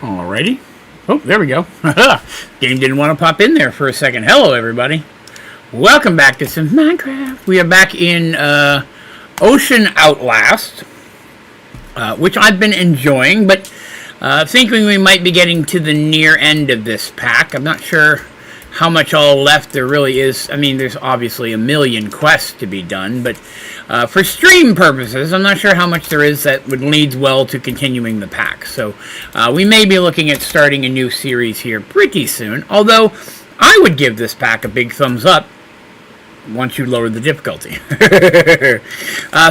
Alrighty. Oh, there we go. Game didn't want to pop in there for a second. Hello, everybody. Welcome back to some Minecraft. We are back in Ocean Outlast, which I've been enjoying, but thinking we might be getting to the near end of this pack. I'm not sure how much all left there really is. I mean, there's obviously a million quests to be done, but for stream purposes, I'm not sure how much there is that would lead well to continuing the pack. So we may be looking at starting a new series here pretty soon, although I would give this pack a big thumbs up once you lower the difficulty.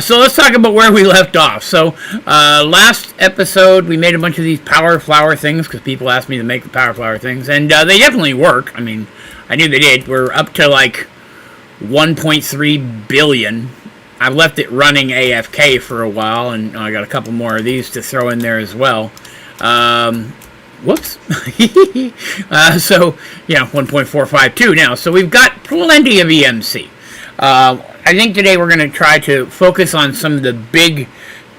So let's talk about where we left off. So last episode we made a bunch of these power flower things because people asked me to make the power flower things, and they definitely work. I mean, I knew they did. We're up to like 1.3 billion. I've left it running AFK for a while, and I got a couple more of these to throw in there as well. Whoops. So, yeah, 1.452 now. So we've got plenty of EMC. I think today we're going to try to focus on some of the big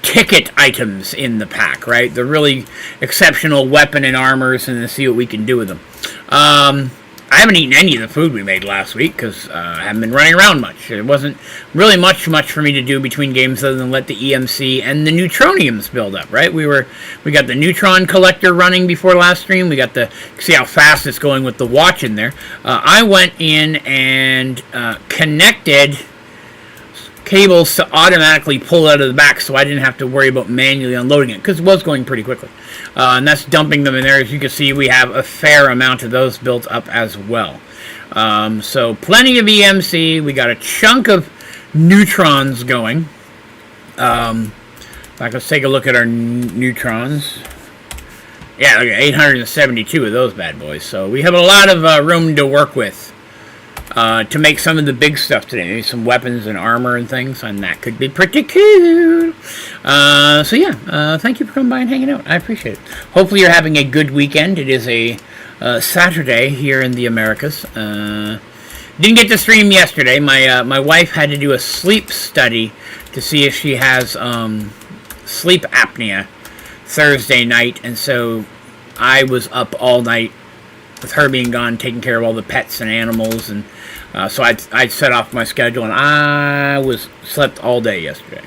ticket items in the pack, right? The really exceptional weapon and armors, and to see what we can do with them. I haven't eaten any of the food we made last week because I haven't been running around much. There wasn't really much for me to do between games other than let the EMC and the neutroniums build up, right? We got the neutron collector running before last stream. We got see how fast it's going with the watch in there. I went in and connected cables to automatically pull out of the back, so I didn't have to worry about manually unloading it because it was going pretty quickly. And that's dumping them in there. As you can see, we have a fair amount of those built up as well. So plenty of EMC. We got a chunk of neutrons going. In fact, let's take a look at our neutrons. Yeah, look at 872 of those bad boys. So we have a lot of room to work with to make some of the big stuff today. Maybe some weapons and armor and things, and that could be pretty cool. So yeah, thank you for coming by and hanging out. I appreciate it. Hopefully you're having a good weekend. It is a Saturday here in the Americas. Didn't get to stream yesterday. My wife had to do a sleep study to see if she has sleep apnea Thursday night, and so I was up all night with her being gone, taking care of all the pets and animals, and so I set off my schedule, and I slept all day yesterday.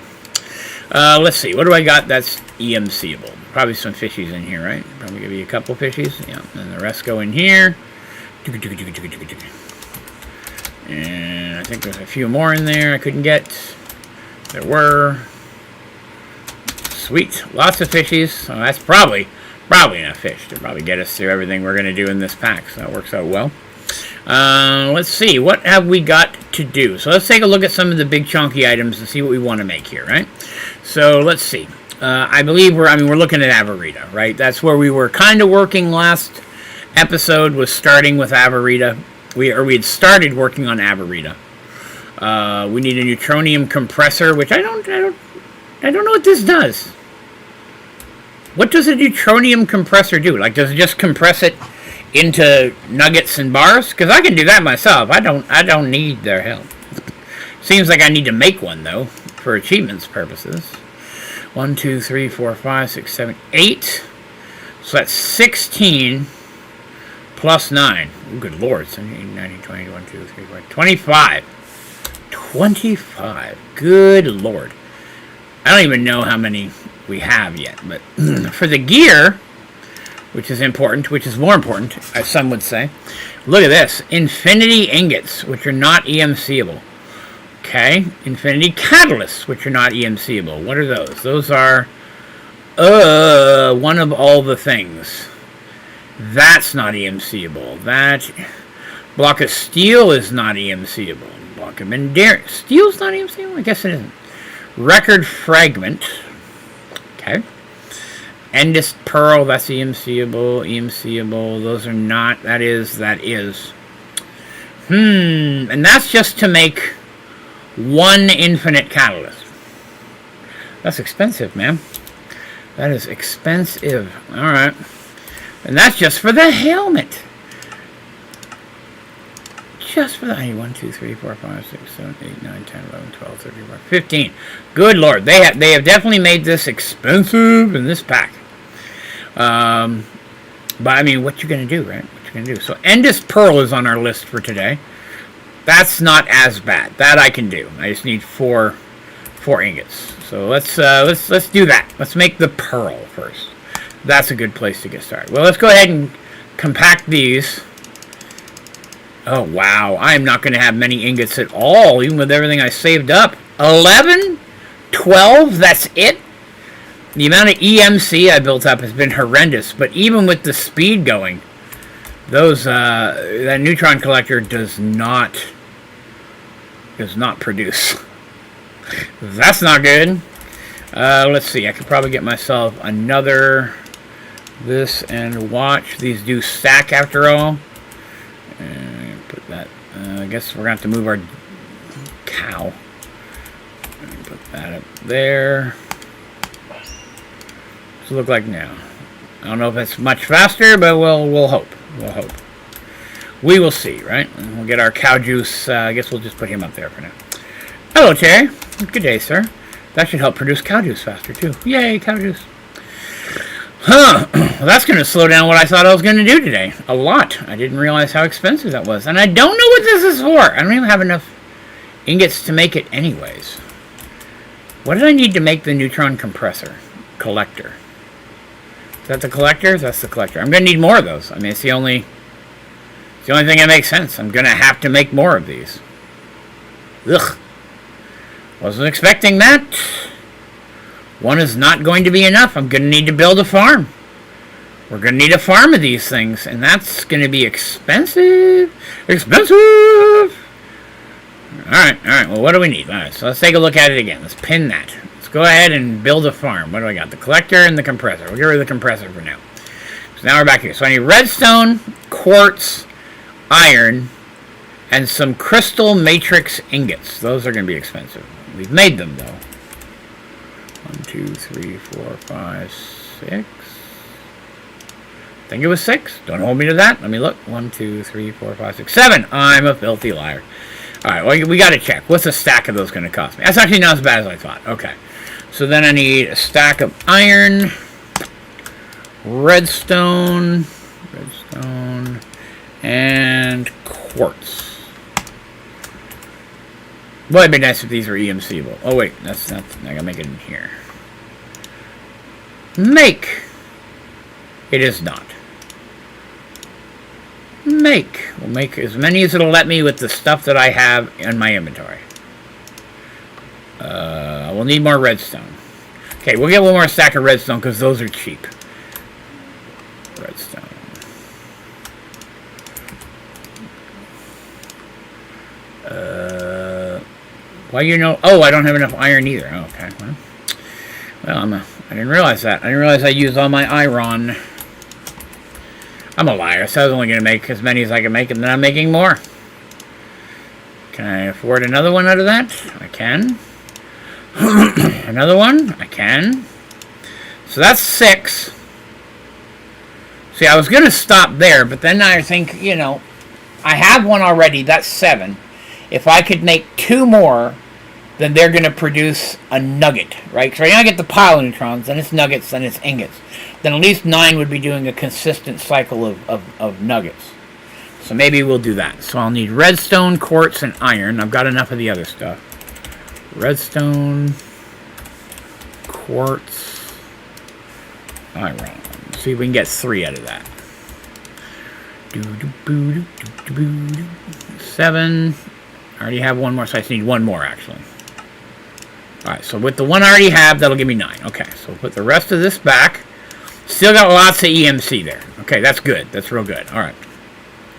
Let's see, what do I got that's EMCable? Probably some fishies in here, right? Probably give you a couple fishies. Yeah, and the rest go in here. And I think there's a few more in there I couldn't get. There were. Sweet, lots of fishies. So that's probably enough fish to probably get us through everything we're going to do in this pack, so that works out well. Let's see, what have we got to do? So let's take a look at some of the big chunky items and see what we want to make here, right? So let's see. I believe we're looking at Avarita, right? That's where we were kind of working last episode, was starting with Avarita. We had started working on Avarita. We need a neutronium compressor, which I don't know what this does. What does a neutronium compressor do? Like, does it just compress it into nuggets and bars? Because I can do that myself. I don't need their help. Seems like I need to make one, though, for achievements purposes. 1, 2, 3, 4, 5, 6, 7, 8. So that's 16 plus 9. Oh, good lord. 17, 19, 20, 1, 2, 3, 4, 25. 25. Good lord. I don't even know how many we have yet, but for the gear, which is important, which is more important, as some would say, look at this. Infinity ingots, which are not EMCable. Okay, infinity catalysts, which are not EMCable. What are those? Those are one of all the things. That's not EMCable. That block of steel is not EMCable. Block of endurance. Steel's not EMCable? I guess it isn't. Record fragment. Okay. Endist pearl, that's EMCable. EMCable, those are not. That is. And that's just to make one infinite catalyst. That's expensive, man. That is expensive. Alright. And that's just for the helmet. Just for the 1, 2, 3, 4, 5, 6, 7, 8, 9, 10, 11, 12, 13, 14, 15. Good lord. They have definitely made this expensive in this pack. But, I mean, what you going to do, right? What you going to do? So, Endless Pearl is on our list for today. That's not as bad. That I can do. I just need four ingots. So, let's do that. Let's make the pearl first. That's a good place to get started. Well, let's go ahead and compact these. Oh, wow. I am not going to have many ingots at all, even with everything I saved up. 11? 12? That's it? The amount of EMC I built up has been horrendous, but even with the speed going, that neutron collector does not produce. That's not good. Let's see. I could probably get myself another this and watch. These do stack after all. And put that. I guess we're going to have to move our cow. And put that up there. What's it look like now? I don't know if it's much faster, but we'll hope. We'll hope. We will see, right? And we'll get our cow juice. I guess we'll just put him up there for now. Hello, Terry. Good day, sir. That should help produce cow juice faster, too. Yay, cow juice. Huh. Well, that's going to slow down what I thought I was going to do today. A lot. I didn't realize how expensive that was. And I don't know what this is for. I don't even have enough ingots to make it anyways. What did I need to make the neutron compressor? Collector. Is that the collector? That's the collector. I'm going to need more of those. I mean, it's the only thing that makes sense. I'm going to have to make more of these. Ugh. Wasn't expecting that. One is not going to be enough. I'm going to need to build a farm. We're going to need a farm of these things, and that's going to be expensive. Expensive! Alright. Well, what do we need? Alright, so let's take a look at it again. Let's pin that. Let's go ahead and build a farm. What do I got? The collector and the compressor. We'll get rid of the compressor for now. So now we're back here. So I need redstone, quartz, iron, and some crystal matrix ingots. Those are going to be expensive. We've made them, though. 1, 2, 3, 4, 5, 6. I think it was 6. Don't hold me to that. Let me look. 1, 2, 3, 4, 5, 6, 7. I'm a filthy liar. Alright, well, we got to check. What's a stack of those going to cost me? That's actually not as bad as I thought. Okay. So then I need a stack of iron, redstone, and quartz. Well, it'd be nice if these were EMC-able. Oh, wait. That's not... I gotta make it in here. Make. It is not. Make. We'll make as many as it'll let me with the stuff that I have in my inventory. We'll need more redstone. Okay, we'll get one more stack of redstone because those are cheap. Redstone. Why you know? Oh, I don't have enough iron either. Oh, okay. Well, I didn't realize that. I didn't realize I used all my iron. I'm a liar. So I was only going to make as many as I can make, and then I'm making more. Can I afford another one out of that? I can. Another one? I can. So that's 6. See, I was going to stop there, but then I think, you know, I have one already. That's 7. If I could make 2 more, then they're going to produce a nugget, right? So right now I get the pile of neutrons, then it's nuggets, then it's ingots. Then at least 9 would be doing a consistent cycle of nuggets. So maybe we'll do that. So I'll need redstone, quartz, and iron. I've got enough of the other stuff. Redstone, quartz, iron. Let's see if we can get 3 out of that. 7. I already have one more, so I just need one more, actually. Alright, so with the one I already have, that'll give me 9. Okay, so we'll put the rest of this back. Still got lots of EMC there. Okay, that's good. That's real good. Alright.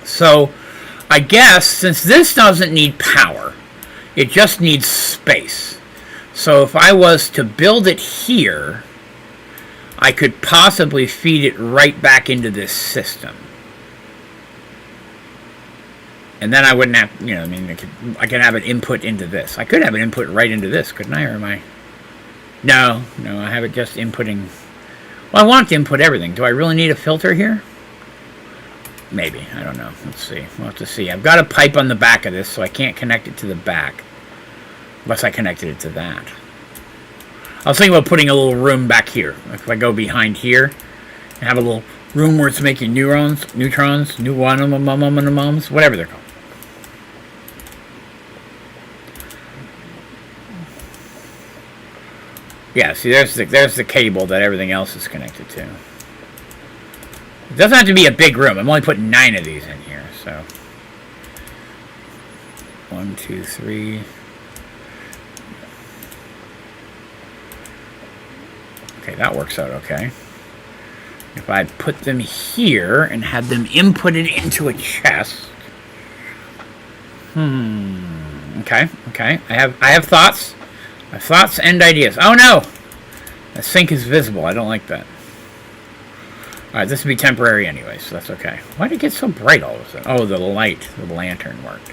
So, I guess, since this doesn't need power, it just needs space. So if I was to build it here, I could possibly feed it right back into this system. And then I wouldn't have, you know, I mean, I could have an input into this. I could have an input right into this, couldn't I? Or am I? No, I have it just inputting. Well, I want to input everything. Do I really need a filter here? Maybe. I don't know. Let's see. We'll have to see. I've got a pipe on the back of this, so I can't connect it to the back. Unless I connected it to that. I was thinking about putting a little room back here. If I go behind here and have a little room where it's making neutrons, whatever they're called. Yeah, see, there's the cable that everything else is connected to. It doesn't have to be a big room. I'm only putting 9 of these in here, so 1, 2, 3. Okay, that works out okay. If I put them here and had them inputted into a chest. Okay. I have thoughts. I have thoughts and ideas. Oh no! The sink is visible. I don't like that. Alright, this will be temporary anyway, so that's okay. Why did it get so bright all of a sudden? Oh, the light. The lantern worked.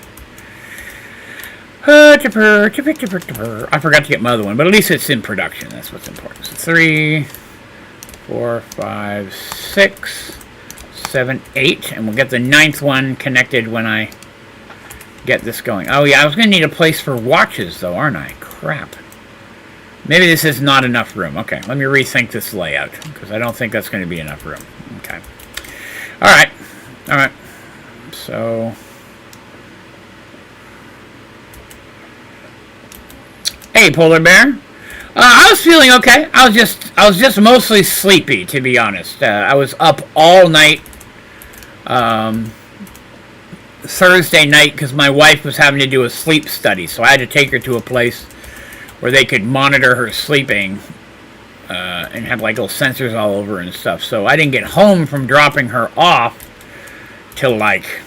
I forgot to get my other one, but at least it's in production. That's what's important. So 3, 4, 5, 6, 7, 8. And we'll get the 9th one connected when I get this going. Oh yeah, I was going to need a place for watches though, aren't I? Crap. Maybe this is not enough room. Okay, let me rethink this layout, because I don't think that's going to be enough room. Okay. Alright. So... Hey, Polar Bear. I was feeling okay. I was just mostly sleepy, to be honest. I was up all night Thursday night because my wife was having to do a sleep study, so I had to take her to a place where they could monitor her sleeping and have like little sensors all over and stuff. So I didn't get home from dropping her off till like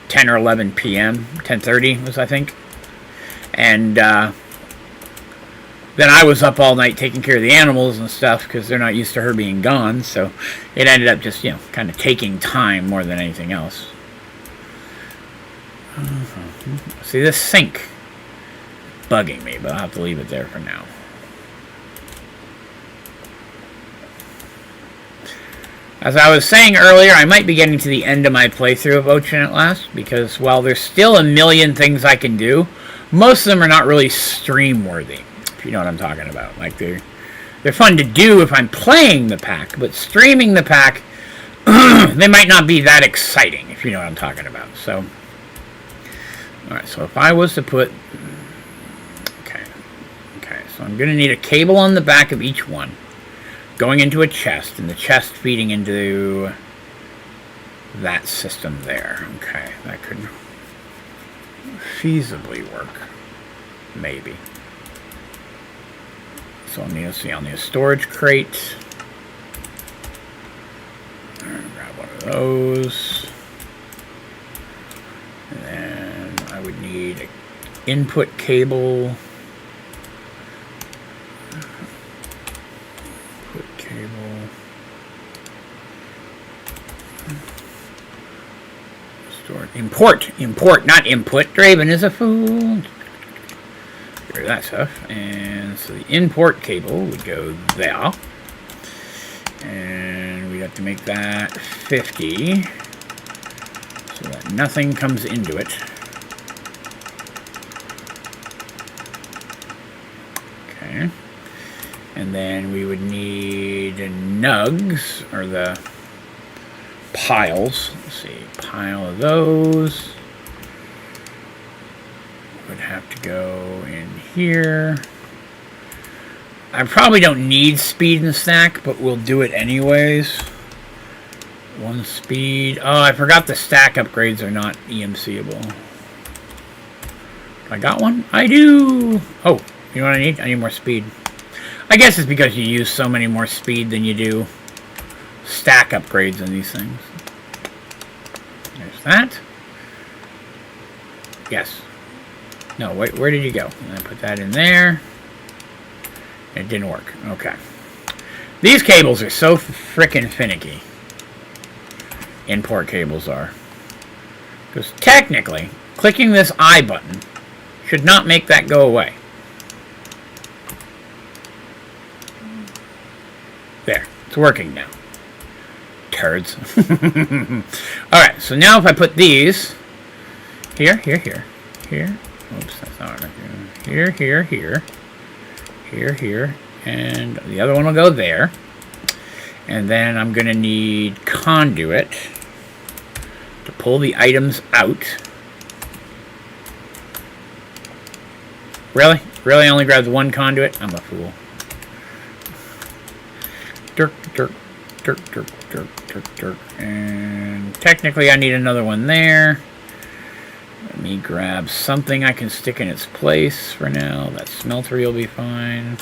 10 or 11 p.m. 10:30 was, I think. And then I was up all night taking care of the animals and stuff because they're not used to her being gone. So it ended up just, kind of taking time more than anything else. See, this sink bugging me, but I'll have to leave it there for now. As I was saying earlier, I might be getting to the end of my playthrough of Outlast because while there's still a million things I can do, most of them are not really stream-worthy, if you know what I'm talking about. Like, they're fun to do if I'm playing the pack, but streaming the pack, they might not be that exciting, if you know what I'm talking about. So, alright, so if I was to put... Okay, so I'm going to need a cable on the back of each one, going into a chest, and the chest feeding into that system there. Okay, that could feasibly work. Maybe. So I'll need a storage crate. Grab one of those. And then I would need an input cable. Import, not input. Draven is a fool. Get rid of that stuff. And so the import cable would go there. And we have to make that 50 so that nothing comes into it. Okay. And then we would need nugs, or the piles. Let's see, pile of those would have to go in here. I probably don't need speed and stack, but we'll do it anyways. 1 speed. Oh, I forgot the stack upgrades are not EMC-able. I got one? I do! Oh, you know what I need? I need more speed. I guess it's because you use so many more speed than you do stack upgrades in these things. There's that. Yes. No, wait, where did you go? And I put that in there. It didn't work. Okay. These cables are so frickin' finicky. Import cables are. Because technically, clicking this I button should not make that go away. There. It's working now. Turds. Alright, so now if I put these here. Oops, that's not right. Here, and the other one will go there. And then I'm going to need conduit to pull the items out. Really? Really only grabbed one conduit? I'm a fool. Dirk, dirk, dirk, dirk, dirk, dirk, dirk. And technically I need another one there. Let me grab something I can stick in its place for now. That smeltery will be fine.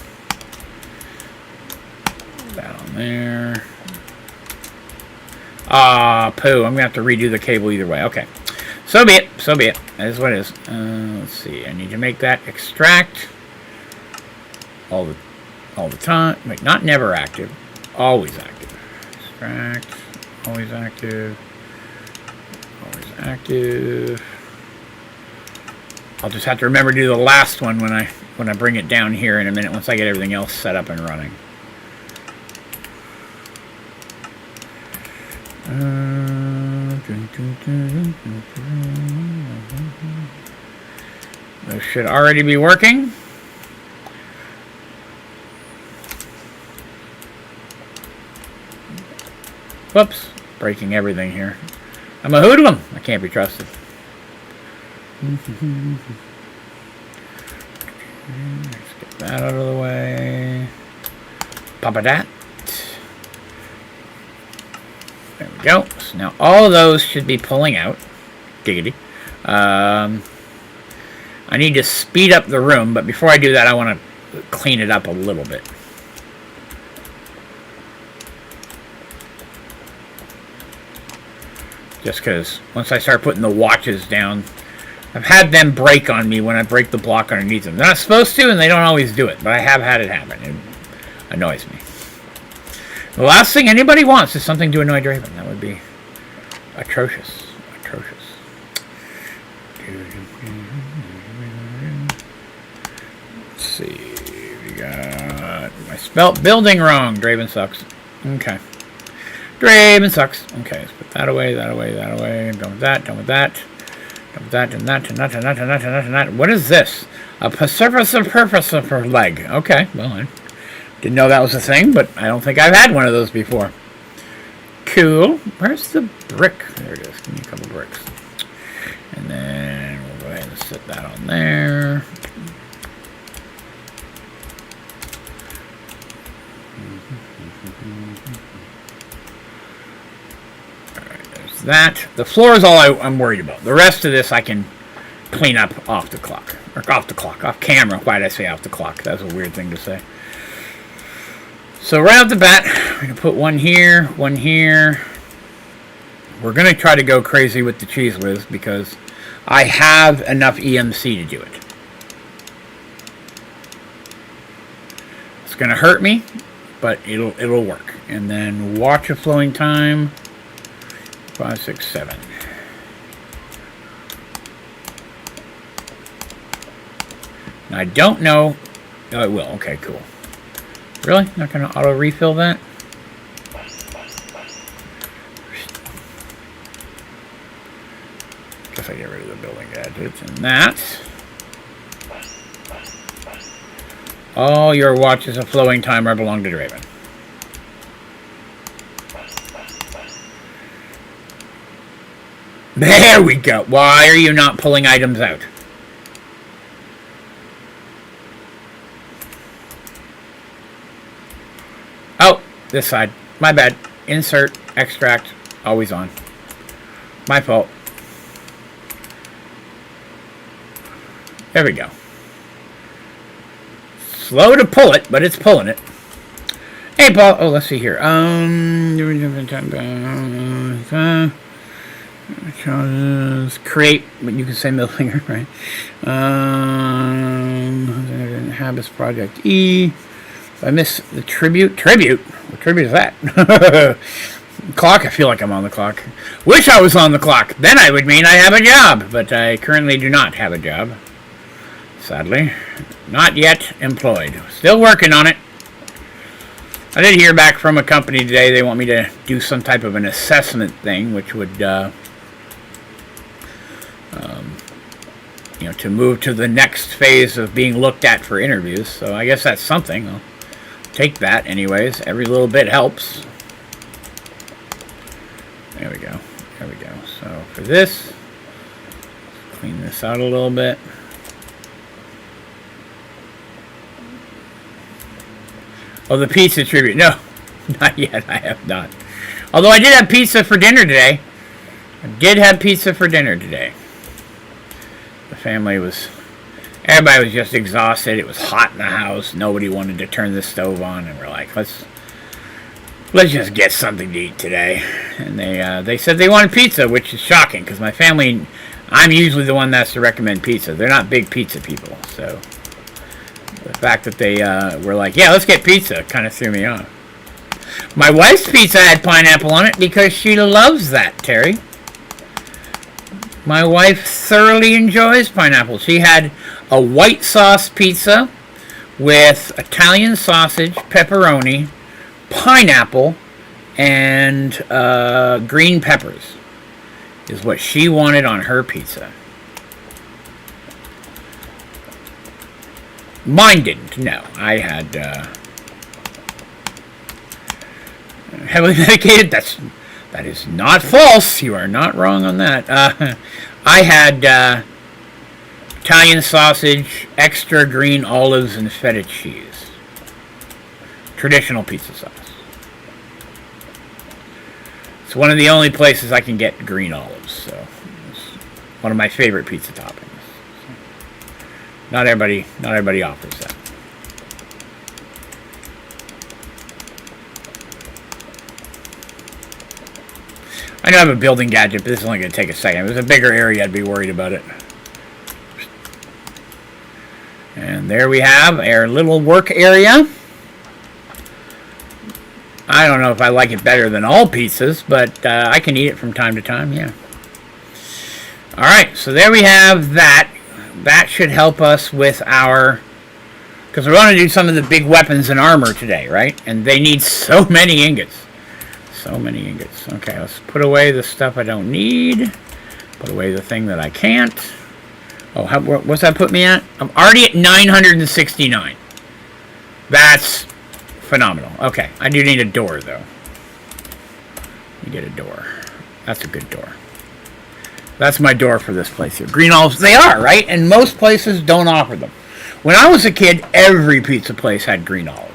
That on there. Ah, poo. I'm going to have to redo the cable either way. Okay. So be it. So be it. That is what it is. Let's see. I need to make that extract all the time. Wait, not never active. Always active. Extract. Always active. Always active. I'll just have to remember to do the last one when I bring it down here in a minute once I get everything else set up and running. Those should already be working. Whoops, breaking everything here. I'm a hoodlum. I can't be trusted. Let's get that out of the way. Pop that. There we go. So now all of those should be pulling out. Giggity. I need to speed up the room, but before I do that, I want to clean it up a little bit. Just because once I start putting the watches down, I've had them break on me when I break the block underneath them. They're not supposed to, and they don't always do it, but I have had it happen. It annoys me. The last thing anybody wants is something to annoy Draven. That would be atrocious. Atrocious. Let's see. We got... I spelt building wrong. Draven sucks. Okay. Draven sucks. Okay, let's put that away, that away, that away. Done with that, done with that. Done with that, and that, and that, and that, and that, and that, and that. What is this? A purpose leg. Okay, well, I didn't know that was a thing, but I don't think I've had one of those before. Cool. Where's the brick? There it is. Give me a couple bricks. And then we'll go ahead and set that on there. That. The floor is all I'm worried about. The rest of this I can clean up off the clock. Or off the clock. Off camera. Why did I say off the clock? That's a weird thing to say. So right off the bat, we're going to put one here, one here. We're going to try to go crazy with the cheese whiz because I have enough EMC to do it. It's going to hurt me, but it'll work. And then watch a flowing time. 5, 6, 7. Now I don't know. Oh, it will. Okay, cool. Really? Not going to auto refill that? Guess I get rid of the building gadgets and that. All your watches of flowing timer belong to Draven. There we go. Why are you not pulling items out? Oh, this side. My bad. Insert, extract, always on. My fault. There we go. Slow to pull it, but it's pulling it. Hey, Paul. Oh, let's see here. Create, but you can say middle finger, right? Habits Project E. If I miss the tribute. Tribute? What tribute is that? Clock, I feel like I'm on the clock. Wish I was on the clock. Then I would mean I have a job. But I currently do not have a job. Sadly. Not yet employed. Still working on it. I did hear back from a company today. They want me to do some type of an assessment thing, which would, you know, to move to the next phase of being looked at for interviews. So I guess that's something. I'll take that anyways. Every little bit helps. There we go. There we go. So for this, clean this out a little bit. Oh, the pizza tribute. No, not yet. I have not. Although I did have pizza for dinner today. The family was... Everybody was just exhausted. It was hot in the house. Nobody wanted to turn the stove on. And we're like, let's just get something to eat today. And they said they wanted pizza, which is shocking. Because my family... I'm usually the one that's to recommend pizza. They're not big pizza people. So the fact that they were like, yeah, let's get pizza kind of threw me off. My wife's pizza had pineapple on it because she loves that, Terry. My wife thoroughly enjoys pineapple. She had a white sauce pizza with Italian sausage, pepperoni, pineapple, and green peppers is what she wanted on her pizza. Mine didn't. No, I had heavily medicated. That is not false. You are not wrong on that. I had Italian sausage, extra green olives, and feta cheese. Traditional pizza sauce. It's one of the only places I can get green olives, so it's one of my favorite pizza toppings. Not everybody offers that. I know I have a building gadget, but this is only going to take a second. If it was a bigger area, I'd be worried about it. And there we have our little work area. I don't know if I like it better than all pizzas, but I can eat it from time to time, yeah. Alright, so there we have that. That should help us with our... Because we're going to do some of the big weapons and armor today, right? And they need so many ingots. So many ingots. Okay, let's put away the stuff I don't need. Put away the thing that I can't. Oh, what's that put me at? I'm already at 969. That's phenomenal. Okay, I do need a door, though. Let me get a door. That's a good door. That's my door for this place here. Green olives, they are, right? And most places don't offer them. When I was a kid, every pizza place had green olives.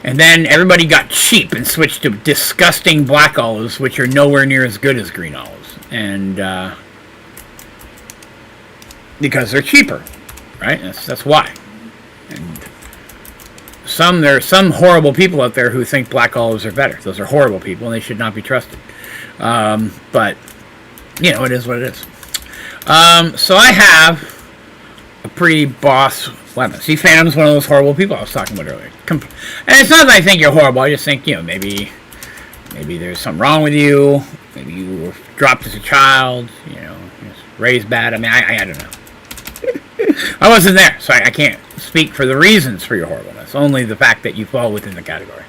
And then everybody got cheap and switched to disgusting black olives, which are nowhere near as good as green olives. And because they're cheaper, right? That's why. And there are some horrible people out there who think black olives are better. Those are horrible people, and they should not be trusted. But, you know, it is what it is. So I have a pretty boss weapon. See, Phantom's one of those horrible people I was talking about earlier. And it's not that I think you're horrible. I just think, you know, maybe there's something wrong with you. Maybe you were dropped as a child. You know, raised bad. I mean, I don't know. I wasn't there, so I can't speak for the reasons for your horribleness. Only the fact that you fall within the category.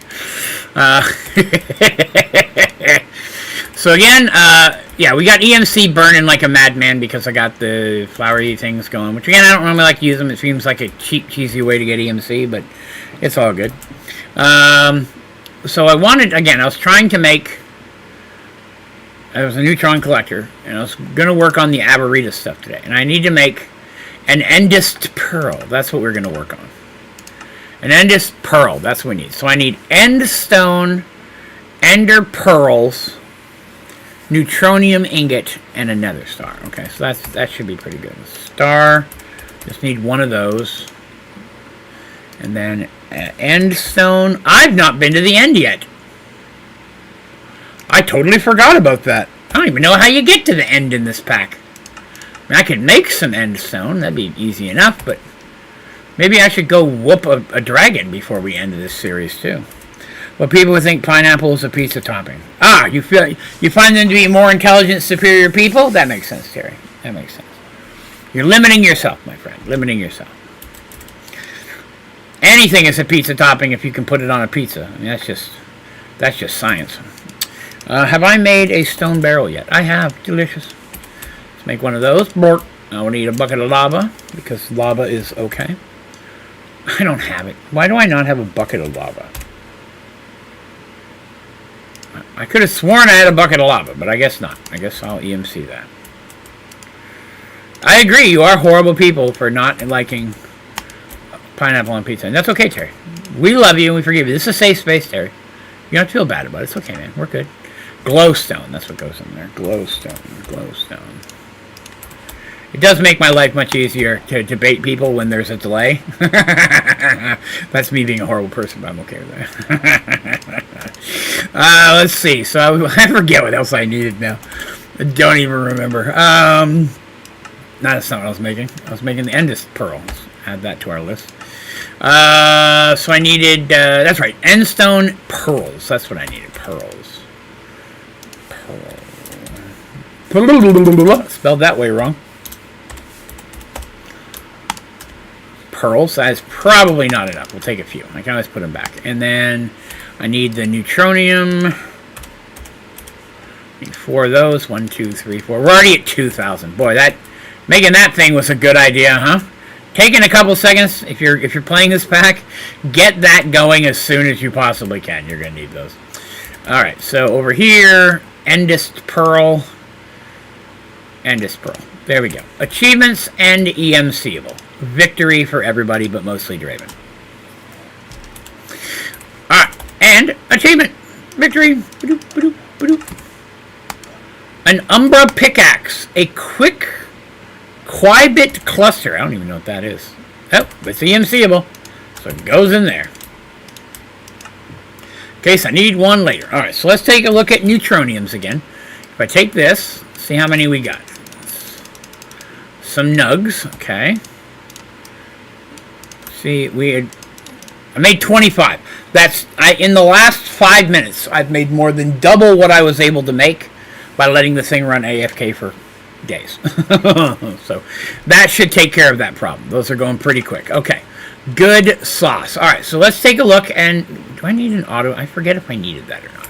So again, yeah, we got EMC burning like a madman because I got the flowery things going. Which again, I don't normally like to use them. It seems like a cheap, cheesy way to get EMC, but it's all good. So I wanted, again, I was trying to make... I was a neutron collector, and I was going to work on the Aberita stuff today. And I need to make an Endist Pearl. That's what we're going to work on. An Endist Pearl. That's what we need. So I need End Stone, Ender Pearls, Neutronium Ingot, and a Nether Star. Okay, so that should be pretty good. Star. Just need one of those. And then End Stone. I've not been to the End yet. I totally forgot about that. I don't even know how you get to the End in this pack. I mean, I could make some End Stone. That'd be easy enough, but maybe I should go whoop a dragon before we end this series, too. But people would think pineapple is a pizza topping. Ah, you find them to be more intelligent, superior people? That makes sense, Terry. That makes sense. You're limiting yourself, my friend. Limiting yourself. Anything is a pizza topping if you can put it on a pizza. I mean, that's just science. Have I made a stone barrel yet? I have. Delicious. Let's make one of those. Bork. I want to eat a bucket of lava because lava is okay. I don't have it. Why do I not have a bucket of lava? I could have sworn I had a bucket of lava, but I guess not. I guess I'll EMC that. I agree, you are horrible people for not liking pineapple on pizza. And that's okay, Terry. We love you and we forgive you. This is a safe space, Terry. You don't feel bad about it. It's okay, man. We're good. Glowstone. That's what goes in there. Glowstone. Glowstone. It does make my life much easier to debate people when there's a delay. That's me being a horrible person, but I'm okay with that. Let's see. So I forget what else I needed now. I don't even remember. No, that's not what I was making. I was making the Endist Pearl. Let's add that to our list. So I needed, that's right, Endstone Pearls. That's what I needed. Pearls. Pearl. Spelled that way wrong. Pearls. That's probably not enough. We'll take a few. I can always put them back. And then I need the neutronium. Need 4 of those. 1, 2, 3, 4. We're already at 2,000. Boy, making that thing was a good idea, huh? Taking a couple seconds, if you're playing this pack, get that going as soon as you possibly can. You're gonna need those. All right. So over here, Endist Pearl. Endist Pearl. There we go. Achievements and EMCable. Victory for everybody, but mostly Draven. Alright, and achievement. Victory. Ba-doop, ba-doop, ba-doop. An Umbra Pickaxe. A quick Quibit Cluster. I don't even know what that is. Oh, it's EMCable. So it goes in there. In case I need one later. Alright, so let's take a look at neutroniums again. If I take this, see how many we got. Some nugs, okay. See, I made 25. In the last 5 minutes, I've made more than double what I was able to make by letting the thing run AFK for days. So that should take care of that problem. Those are going pretty quick. Okay, good sauce. All right, so let's take a look. And do I need an auto? I forget if I needed that or not.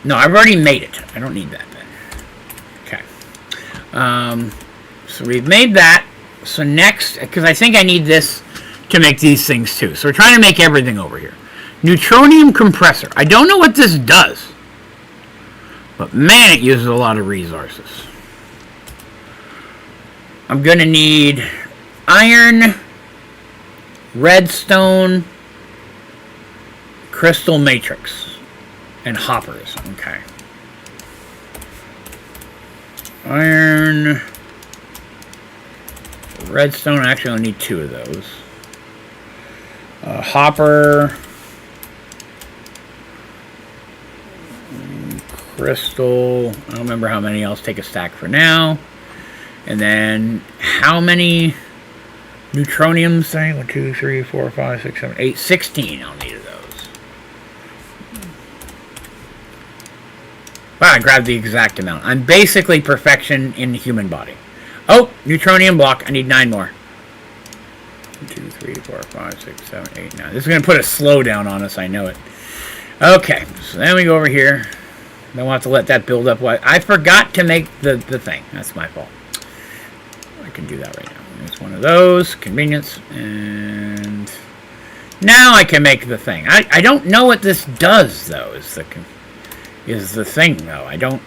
No, I've already made it. I don't need that then. Okay. So we've made that. So next, because I think I need this to make these things too. So we're trying to make everything over here. Neutronium compressor. I don't know what this does. But man, it uses a lot of resources. I'm going to need iron, redstone, crystal matrix, and hoppers. Okay. Iron, redstone. Actually, I'll need 2 of those. Hopper, crystal. I don't remember how many. I'll take a stack for now. And then how many neutroniums? 1, 2, 3, 4, 5, 6, 7, 8, 16. I'll need of those. Wow, I grabbed the exact amount. I'm basically perfection in the human body. Oh, neutronium block. I need 9 more. 1, 2, 3, 4, 5, 6, 7, 8, 9. This is going to put a slowdown on us. I know it. Okay, so then we go over here. Then we'll have to let that build up. I forgot to make the thing. That's my fault. I can do that right now. There's one of those. Convenience. And now I can make the thing. I don't know what this does, though, is the thing, though. I don't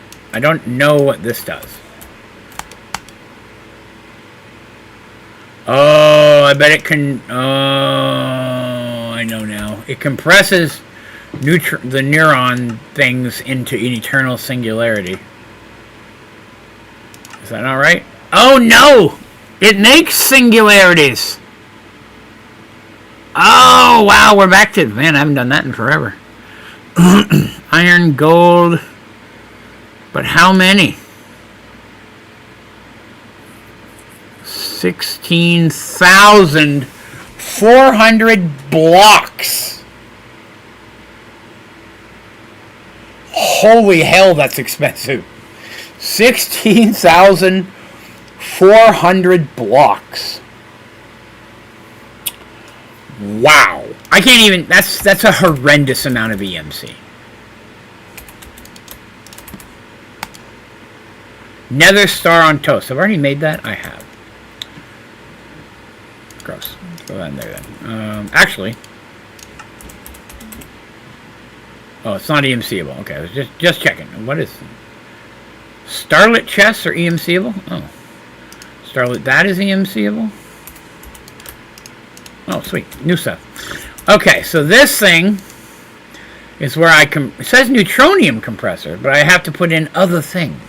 know what this does. Oh, I bet it can... Oh, I know now. It compresses the neuron things into an eternal singularity. Is that not right? Oh, no! It makes singularities! Oh, wow, we're back to... Man, I haven't done that in forever. Iron, gold... But how many? 16,400 blocks. Holy hell, that's expensive. 16,400 blocks. Wow. I can't even... That's a horrendous amount of EMC. Nether star on toast. I've already made that? I have. Gross. Throw that in there then. Actually, Oh, it's not EMCable. Okay, I was just checking. What is Starlit chests are EMCable? Oh, Starlit, that is EMCable. Oh, sweet, new stuff. Okay, so this thing is where it says neutronium compressor, but I have to put in other things.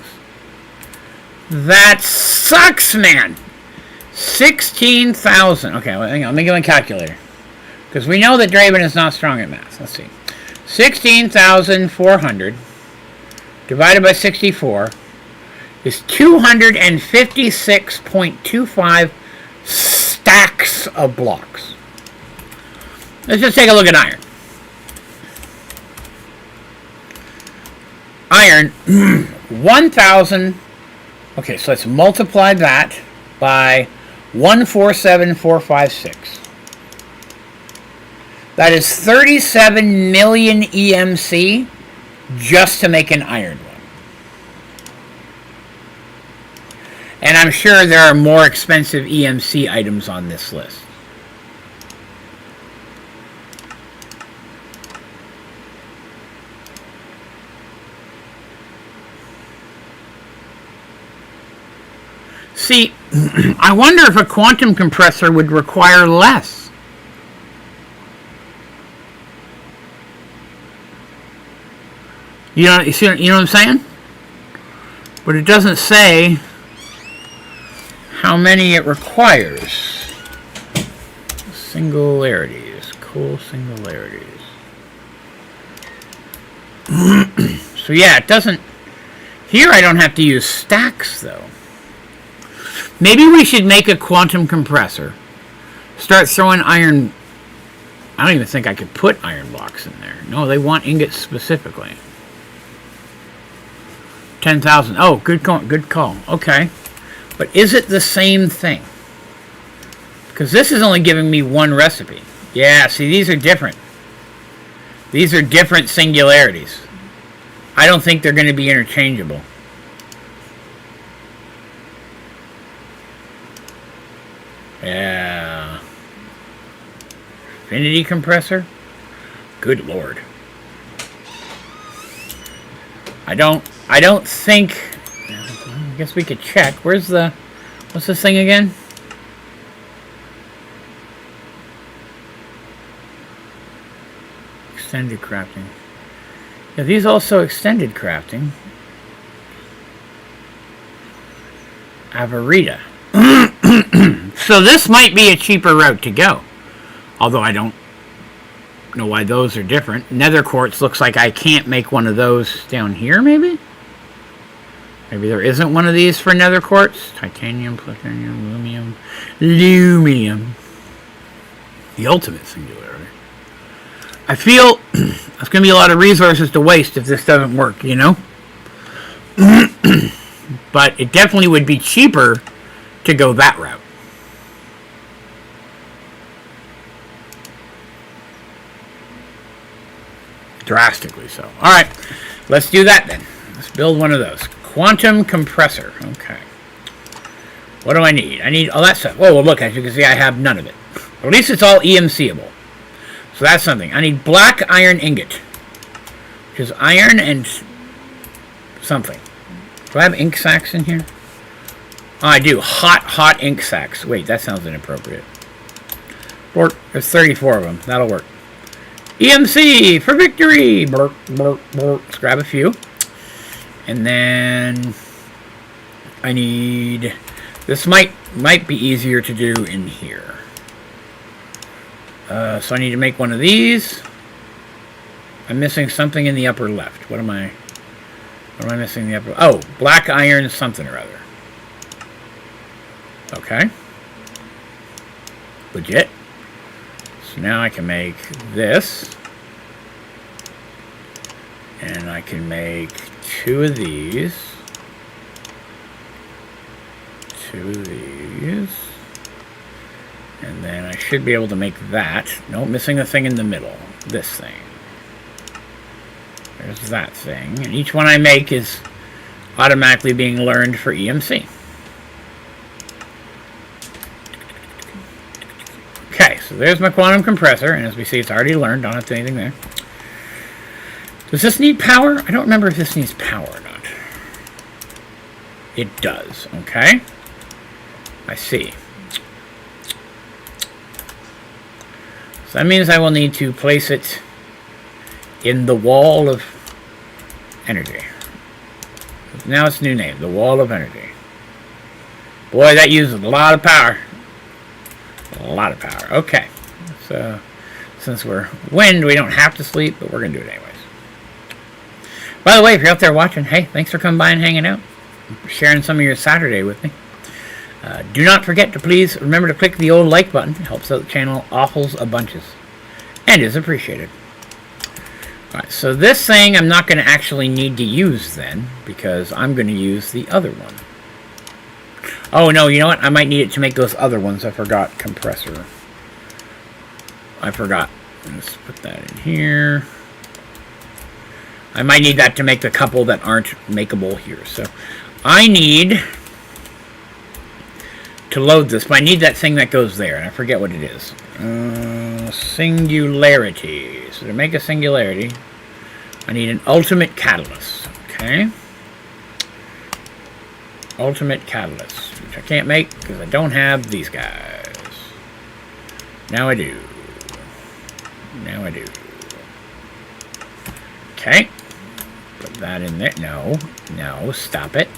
That sucks, man. 16,000. Okay, well, hang on, let me get my calculator. Because we know that Draven is not strong at math. Let's see. 16,400 divided by 64 is 256.25 stacks of blocks. Let's just take a look at iron. Iron, 1,000. Okay, so let's multiply that by 147,456. That is 37 million EMC just to make an iron one. And I'm sure there are more expensive EMC items on this list. See, I wonder if a quantum compressor would require less. You know what I'm saying? But it doesn't say how many it requires. Singularities, cool singularities. So yeah, it doesn't. Here I don't have to use stacks though. Maybe we should make a quantum compressor. Start throwing iron. I don't even think I could put iron blocks in there. No, they want ingots specifically. 10,000. Oh, good call. Good call. Okay. But is it the same thing? Because this is only giving me one recipe. Yeah, see, these are different. These are different singularities. I don't think they're going to be interchangeable. Yeah. Infinity compressor? Good lord. I don't think. I guess we could check. What's this thing again? Extended crafting. Yeah, these also extended crafting. Avarita. So this might be a cheaper route to go. Although I don't know why those are different. Nether quartz looks like I can't make one of those down here, maybe? Maybe there isn't one of these for nether quartz. Titanium, plutonium, lumium. The ultimate singularity. I feel there's going to be a lot of resources to waste if this doesn't work, you know? But it definitely would be cheaper to go that route. Drastically so. Alright, let's do that then. Let's build one of those. Quantum compressor. Okay. What do I need? I need all that stuff. Oh, well, look, as you can see, I have none of it. At least it's all EMCable. So that's something. I need black iron ingot. Which is iron and something. Do I have ink sacks in here? Oh, I do. Hot ink sacks. Wait, that sounds inappropriate. There's 34 of them. That'll work. EMC for victory! Burp, burp, burp. Let's grab a few. And then I need... This might be easier to do in here. So I need to make one of these. I'm missing something in the upper left. What am I missing in the upper... Oh, black iron something or other. Okay. Legit. So now I can make this. And I can make 2 of these. 2 of these. And then I should be able to make that. No, missing the thing in the middle. This thing. There's that thing. And each one I make is automatically being learned for EMC. Okay, so there's my quantum compressor. And as we see, it's already learned. Don't have to do anything there. Does this need power? I don't remember if this needs power or not. It does. Okay. I see. So that means I will need to place it in the wall of energy. Now it's a new name, the wall of energy. Boy, that uses a lot of power. A lot of power. Okay. So, since we're wind, we don't have to sleep, but we're going to do it anyways. By the way, if you're out there watching, hey, thanks for coming by and hanging out. Sharing some of your Saturday with me. Do not forget to please remember to click the old like button. It helps out the channel awfuls a bunches. And is appreciated. Alright, so this thing I'm not going to actually need to use then, because I'm going to use the other one. Oh no, you know what? I might need it to make those other ones. I forgot compressor. I forgot. Let's put that in here. I might need that to make the couple that aren't makeable here. So I need to load this, but I need that thing that goes there, and I forget what it is. Singularity. So to make a singularity, I need an ultimate catalyst. Okay. Ultimate catalyst, which I can't make because I don't have these guys. Now I do. Now I do. Okay. Put that in there. No. No. Stop it.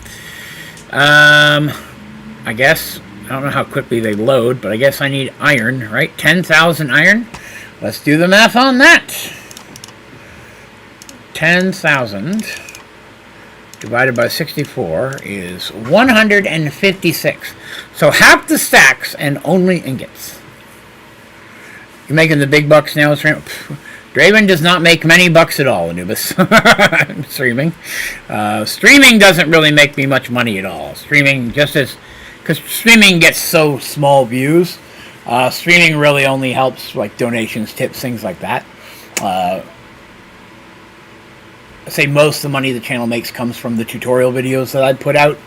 I guess, I don't know how quickly they load, but I guess I need iron, right? 10,000 iron. Let's do the math on that. 10,000 divided by 64 is 156. So half the stacks and only ingots. You're making the big bucks now, Draven does not make many bucks at all, Anubis. Streaming. Streaming doesn't really make me much money at all. Streaming just as... Because streaming gets so small views. Streaming really only helps, like, donations, tips, things like that. I'd say most of the money the channel makes comes from the tutorial videos that I'd put out.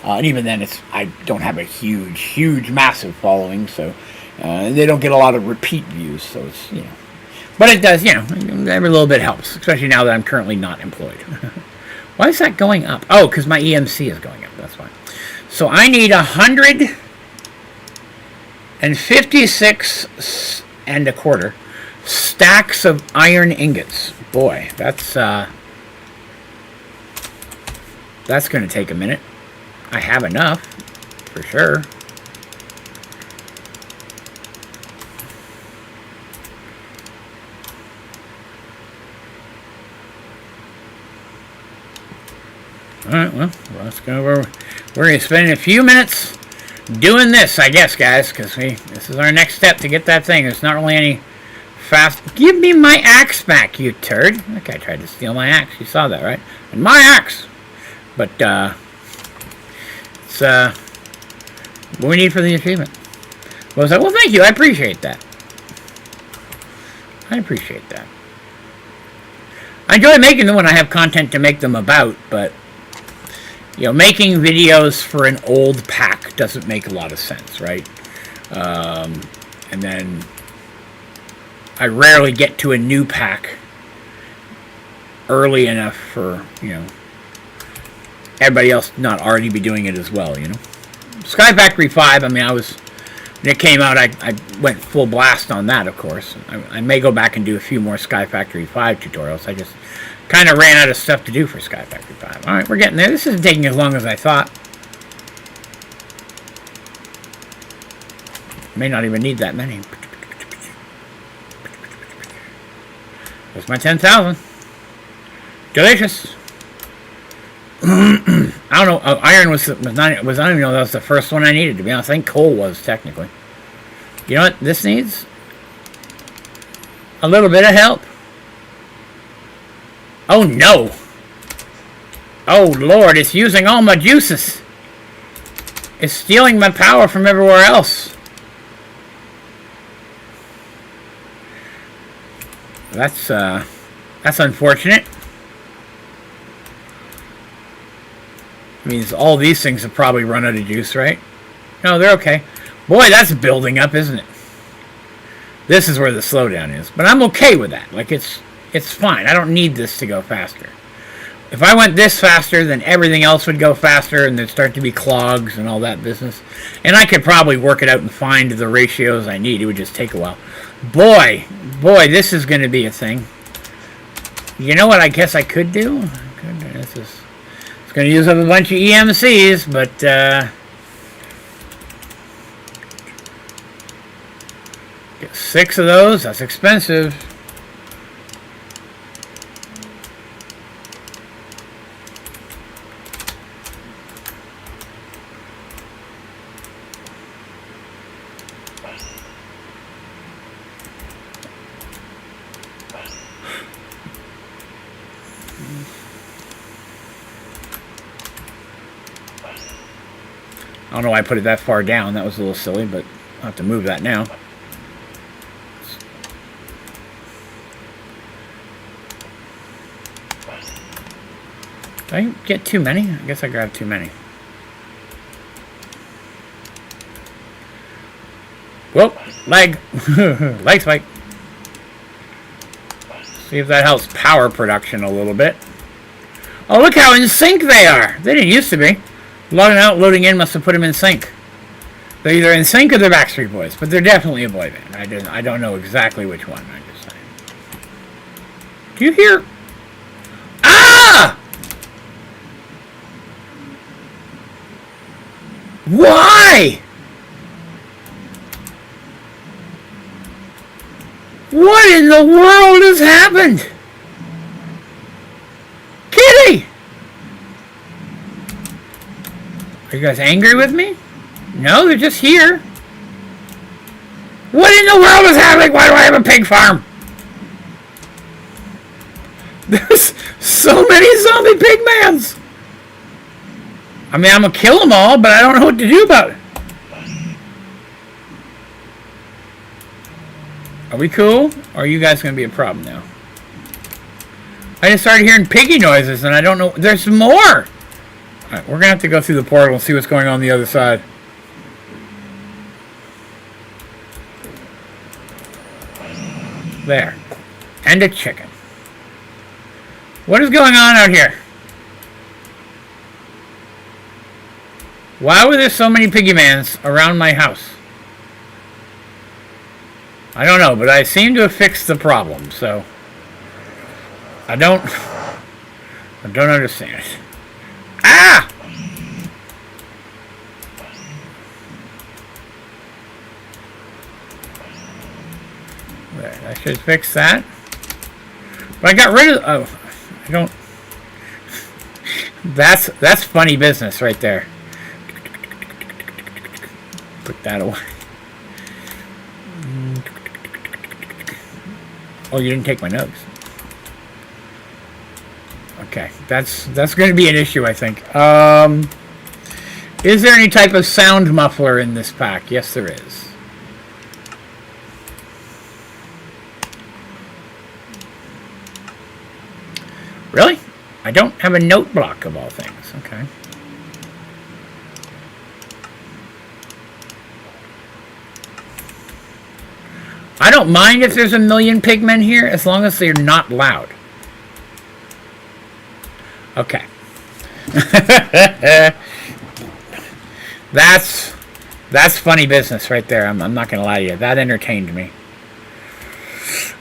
And even then, I don't have a huge, massive following, so they don't get a lot of repeat views, so it's, you know. But it does, you know, every little bit helps, especially now that I'm currently not employed. Why is that going up? Oh, because my EMC is going up, that's why. So I need 156 and a quarter stacks of iron ingots. Boy, that's going to take a minute. I have enough, for sure. Alright, well, let's go over. We're going to spend a few minutes doing this, I guess, guys, because this is our next step to get that thing. There's not really any fast... Give me my axe back, you turd. That guy tried to steal my axe. You saw that, right? And my axe! But, it's, what we need for the achievement. Well, well, thank you. I appreciate that. I appreciate that. I enjoy making them when I have content to make them about, but... You know, making videos for an old pack doesn't make a lot of sense, right? And then I rarely get to a new pack early enough for, you know, everybody else not already be doing it as well, you know? Sky Factory 5, I mean, when it came out, I went full blast on that, of course. I may go back and do a few more Sky Factory 5 tutorials. I just... kind of ran out of stuff to do for Sky Factory 5. Alright, we're getting there. This isn't taking as long as I thought. May not even need that many. There's my 10,000. Delicious. I don't know. Iron was not, I don't even know that was the first one I needed, to be honest. I think coal was, technically. You know what this needs? A little bit of help. Oh no! Oh Lord, it's using all my juices! It's stealing my power from everywhere else! That's unfortunate. Means all these things have probably run out of juice, right? No, they're okay. Boy, that's building up, isn't it? This is where the slowdown is. But I'm okay with that. Like, it's It's fine. I don't need this to go faster. If I went this faster, then everything else would go faster, and there'd start to be clogs and all that business. And I could probably work it out and find the ratios I need. It would just take a while. Boy, this is going to be a thing. You know what I guess I could do? It's going to use up a bunch of EMCs, but get 6 of those. That's expensive. I don't know why I put it that far down. That was a little silly, but I'll have to move that now. Did I get too many? I guess I grabbed too many. Whoa, leg. Leg spike. See if that helps power production a little bit. Oh, look how in sync they are. They didn't used to be. Loading out, loading in must have put them in sync. They're either in sync or they're Backstreet Boys, but they're definitely a boy band. I don't know exactly which one. I just say. Do you hear? Ah! Why? What in the world has happened? Kitty! Are you guys angry with me? No, they're just here. What in the world is happening? Why do I have a pig farm? There's so many zombie pigmans. I mean, I'm going to kill them all, but I don't know what to do about it. Are we cool? Or are you guys going to be a problem now? I just started hearing piggy noises, and I don't know. There's more. Alright, we're going to have to go through the portal and see what's going on the other side. There. And a chicken. What is going on out here? Why were there so many piggymans around my house? I don't know, but I seem to have fixed the problem, so I don't understand it. Ah! There, I should fix that. But I got rid of. Oh, I don't. That's funny business right there. Put that away. Oh, you didn't take my notes. Okay, that's going to be an issue, I think. Is there any type of sound muffler in this pack? Yes, there is. Really? I don't have a note block of all things. Okay. I don't mind if there's a million pigmen here, as long as they're not loud. Okay. That's funny business right there. I'm not going to lie to you. That entertained me.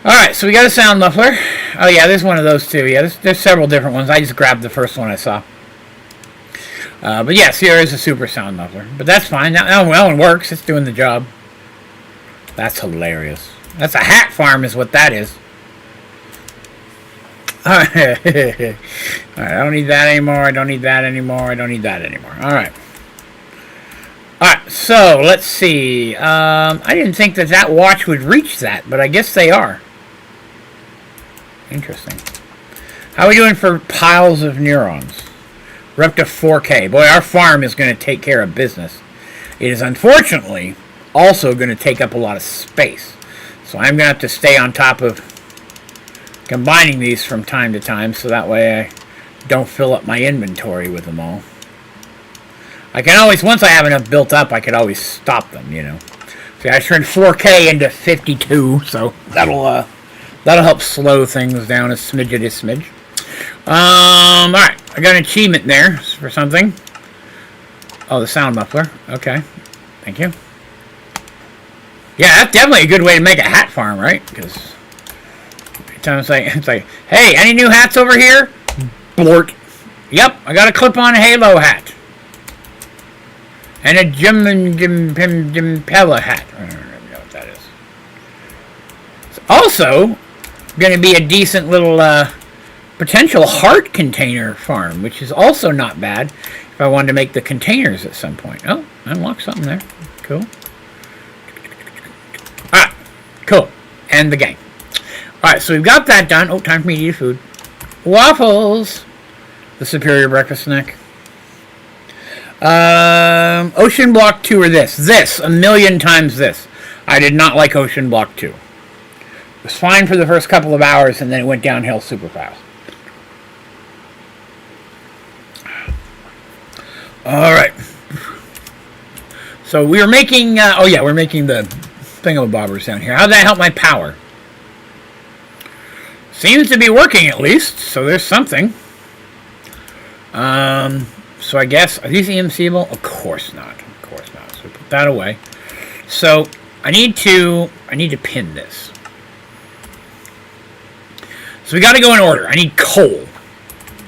Alright, so we got a sound muffler. Oh yeah, there's one of those too. Yeah, there's several different ones. I just grabbed the first one I saw. But yes, here is a super sound muffler. But that's fine. That one works. It's doing the job. That's hilarious. That's a hat farm is what that is. Alright. Alright, I don't need that anymore. I don't need that anymore. I don't need that anymore. Alright. Alright, so let's see. I didn't think that watch would reach that, but I guess they are. Interesting. How are we doing for piles of neurons? We're up to 4K. Boy, our farm is going to take care of business. It is unfortunately also going to take up a lot of space. So I'm going to have to stay on top of combining these from time to time, so that way I don't fill up my inventory with them all. I can always, once I have enough built up, I could always stop them, you know. See, I turned 4K into 52, so that'll That'll help slow things down a smidge. Alright. I got an achievement there for something. Oh, the sound muffler. Okay. Thank you. Yeah, that's definitely a good way to make a hat farm, right? Because it's like, hey, any new hats over here? Blort. Yep, I got a clip-on Halo hat. And a Jimpella hat. I don't know what that is. It's also going to be a decent little potential heart container farm, which is also not bad if I wanted to make the containers at some point. Oh, I unlocked something there. Cool. Alright, cool. And the game. Alright, so we've got that done. Oh, time for me to eat food. Waffles! The superior breakfast snack. Ocean Block 2 or this. This. A million times this. I did not like Ocean Block 2. It was fine for the first couple of hours, and then it went downhill super fast. Alright. So we were making... we're making the thingamabobbers down here. How did that help my power? Seems to be working, at least. So there's something. So I guess... Are these EMCable? Of course not. Of course not. So we put that away. So I need to pin this. So we got to go in order. I need coal.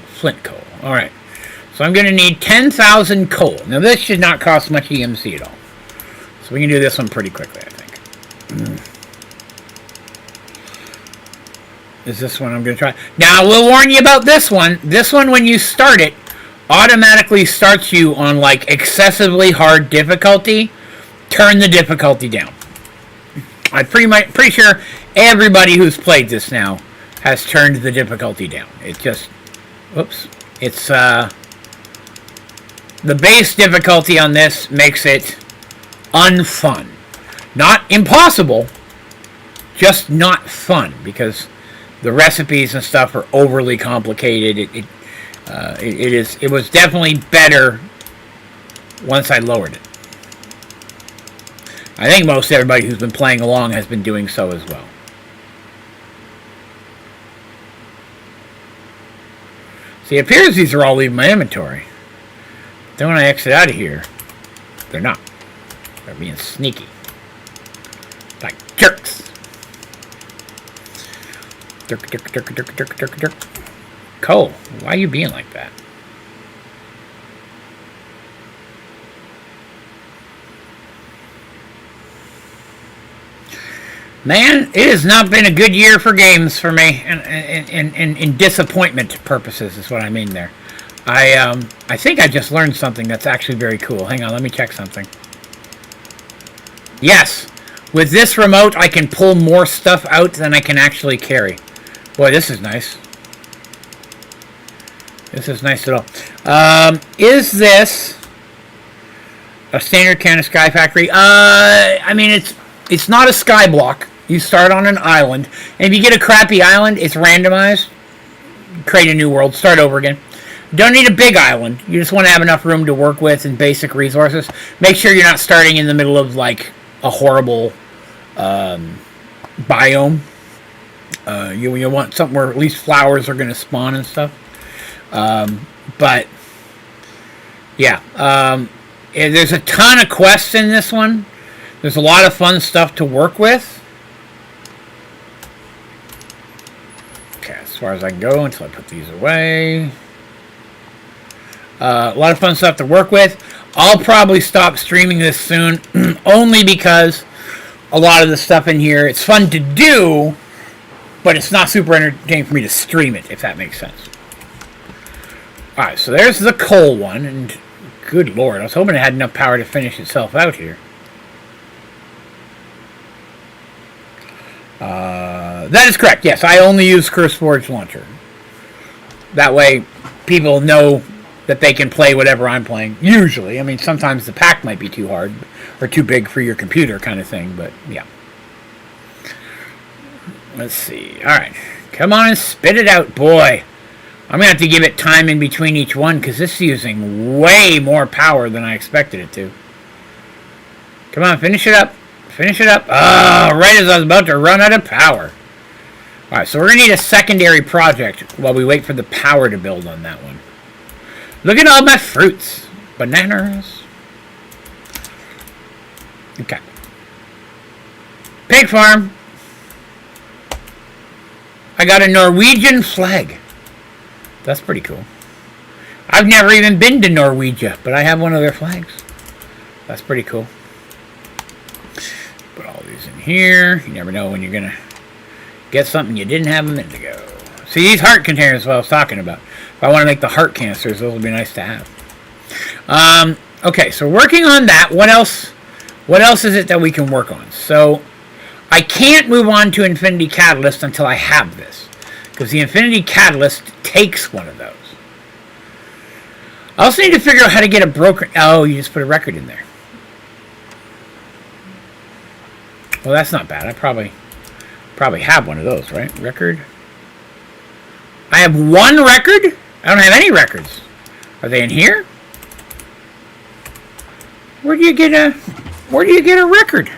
Flint coal. Alright. So I'm going to need 10,000 coal. Now this should not cost much EMC at all. So we can do this one pretty quickly, I think. Is this one I'm going to try? Now, I will warn you about this one. This one, when you start it, automatically starts you on, like, excessively hard difficulty. Turn the difficulty down. I'm pretty sure everybody who's played this now has turned the difficulty down. It just... Whoops. It's, the base difficulty on this makes it unfun. Not impossible, just not fun, because the recipes and stuff are overly complicated. It was definitely better once I lowered it. I think most everybody who's been playing along has been doing so as well. See, it appears these are all leaving my inventory. Then when I exit out of here, they're not. They're being sneaky. Like jerks. Dirk. Cole, why are you being like that? Man, it has not been a good year for games for me, and in disappointment purposes is what I mean there. I think I just learned something that's actually very cool. Hang on, let me check something. Yes, with this remote, I can pull more stuff out than I can actually carry. Boy, this is nice. This is nice at all. Is this a standard can of Sky Factory? I mean, it's not a sky block. You start on an island, and if you get a crappy island, it's randomized. Create a new world, start over again. Don't need a big island. You just want to have enough room to work with and basic resources. Make sure you're not starting in the middle of, like, a horrible biome. You want something where at least flowers are going to spawn and stuff. But, yeah. There's a ton of quests in this one. There's a lot of fun stuff to work with. Okay, as far as I can go until I put these away. A lot of fun stuff to work with. I'll probably stop streaming this soon, only because a lot of the stuff in here, it's fun to do, but it's not super entertaining for me to stream it, if that makes sense. Alright, so there's the coal one, and good lord, I was hoping it had enough power to finish itself out here. That is correct, yes, I only use CurseForge Launcher. That way, people know that they can play whatever I'm playing, usually. I mean, sometimes the pack might be too hard, or too big for your computer kind of thing, but yeah. Let's see, alright. Come on and spit it out, boy. I'm going to have to give it time in between each one, because this is using way more power than I expected it to. Come on, finish it up. Finish it up. Oh, right as I was about to run out of power. Alright, so we're going to need a secondary project while we wait for the power to build on that one. Look at all my fruits. Bananas. Okay. Pig farm. I got a Norwegian flag. That's pretty cool. I've never even been to Norwegia, but I have one of their flags. That's pretty cool. Put all these in here. You never know when you're going to get something you didn't have a minute ago. See, these heart containers is what I was talking about. If I want to make the heart canisters, those would be nice to have. Okay, so working on that. What else? What else is it that we can work on? So I can't move on to Infinity Catalyst until I have this, because the Infinity Catalyst takes one of those. I also need to figure out how to get a broker. Oh, you just put a record in there. Well, that's not bad. I probably have one of those, right? Record. I have one record? I don't have any records. Are they in here? Where do you get a record?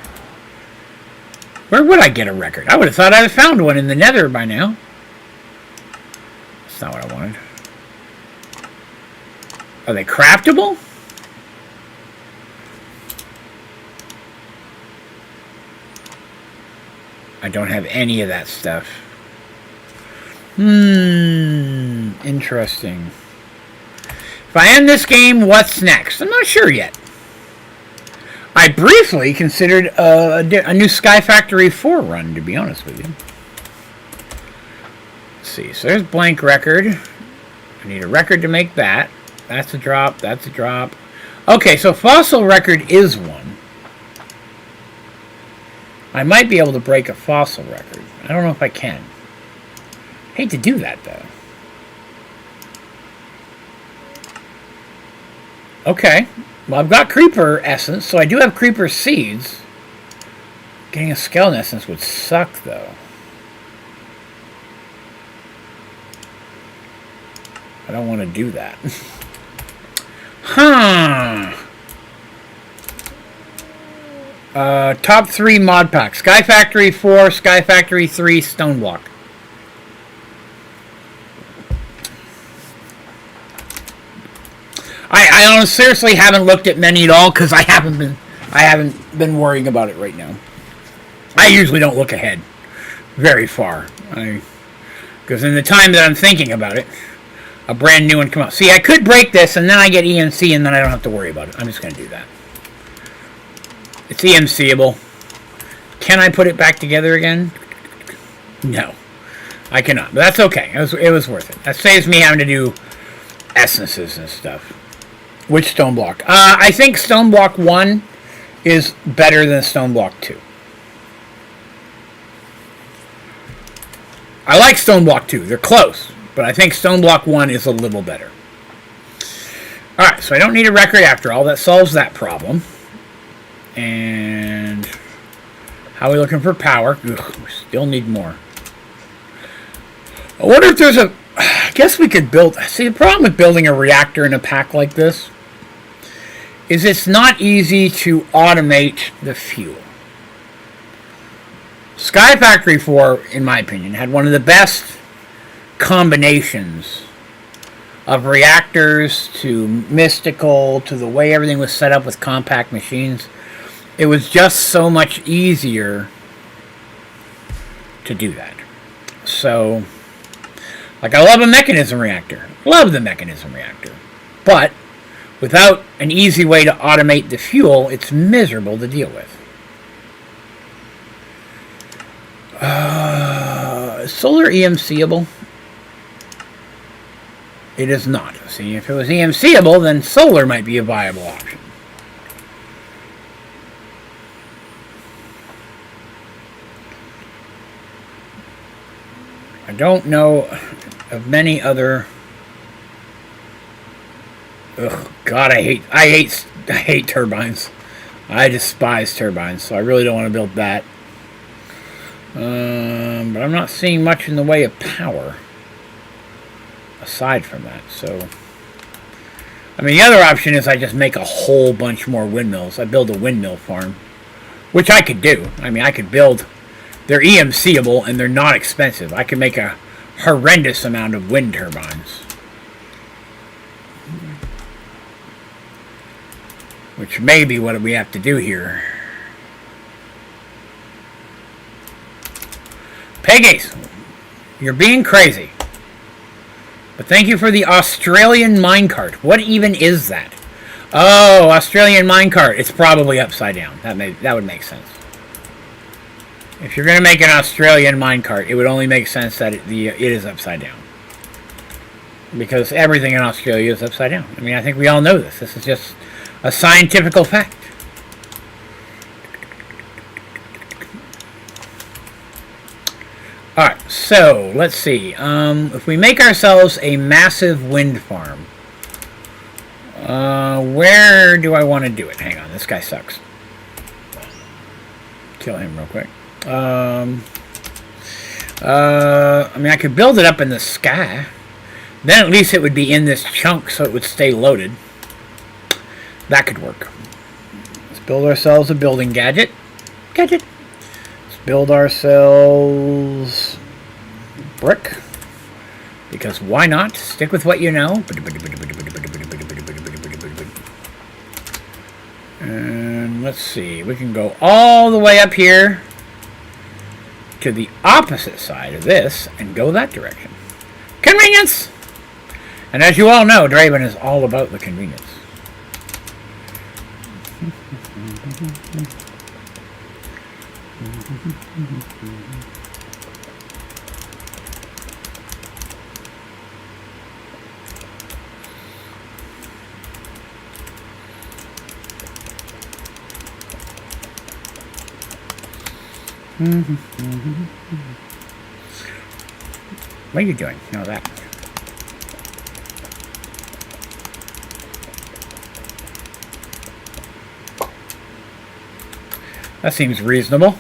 Where would I get a record? I would have thought I'd have found one in the Nether by now. That's not what I wanted. Are they craftable? I don't have any of that stuff. Interesting. If I end this game, what's next? I'm not sure yet. I briefly considered a new Sky Factory 4 run, to be honest with you. Let's see. So there's blank record. I need a record to make that. That's a drop. That's a drop. Okay, so fossil record is one. I might be able to break a fossil record. I don't know if I can. Hate to do that, though. Okay. Well, I've got creeper essence, so I do have creeper seeds. Getting a skeleton essence would suck, though. I don't want to do that. Huh. Top 3 mod packs. Sky Factory 4, Sky Factory 3, Stone Block. I seriously haven't looked at many at all because I haven't been worrying about it right now. I usually don't look ahead very far. Because in the time that I'm thinking about it, a brand new one come out. See, I could break this and then I get EMC and then I don't have to worry about it. I'm just going to do that. It's EMCable. Can I put it back together again? No. I cannot. But that's okay. It was worth it. That saves me having to do essences and stuff. Which stone block? I think stone block 1 is better than stone block 2. I like stone block 2. They're close. But I think stone block 1 is a little better. Alright, so I don't need a record after all. That solves that problem. And how are we looking for power? Ugh, we still need more. I wonder if there's a... I guess we could build... See, the problem with building a reactor in a pack like this is it's not easy to automate the fuel. Sky Factory 4, in my opinion, had one of the best combinations of reactors to mystical to the way everything was set up with compact machines. It was just so much easier to do that. So, like, I love a mechanism reactor. Love the mechanism reactor. But without an easy way to automate the fuel, it's miserable to deal with. Is solar EMCable? It is not. See, if it was EMCable, then solar might be a viable option. I don't know of many other... Ugh, God, I hate turbines. I despise turbines, so I really don't want to build that. But I'm not seeing much in the way of power aside from that. So, I mean, the other option is I just make a whole bunch more windmills. I build a windmill farm, which I could do. I mean, I could build they're EMCable and they're not expensive. I can make a horrendous amount of wind turbines. Which may be what we have to do here. Peggies, you're being crazy. But thank you for the Australian minecart. What even is that? Oh, Australian minecart. It's probably upside down. That would make sense. If you're going to make an Australian minecart, it would only make sense that it is upside down. Because everything in Australia is upside down. I mean, I think we all know this. This is just a scientific fact. Alright, so let's see. If we make ourselves a massive wind farm, where do I want to do it? Hang on, this guy sucks. Kill him real quick. I mean, I could build it up in the sky. Then at least it would be in this chunk so it would stay loaded. That could work. Let's build ourselves a building gadget. Let's build ourselves brick. Because why not? Stick with what you know. And let's see. We can go all the way up here to the opposite side of this and go that direction. Convenience! And as you all know, Draven is all about the convenience. What are you doing? No, that. That seems reasonable.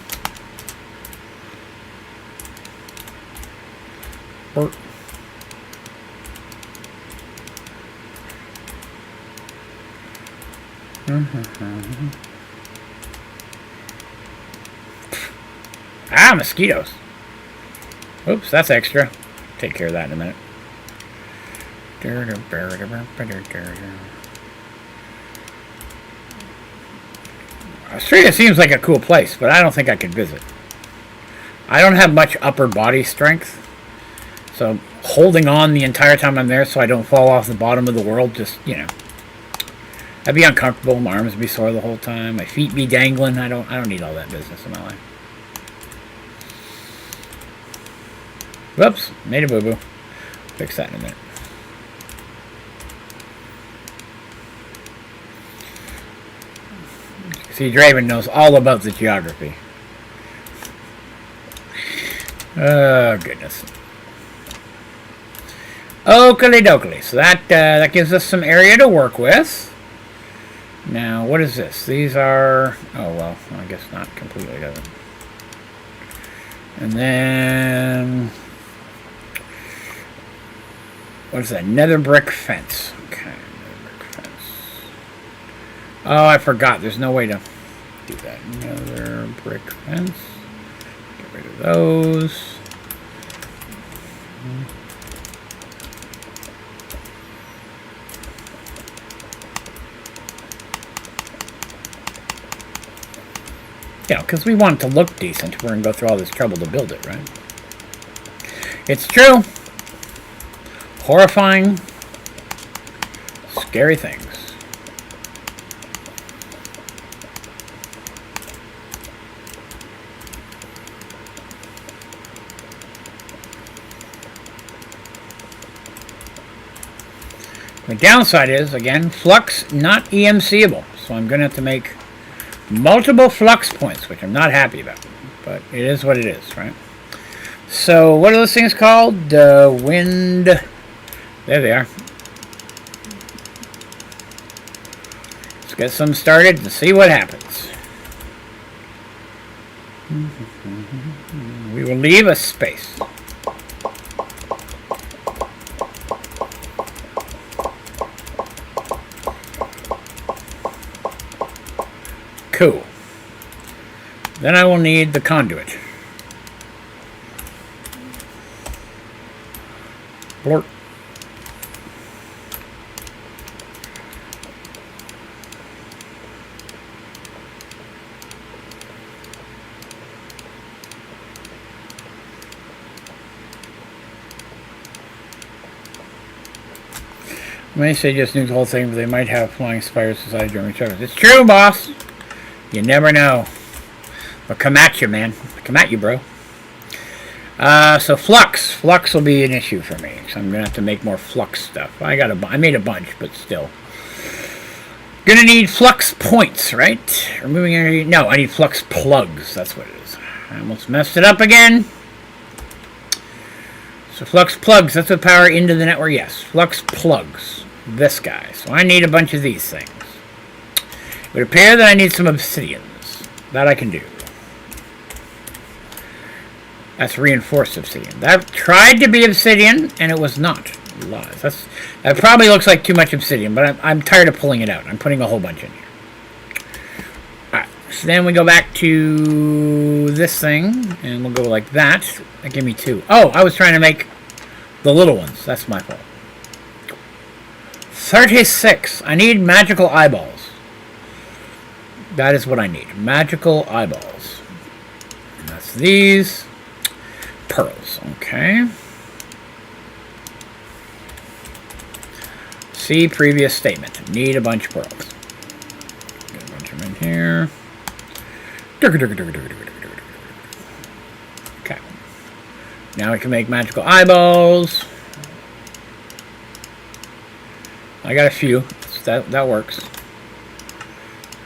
Ah, mosquitoes. Oops, that's extra. Take care of that in a minute. Australia seems like a cool place, but I don't think I could visit. I don't have much upper body strength, so holding on the entire time I'm there so I don't fall off the bottom of the world, just, you know, I'd be uncomfortable. My arms would be sore the whole time. My feet be dangling. I don't need all that business in my life. Whoops, made a boo-boo. Fix that in a minute. See, Draven knows all about the geography. Oh, goodness. Oakley dokley. So that gives us some area to work with. Now, what is this? These are... Oh, well, I guess not completely, does it? And then... What is that? Nether brick fence. Okay, nether brick fence. Oh, I forgot. There's no way to do that. Nether brick fence. Get rid of those. Yeah, because we want it to look decent. We're going to go through all this trouble to build it, right? It's true. Horrifying, scary things. The downside is, again, flux not EMCable. So I'm going to have to make multiple flux points, which I'm not happy about. But it is what it is, right? So what are those things called? Wind... There they are. Let's get some started and see what happens. We will leave a space. Cool. Then I will need the conduit. Blort. May say just nuke the whole thing, but they might have flying spiders inside during service. It's true, boss. You never know. But come at you, man. Come at you, bro. So flux. Flux will be an issue for me. So I'm gonna have to make more flux stuff. I made a bunch, but still. Gonna need flux points, right? Removing energy. No, I need flux plugs. That's what it is. I almost messed it up again. So flux plugs. That's what power into the network. Yes, flux plugs. This guy. So I need a bunch of these things. It would appear that I need some obsidians. That I can do. That's reinforced obsidian. That tried to be obsidian, and it was not. Lies. That probably looks like too much obsidian, but I'm tired of pulling it out. I'm putting a whole bunch in here. Alright, so then we go back to this thing, and we'll go like that. That gave me 2. Oh, I was trying to make the little ones. That's my fault. 36. I need magical eyeballs. That is what I need. Magical eyeballs. And that's these. Pearls. Okay. See previous statement. Need a bunch of pearls. Get a bunch of them in here. Okay. Now we can make magical eyeballs. I got a few. So that works.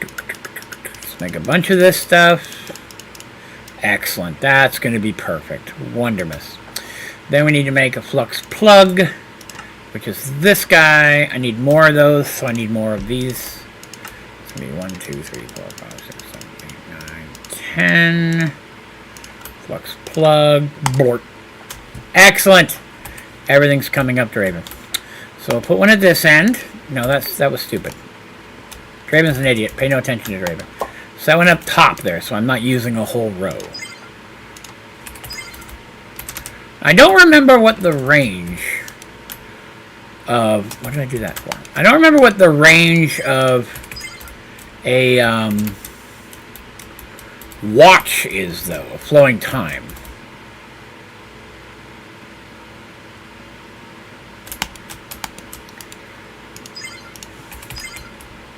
Let's make a bunch of this stuff. Excellent. That's going to be perfect. Wondermous. Then we need to make a flux plug, which is this guy. I need more of those, so I need more of these. It's going to be 1, 2, 3, 4, 5, 6, 7, 8, 9, 10. Flux plug. Bort. Excellent. Everything's coming up, Draven. So we'll put one at this end. No, that was stupid. Draven's an idiot. Pay no attention to Draven. So that went up top there, so I'm not using a whole row. I don't remember what the range of... What did I do that for? I don't remember what the range of a watch is, though. A flowing time.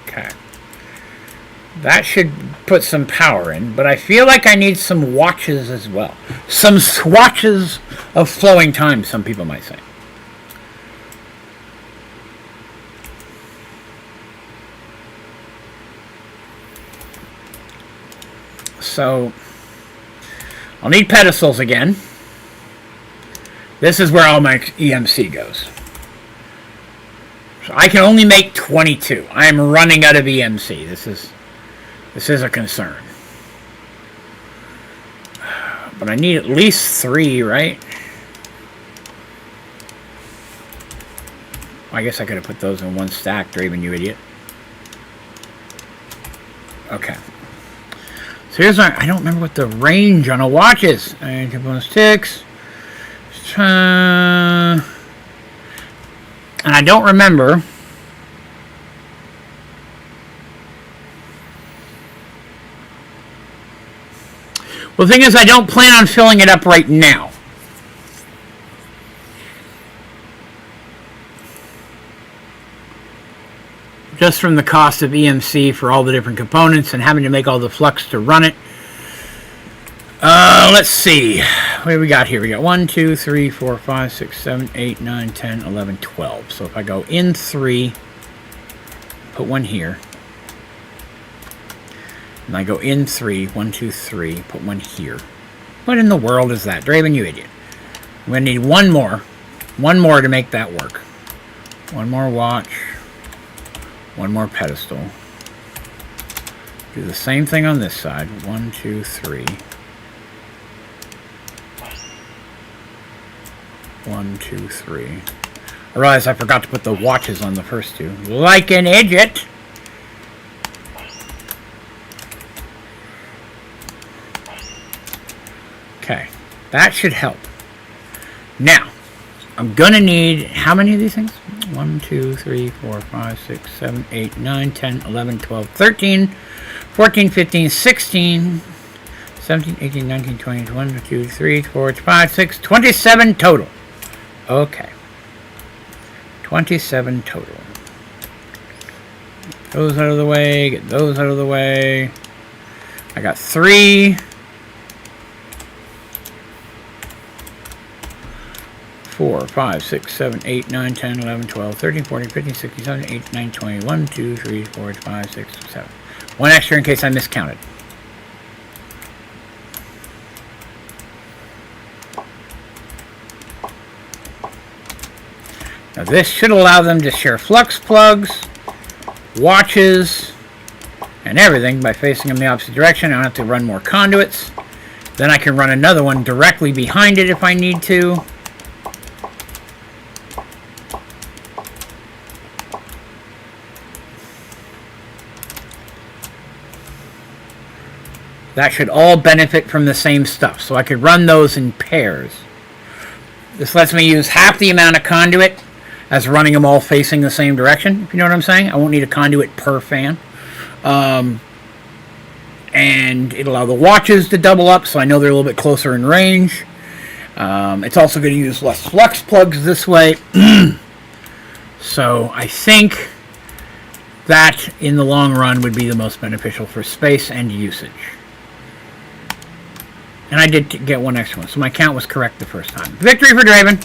Okay. That should put some power in, but I feel like I need some watches as well. Some swatches of flowing time, some people might say. So, I'll need pedestals again. This is where all my EMC goes. So I can only make 22. I am running out of EMC. This is a concern. But I need at least 3, right? I guess I could have put those in one stack, Draven, you idiot. Okay. So here's my... I don't remember what the range on a watch is. And 2.6. And I don't remember... Well, the thing is, I don't plan on filling it up right now. Just from the cost of EMC for all the different components and having to make all the flux to run it. Let's see. What do we got here? We got 1, 2, 3, 4, 5, 6, 7, 8, 9, 10, 11, 12. So if I go in 3, put one here. And I go in 3, 1, 2, 3, put one here. What in the world is that? Draven, you idiot. I'm going to need one more. One more to make that work. One more watch. One more pedestal. Do the same thing on this side. 1, 2, 3. 1, 2, 3. I realize I forgot to put the watches on the first two. Like an idiot! Okay, that should help. Now, I'm gonna need how many of these things? 1, 2, 3, 4, 5, 6, 7, 8, 9, 10, 11, 12, 13, 14, 15, 16, 17, 18, 19, 20, 21, 2, 3, 4, 5, 6, 27 total. Okay. 27 total. Get those out of the way. Get those out of the way. I got 3. 4, 5, 6, 7, 8, 9, 10, 11, 12, 13, 14, 15, 16, 17, 18, 19, 20, 1, 2, 3, 4, 5, 6, 7. One extra in case I miscounted. Now this should allow them to share flux plugs, watches, and everything by facing them the opposite direction. I don't have to run more conduits. Then I can run another one directly behind it if I need to. That should all benefit from the same stuff. So I could run those in pairs. This lets me use half the amount of conduit as running them all facing the same direction, if you know what I'm saying. I won't need a conduit per fan. And it'll allow the watches to double up, so I know they're a little bit closer in range. It's also going to use less flux plugs this way. So I think that, in the long run, would be the most beneficial for space and usage. And I did get one extra one, so my count was correct the first time. Victory for Draven.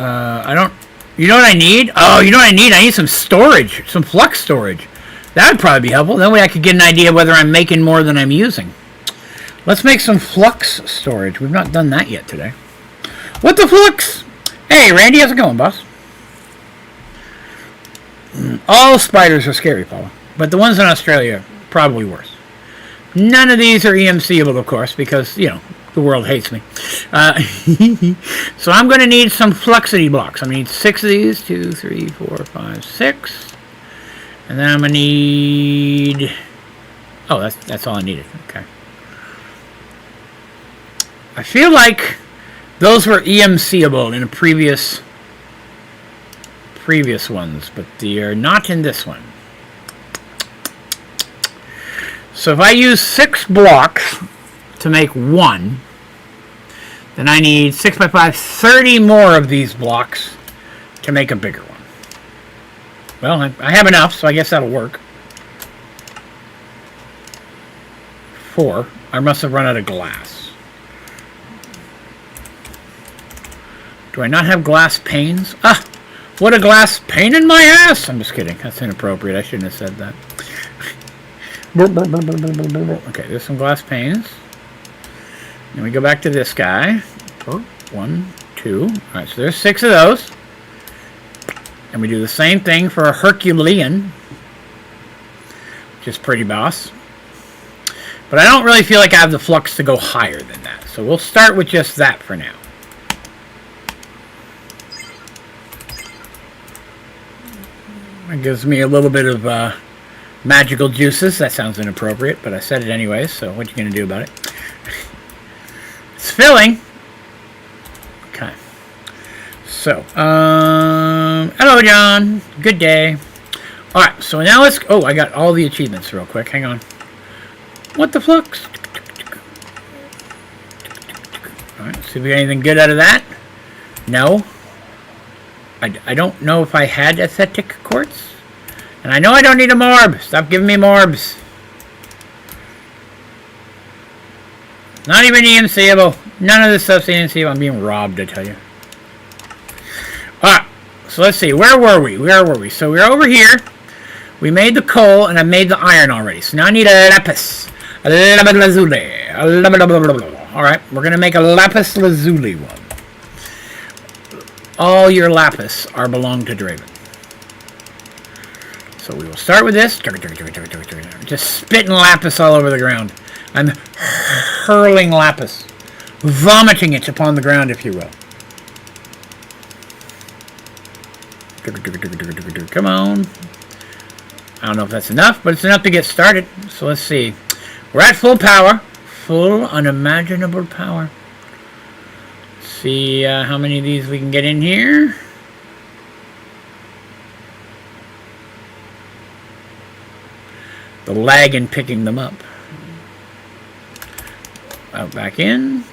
I don't... You know what I need? Oh, you know what I need? I need some storage. Some flux storage. That would probably be helpful. That way I could get an idea whether I'm making more than I'm using. Let's make some flux storage. We've not done that yet today. What the flux? Hey, Randy, how's it going, boss? All spiders are scary, Paula. But the ones in Australia, probably worse. None of these are EMCable, of course, because, you know, the world hates me. So I'm going to need some fluxity blocks. I'm going to need 6 of these. 2, 3, 4, 5, 6. And then I'm going to need... Oh, that's all I needed. Okay. I feel like those were EMCable in a previous ones, but they are not in this one. So if I use 6 blocks to make 1, then I need 6 by 5, 30 more of these blocks to make a bigger one. Well, I have enough, so I guess that'll work. 4. I must have run out of glass. Do I not have glass panes? Ah! What a glass pain in my ass! I'm just kidding. That's inappropriate. I shouldn't have said that. Okay, there's some glass panes. Then we go back to this guy. 1, 2. Alright, so there's 6 of those. And we do the same thing for a Herculean, which is pretty boss. But I don't really feel like I have the flux to go higher than that. So we'll start with just that for now. It gives me a little bit of magical juices. That sounds inappropriate, but I said it anyways, so what are you going to do about it? It's filling. Okay. So, hello, John. Good day. Alright, so now let's... Oh, I got all the achievements real quick. Hang on. What the flux? Alright, see if we get anything good out of that. No. I don't know if I had aesthetic quartz. And I know I don't need a morb. Stop giving me morbs. Not even EMCable. None of this stuff's EMCable. I'm being robbed, I tell you. Alright, so let's see. Where were we? So we're over here. We made the coal, and I made the iron already. So now I need a lapis. A lapis lazuli. Alright, we're going to make a lapis lazuli one. All your lapis belong to Draven. So we will start with this. Just spitting lapis all over the ground. I'm hurling lapis. Vomiting it upon the ground, if you will. Come on. I don't know if that's enough, but it's enough to get started. So let's see. We're at full power. Full unimaginable power. see how many of these we can get in here. The lag in picking them up. Out back in.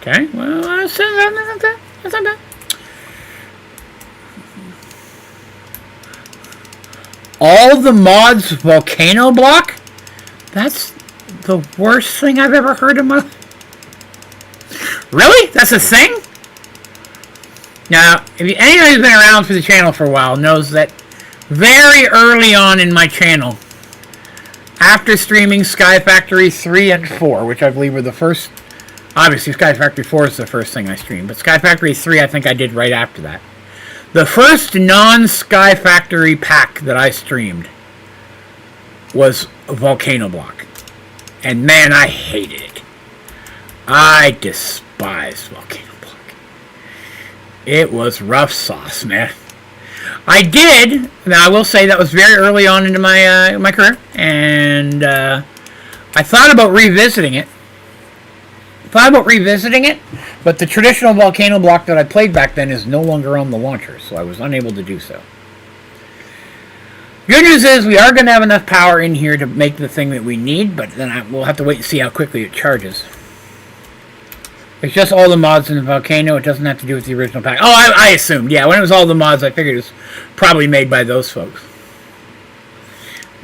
Okay, well, that's not bad. That's not bad. All the mods volcano block? That's the worst thing I've ever heard in my life. Really? That's a thing? Now, if anybody who's been around for the channel for a while knows that very early on in my channel, after streaming Sky Factory 3 and 4, which I believe were the first, obviously Sky Factory 4 is the first thing I streamed, but Sky Factory 3 I think I did right after that. The first non-Sky Factory pack that I streamed was Volcano Block. And man, I hated it. I despised Volcano Block. It was rough sauce, man. I did, now I will say that was very early on into my career, and I thought about revisiting it. But the traditional Volcano Block that I played back then is no longer on the launcher, so I was unable to do so. Good news is we are going to have enough power in here to make the thing that we need, but then we'll have to wait and see how quickly it charges. It's just all the mods in the Volcano. It doesn't have to do with the original pack. Oh, I assumed. Yeah, when it was all the mods, I figured it was probably made by those folks.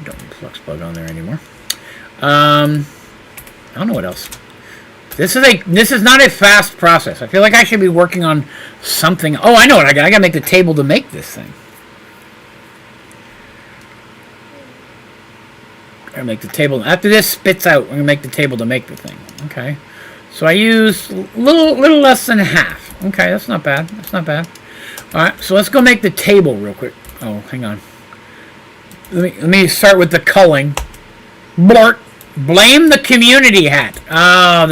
Don't need flux plug on there anymore. I don't know what else. This is not a fast process. I feel like I should be working on something. Oh, I know what I got. I got to make the table to make this thing. Gotta make the table. After this spits out, we're gonna make the table to make the thing. Okay. So I use little less than half. Okay, that's not bad. That's not bad. All right, so let's go make the table real quick. Oh, hang on. Let me start with the culling. Blart. Blame the community hat. Oh,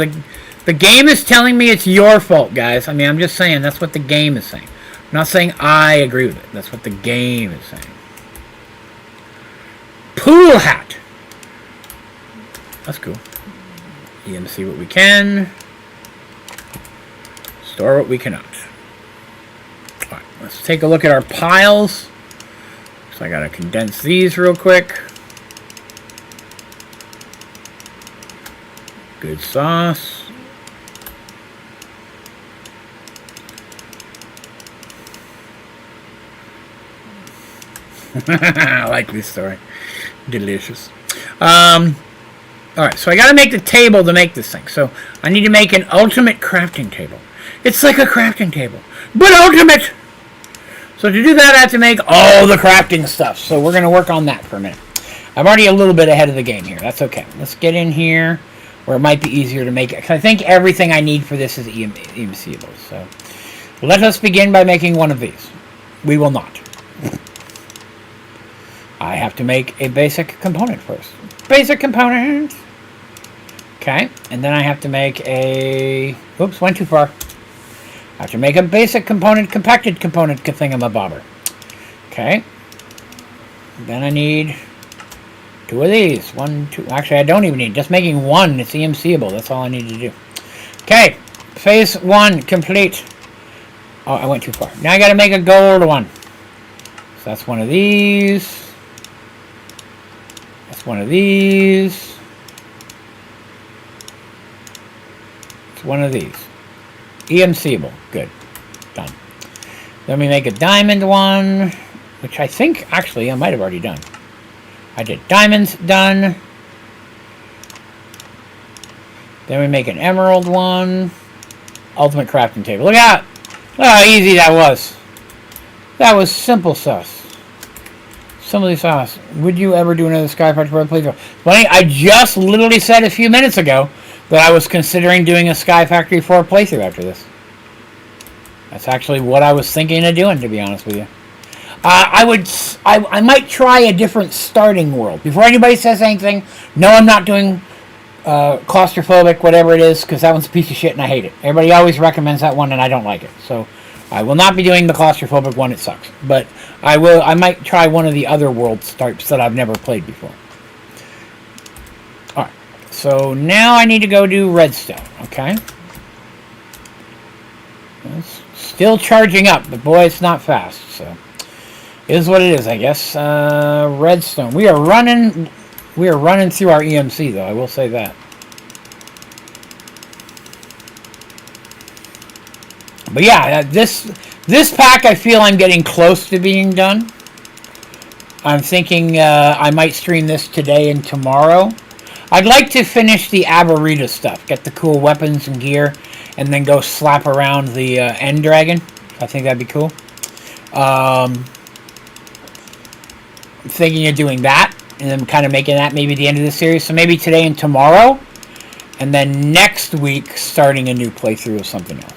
the game is telling me it's your fault, guys. I mean, I'm just saying that's what the game is saying. I'm not saying I agree with it. That's what the game is saying. Pool hat. That's cool. EMC what we can. Store what we cannot. Alright, let's take a look at our piles. So I gotta condense these real quick. Good sauce. I like this story. Delicious. Alright, so I gotta make the table to make this thing. So I need to make an ultimate crafting table. It's like a crafting table, but ultimate! So to do that, I have to make all the crafting stuff. So we're gonna work on that for a minute. I'm already a little bit ahead of the game here. That's okay. Let's get in here where it might be easier to make it. Because I think everything I need for this is EMCable. So let us begin by making one of these. We will not. I have to make a basic component first. Basic component. Okay, and then I have to make a... Oops, went too far. I have to make a basic component, compacted component thingamabobber. Okay. Then I need 2 of these. 1, 2... Actually, I don't even need... Just making 1, it's EMCable. That's all I need to do. Okay, phase 1 complete. Oh, I went too far. Now I gotta make a gold one. So that's one of these. That's one of these. It's one of these. EMCable. Good. Done. Then we make a diamond one, which I think, actually, I might have already done. I did. Diamonds, done. Then we make an emerald one. Ultimate crafting table. Look out! Look how easy that was. That was simple sauce. Simple sauce. Would you ever do another Sky Factory playthrough? Funny, I just literally said a few minutes ago that I was considering doing a Sky Factory 4 playthrough after this. That's actually what I was thinking of doing, to be honest with you. I might try a different starting world. Before anybody says anything, no, I'm not doing claustrophobic, whatever it is, because that one's a piece of shit and I hate it. Everybody always recommends that one and I don't like it. So I will not be doing the claustrophobic one, it sucks. But I might try one of the other world types that I've never played before. So now I need to go do redstone, okay? It's still charging up, but boy, it's not fast, so it is what it is, I guess. Redstone. We are running through our EMC, though, I will say that. But yeah, this pack, I feel I'm getting close to being done. I'm thinking I might stream this today and tomorrow. I'd like to finish the Aberita stuff, get the cool weapons and gear, and then go slap around the End Dragon. I think that'd be cool. I'm thinking of doing that, and then kind of making that maybe the end of the series. So maybe today and tomorrow, and then next week starting a new playthrough of something else.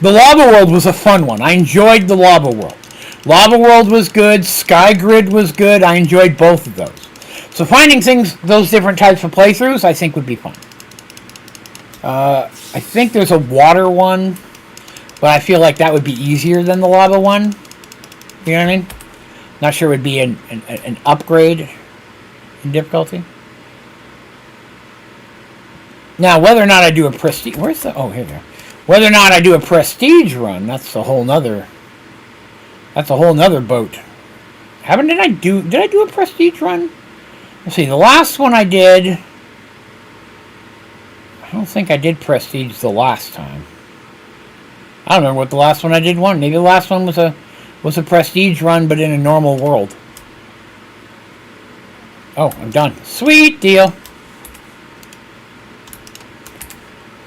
The Lava World was a fun one. I enjoyed the Lava World. Lava World was good. Sky Grid was good. I enjoyed both of those. So finding those different types of playthroughs, I think would be fun. I think there's a water one, but I feel like that would be easier than the lava one. You know what I mean? Not sure it would be an upgrade in difficulty. Now, whether or not I do a prestige... Where's the... Oh, here they are. Whether or not I do a prestige run, that's a whole nother... That's a whole nother boat. Did I do a prestige run? Let's see, the last one I did... I don't think I did prestige the last time. I don't remember what the last one I did won. Maybe the last one was a prestige run, but in a normal world. Oh, I'm done. Sweet deal.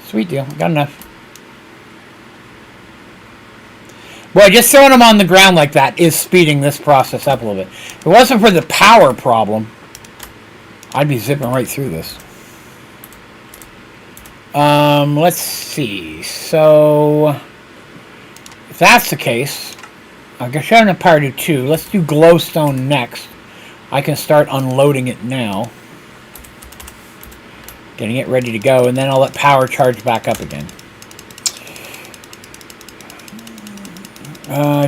Sweet deal. Got enough. Boy, just throwing them on the ground like that is speeding this process up a little bit. If it wasn't for the power problem, I'd be zipping right through this. Let's see. So, if that's the case, I guess I have enough power to do 2. Let's do glowstone next. I can start unloading it now. Getting it ready to go, and then I'll let power charge back up again.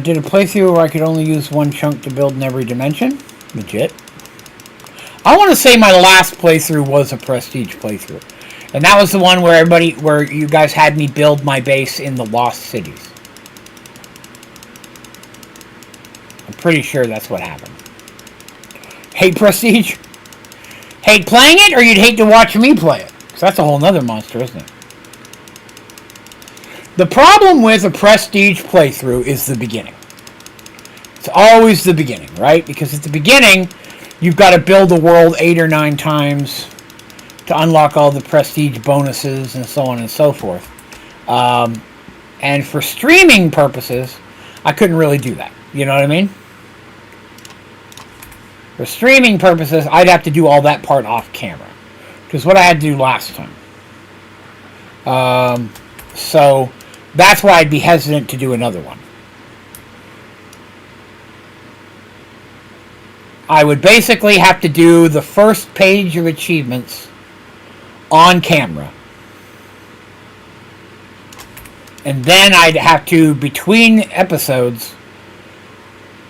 Did a playthrough where I could only use one chunk to build in every dimension. Legit. I want to say my last playthrough was a prestige playthrough. And that was the one where you guys had me build my base in the Lost Cities. I'm pretty sure that's what happened. Hate prestige? Hate playing it, or you'd hate to watch me play it? Because that's a whole nother monster, isn't it? The problem with a prestige playthrough is the beginning. It's always the beginning, right? Because at the beginning, you've got to build a world 8 or 9 times to unlock all the prestige bonuses and so on and so forth. And for streaming purposes, I couldn't really do that. You know what I mean? For streaming purposes, I'd have to do all that part off camera. Which is what I had to do last time. So that's why I'd be hesitant to do another one. I would basically have to do the first page of achievements on camera. And then I'd have to, between episodes,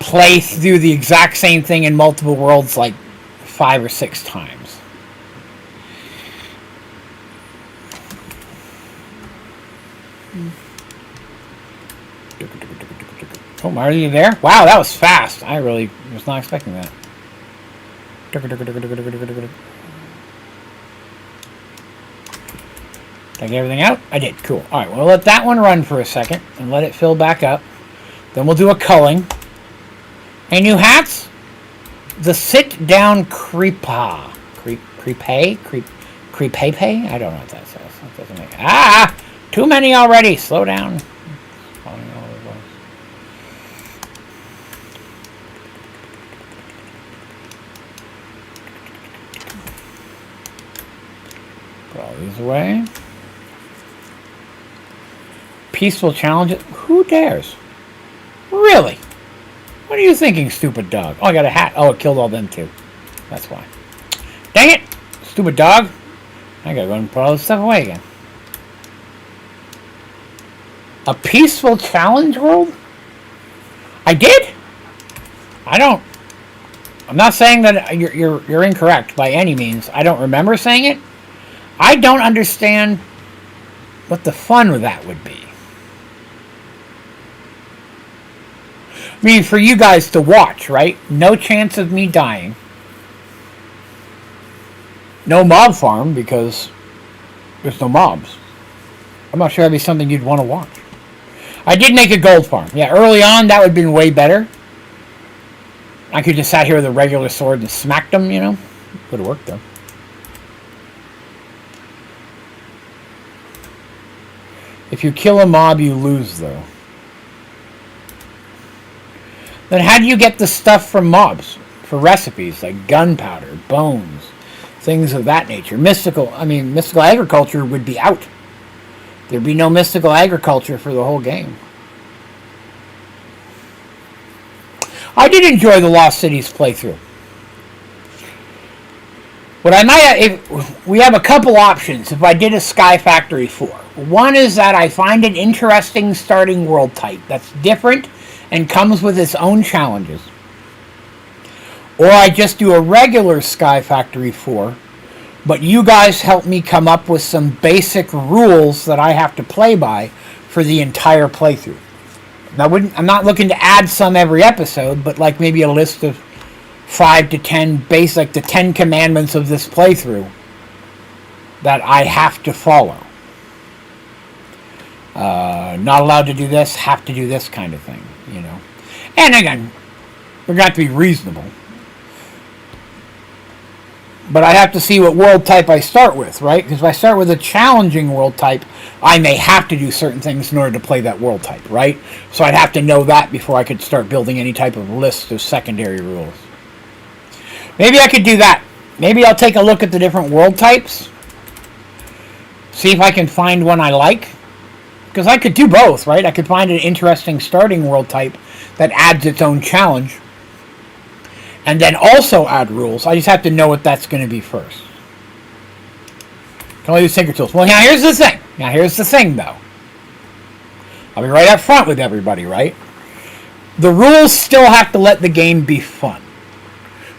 play through the exact same thing in multiple worlds like 5 or 6 times. Oh, are you there? Wow, that was fast. I really was not expecting that. Did I get everything out? I did. Cool. Alright, we'll let that one run for a second and let it fill back up. Then we'll do a culling. Any new hats? The sit-down creepa. Creepe? Creepepe? I don't know what that says. That doesn't make... Ah! Too many already. Slow down. Put all these away. Peaceful challenges? Who dares? Really? What are you thinking, stupid dog? Oh, I got a hat. Oh, it killed all them too. That's why. Dang it! Stupid dog. I gotta go and put all this stuff away again. A peaceful challenge world? I did? I don't... I'm not saying that you're incorrect by any means. I don't remember saying it. I don't understand what the fun of that would be. I mean, for you guys to watch, right? No chance of me dying. No mob farm because there's no mobs. I'm not sure that'd be something you'd want to watch. I did make a gold farm. Yeah, early on that would have been way better. I could just sat here with a regular sword and smacked them, you know. Would have worked though. If you kill a mob, you lose though. Then how do you get the stuff from mobs? For recipes like gunpowder, bones, things of that nature. Mystical agriculture would be out. There'd be no mystical agriculture for the whole game. I did enjoy the Lost Cities playthrough. What I might, if we have a couple options if I did a Sky Factory 4. One is that I find an interesting starting world type that's different and comes with its own challenges. Or I just do a regular Sky Factory 4, but you guys help me come up with some basic rules that I have to play by for the entire playthrough. I'm not looking to add some every episode, but like maybe a list of 5 to 10 like the 10 commandments of this playthrough that I have to follow. Not allowed to do this, have to do this kind of thing, you know. And again, we're going to have to be reasonable. But I have to see what world type I start with, right? Because if I start with a challenging world type, I may have to do certain things in order to play that world type, right? So I'd have to know that before I could start building any type of list of secondary rules. Maybe I could do that. Maybe I'll take a look at the different world types. See if I can find one I like. Because I could do both, right? I could find an interesting starting world type that adds its own challenge. And then also add rules. I just have to know what that's going to be first. Can only do Tinker Tools. Well, now here's the thing. Though. I'll be right up front with everybody, right? The rules still have to let the game be fun.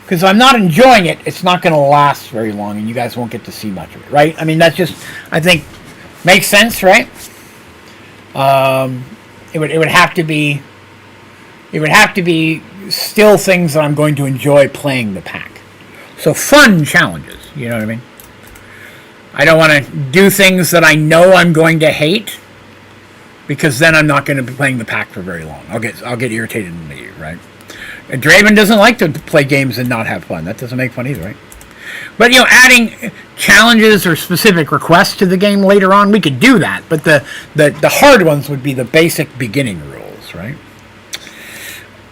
Because if I'm not enjoying it, it's not going to last very long, and you guys won't get to see much of it, right? I mean, that's just, I think, makes sense, right? It would have to be still things that I'm going to enjoy playing the pack. So fun challenges, you know what I mean? I don't want to do things that I know I'm going to hate, because then I'm not going to be playing the pack for very long. I'll get irritated and leave, right? And Draven doesn't like to play games and not have fun. That doesn't make fun either, right? But, you know, adding challenges or specific requests to the game later on, we could do that. But the hard ones would be the basic beginning rules, right?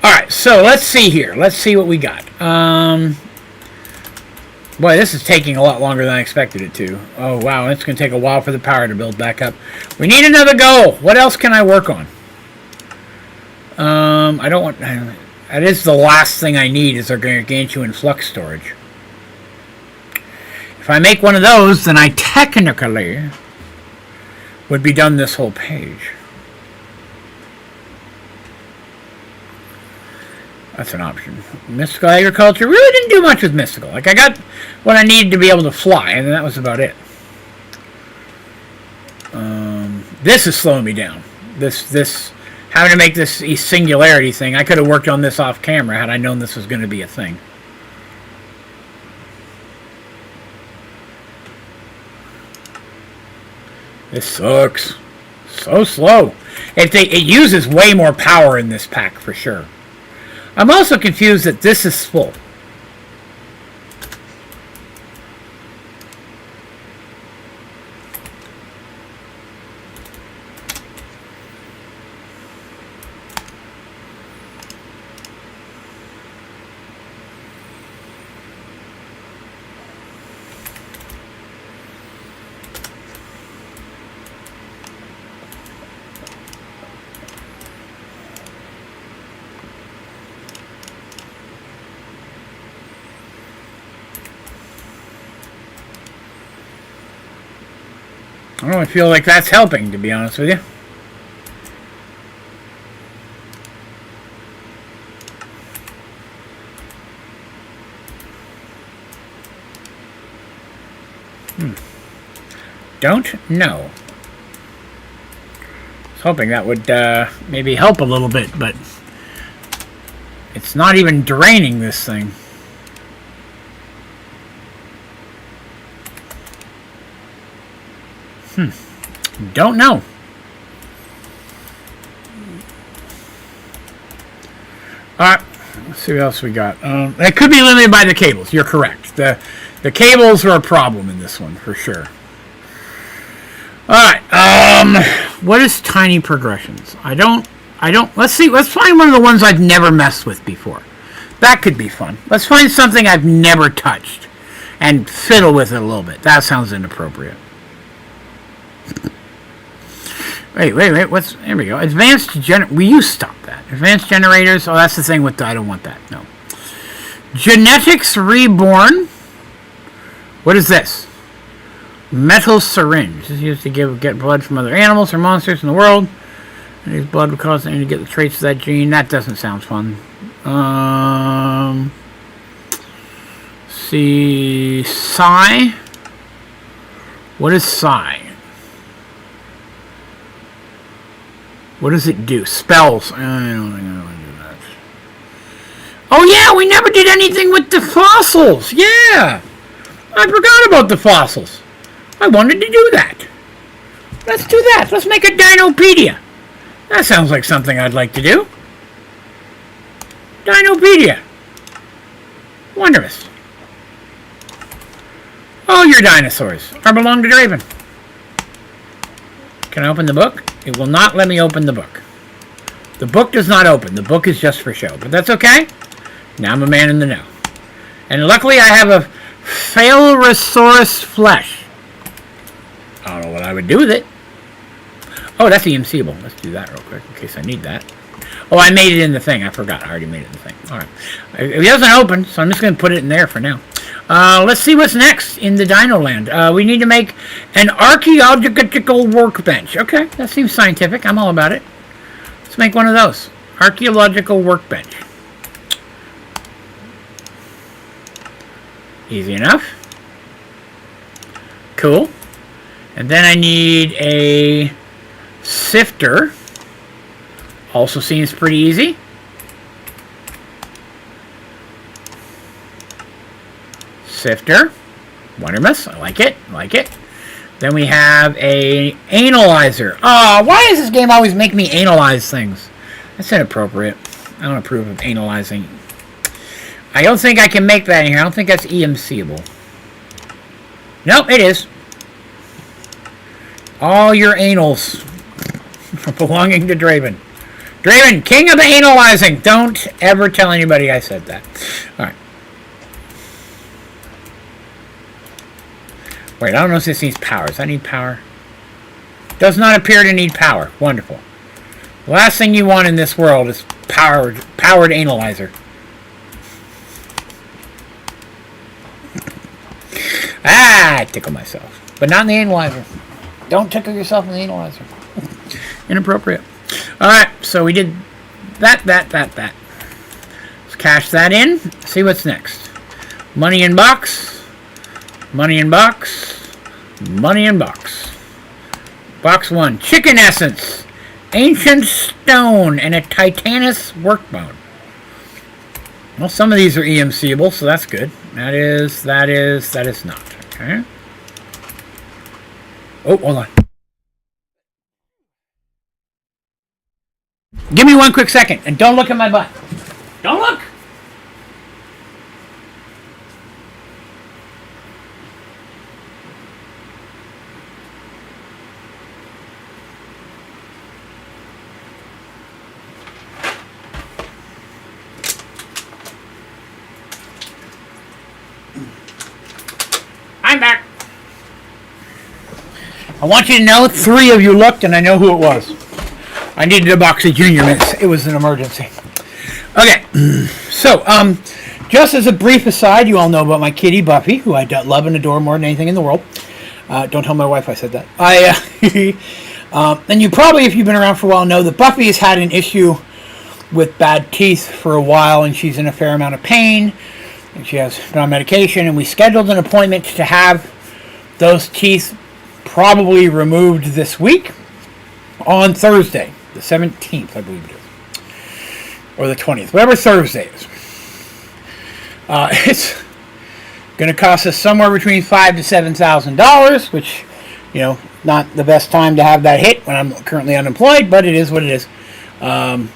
All right, so let's see here. Let's see what we got. Boy, this is taking a lot longer than I expected it to. Oh, wow, it's going to take a while for the power to build back up. We need another goal. What else can I work on? I don't want... That is the last thing I need is our gargantuan flux storage. If I make one of those, then I technically would be done this whole page. That's an option. Mystical agriculture. Really didn't do much with mystical. Like, I got what I needed to be able to fly, and that was about it. This is slowing me down. This having to make this singularity thing. I could have worked on this off camera had I known this was going to be a thing. This sucks. So slow. It uses way more power in this pack for sure. I'm also confused that this is full. I don't really feel like that's helping, to be honest with you. Don't know. I was hoping that would maybe help a little bit, but it's not even draining this thing. Don't know. Alright, let's see what else we got. It could be limited by the cables. You're correct. The cables are a problem in this one, for sure. Alright, what is tiny progressions? Let's see, let's find one of the ones I've never messed with before. That could be fun. Let's find something I've never touched and fiddle with it a little bit. That sounds inappropriate. Wait, there we go. Will you stop that? Advanced generators, oh, that's the thing with I don't want that, no. Genetics Reborn. What is this? Metal syringe. This is used to get blood from other animals or monsters in the world. And use blood would cause them to get the traits of that gene. That doesn't sound fun. See, psi. What is psi? What does it do? Spells. I don't think I want to do that. Oh yeah, we never did anything with the fossils. Yeah, I forgot about the fossils. I wanted to do that. Let's do that. Let's make a Dinopedia. That sounds like something I'd like to do. Dinopedia. Wondrous. All your dinosaurs are belong to Draven. Can I open the book? It will not let me open the book. The book does not open. The book is just for show. But that's okay. Now I'm a man in the know. And luckily I have a Phalarosaurus flesh. I don't know what I would do with it. Oh, that's EMCable. Let's do that real quick in case I need that. Oh, I made it in the thing. I forgot. I already made it in the thing. Alright. It doesn't open, so I'm just going to put it in there for now. Let's see what's next in the Dino Land. We need to make an archaeological workbench. Okay, that seems scientific. I'm all about it. Let's make one of those. Archaeological workbench. Easy enough. Cool. And then I need a sifter. Also seems pretty easy. Sifter. Wondermus. I like it. I like it. Then we have a analyzer. Oh, why does this game always make me analyze things? That's inappropriate. I don't approve of analyzing. I don't think I can make that in here. I don't think that's EMCable. Nope, it is. All your anals are belonging to Draven. Draven, king of the analyzing. Don't ever tell anybody I said that. Alright. Wait, I don't know if this needs power. Does that need power? Does not appear to need power. Wonderful. The last thing you want in this world is powered analyzer. I tickle myself. But not in the analyzer. Don't tickle yourself in the analyzer. Inappropriate. Alright, so we did that. Let's cash that in. See what's next. Money in box. Money in box. Money in box. Box 1. Chicken essence. Ancient stone and a titanus workbone. Well, some of these are EMCable, so that's good. That is not. Okay. Oh, hold on. Give me one quick second, and don't look at my butt. Don't look! I'm back. I want you to know 3 of you looked, and I know who it was. I needed a box of Junior Mints. It was an emergency. Okay, so, just as a brief aside, you all know about my kitty, Buffy, who I love and adore more than anything in the world. Don't tell my wife I said that. And you probably, if you've been around for a while, know that Buffy has had an issue with bad teeth for a while, and she's in a fair amount of pain, and she has been on medication, and we scheduled an appointment to have those teeth probably removed this week on Thursday, the 17th, I believe it is, or the 20th, whatever Thursday is. It's going to cost us somewhere between $5,000 to $7,000, which, not the best time to have that hit when I'm currently unemployed, but it is what it is. And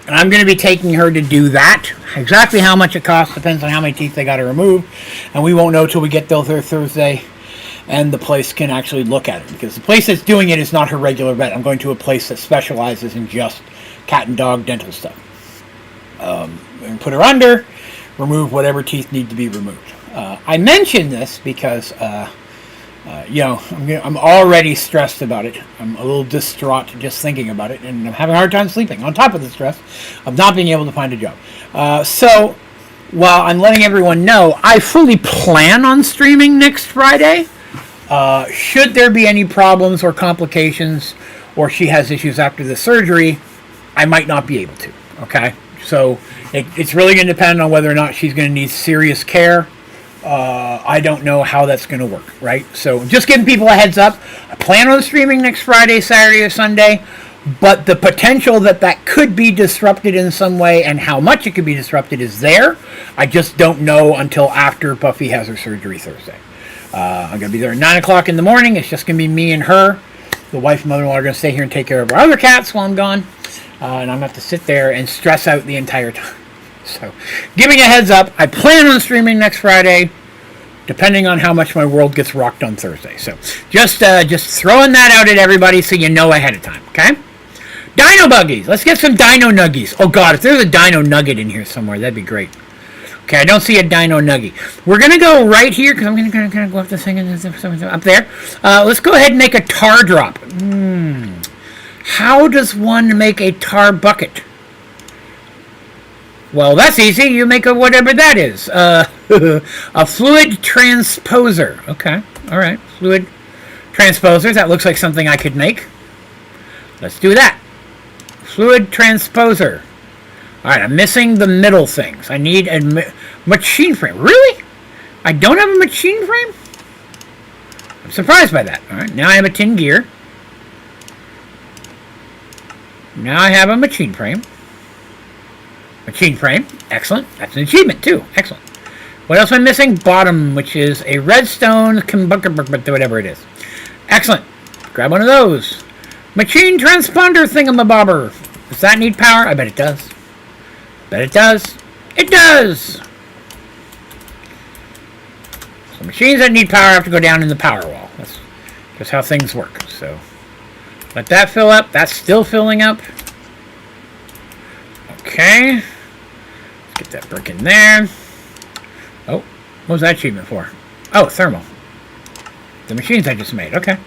I'm going to be taking her to do that. Exactly how much it costs depends on how many teeth they got to remove, and we won't know till we get there Thursday, and the place can actually look at it, because the place that's doing it is not her regular vet. I'm going to a place that specializes in just cat and dog dental stuff. And put her under, remove whatever teeth need to be removed. I mention this because, I'm already stressed about it. I'm a little distraught just thinking about it, and I'm having a hard time sleeping, on top of the stress of not being able to find a job. So, while I'm letting everyone know, I fully plan on streaming next Friday. Should there be any problems or complications, or she has issues after the surgery, I might not be able to, okay? So, it's really going to depend on whether or not she's going to need serious care. I don't know how that's going to work, right? So just giving people a heads up. I plan on streaming next Friday, Saturday, or Sunday, but the potential that could be disrupted in some way and how much it could be disrupted is there. I just don't know until after Buffy has her surgery Thursday. I'm going to be there at 9 o'clock in the morning. It's just going to be me and her. The wife and mother-in-law are going to stay here and take care of our other cats while I'm gone. And I'm going to have to sit there and stress out the entire time. So, giving a heads up, I plan on streaming next Friday, depending on how much my world gets rocked on Thursday. So, just throwing that out at everybody so you know ahead of time, okay? Dino Buggies. Let's get some Dino Nuggies. Oh, God, if there's a Dino Nugget in here somewhere, that'd be great. Okay, I don't see a Dino Nuggie. We're going to go right here, because I'm going to go up this thing up there. Let's go ahead and make a tar drop. How does one make a tar bucket? Well, that's easy. You make a whatever that is. A fluid transposer. Okay. All right. Fluid transposer. That looks like something I could make. Let's do that. Fluid transposer. All right. I'm missing the middle things. I need a machine frame. Really? I don't have a machine frame? I'm surprised by that. All right. Now I have a tin gear. Now I have a machine frame. Machine frame. Excellent. That's an achievement, too. Excellent. What else am I missing? Bottom, which is a redstone, whatever it is. Excellent. Grab one of those. Machine transponder thingamabobber. Does that need power? I bet it does. Bet it does. It does! So machines that need power have to go down in the power wall. That's just how things work. So let that fill up. That's still filling up. Okay. Get that brick in there. Oh, what was that achievement for? Oh, thermal. The machines I just made. Okay.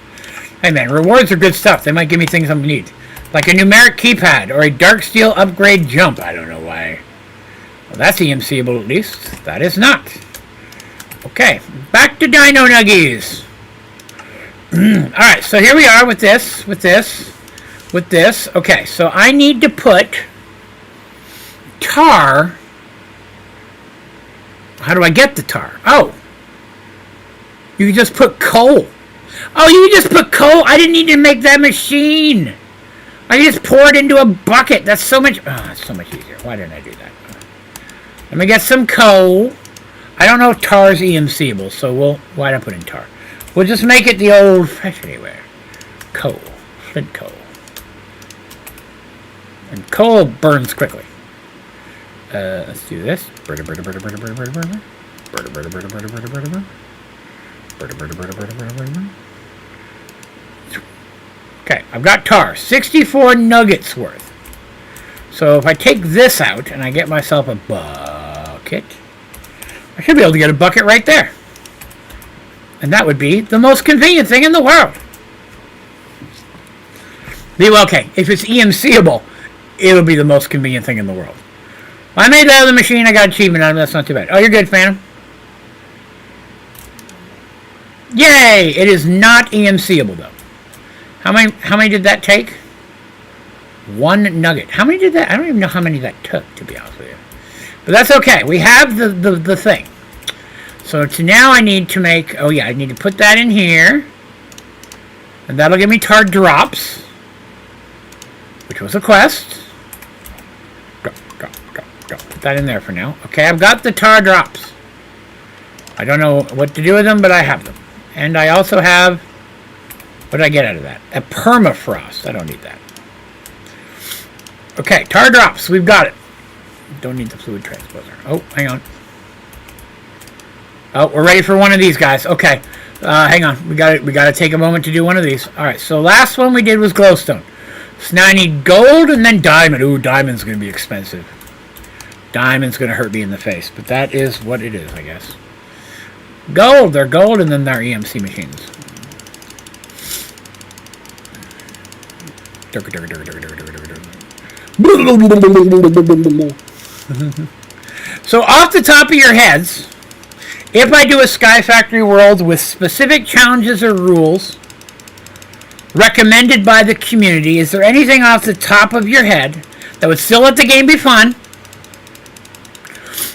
Hey, man, rewards are good stuff. They might give me things I need. Like a numeric keypad or a dark steel upgrade jump. I don't know why. Well, that's EMCable at least. That is not. Okay, back to Dino Nuggies. Alright, so here we are with this. Okay, so I need to put tar. How do I get the tar? Oh. You can just put coal. Oh, you can just put coal? I didn't need to make that machine. I can just pour it into a bucket. That's so much... Oh, that's so much easier. Why didn't I do that? Let me get some coal. I don't know if tar is EMCable, so why don't I put in tar? We'll just make it the old-fashioned way. Coal. Flint coal. And coal burns quickly. Let's do this. Okay, I've got tar. 64 nuggets worth. So if I take this out and I get myself a bucket, I should be able to get a bucket right there. And that would be the most convenient thing in the world. Okay, if it's EMCable, it'll be the most convenient thing in the world. I made that other machine, I got achievement out of it, that's not too bad. Oh, you're good, Phantom. Yay! It is not EMCable, though. How many did that take? 1 nugget. How many did that? I don't even know how many that took, to be honest with you. But that's okay. We have the thing. So now I need to make... Oh, yeah, I need to put that in here. And that'll give me tar drops. Which was a quest. Drop. Put that in there for now. Okay, I've got the tar drops. I don't know what to do with them, but I have them. And I also have... What did I get out of that? A permafrost. I don't need that. Okay, tar drops. We've got it. Don't need the fluid transposer. Oh, hang on. Oh, we're ready for one of these guys. Okay. Hang on. We got to take a moment to do one of these. All right. So last one we did was glowstone. So now I need gold and then diamond. Ooh, diamond's going to be expensive. Diamond's going to hurt me in the face, but that is what it is, I guess. Gold. They're gold, and then they're EMC machines. So off the top of your heads, if I do a Sky Factory world with specific challenges or rules recommended by the community, is there anything off the top of your head that would still let the game be fun?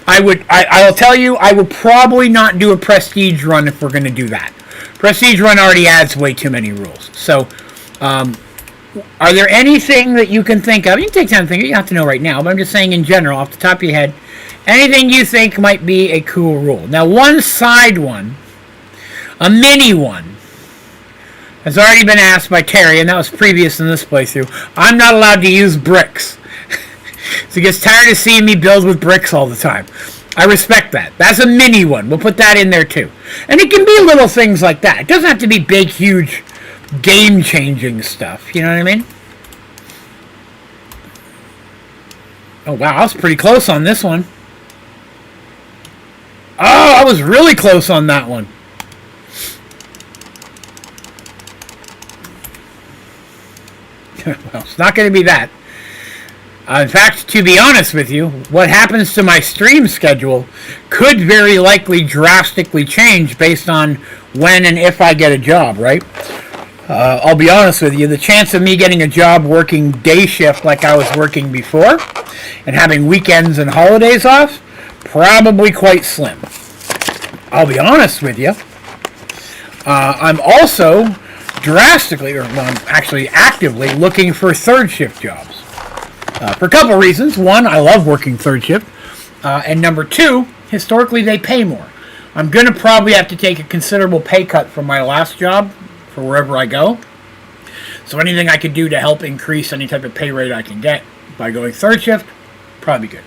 I'll tell you, I will probably not do a prestige run if we're going to do that. Prestige run already adds way too many rules. So, are there anything that you can think of? You can take time to think. You don't have to know right now, but I'm just saying in general, off the top of your head, anything you think might be a cool rule. Now, one side one, a mini one, has already been asked by Terry, and that was previous in this playthrough. I'm not allowed to use bricks. So he gets tired of seeing me build with bricks all the time. I respect that. That's a mini one. We'll put that in there too. And it can be little things like that. It doesn't have to be big, huge, game-changing stuff. You know what I mean? Oh, wow. I was pretty close on this one. Oh, I was really close on that one. Well, it's not going to be that. In fact, to be honest with you, what happens to my stream schedule could very likely drastically change based on when and if I get a job, right? I'll be honest with you, the chance of me getting a job working day shift like I was working before and having weekends and holidays off, probably quite slim. I'll be honest with you. I'm also drastically, or well, actually actively looking for third shift jobs. For a couple reasons. One, I love working third shift. And number two, historically they pay more. I'm going to probably have to take a considerable pay cut from my last job for wherever I go. So anything I could do to help increase any type of pay rate I can get by going third shift, probably good.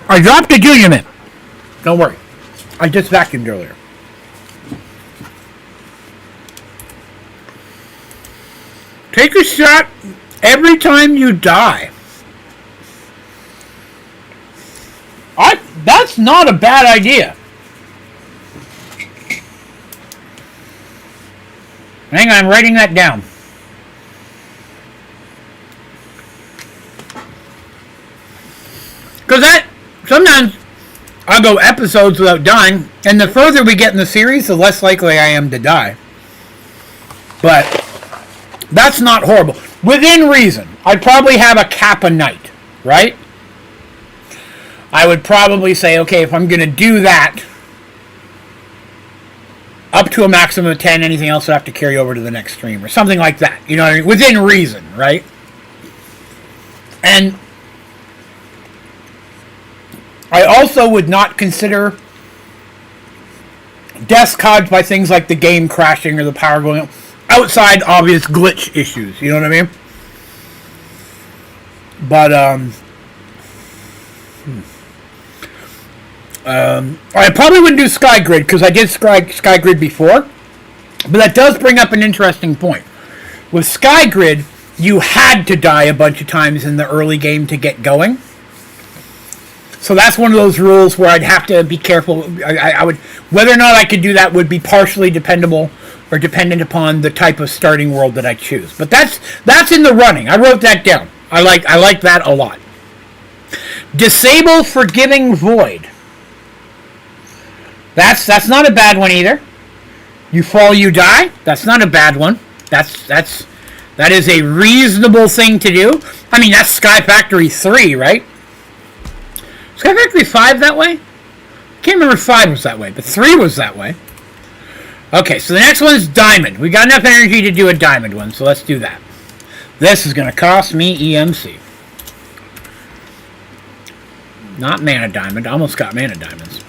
I dropped a junior mint. Don't worry. I just vacuumed earlier. Take a shot every time you die. That's not a bad idea. Hang on, I'm writing that down. Because that, sometimes I'll go episodes without dying, and the further we get in the series, the less likely I am to die. But that's not horrible. Within reason. I'd probably have a cap a night, right? I would probably say, okay, if I'm going to do that, up to a maximum of 10, anything else would have to carry over to the next stream, or something like that. You know what I mean? Within reason, right? And I also would not consider deaths caused by things like the game crashing or the power going out, outside obvious glitch issues. You know what I mean? But, I probably wouldn't do SkyGrid, because I did SkyGrid before. But that does bring up an interesting point. With SkyGrid, you had to die a bunch of times in the early game to get going. So that's one of those rules where I'd have to be careful. I would, whether or not I could do that would be partially dependable or dependent upon the type of starting world that I choose. But that's in the running. I wrote that down. I like that a lot. Disable Forgiving Void. That's not a bad one either. You fall, you die. That's not a bad one. That is a reasonable thing to do. I mean, that's Sky Factory 3, right? Sky Factory 5 that way? Can't remember if 5 was that way, but 3 was that way. Okay, so the next one is diamond. We got enough energy to do a diamond one, so let's do that. This is going to cost me EMC. Not mana diamond. Almost got mana diamonds.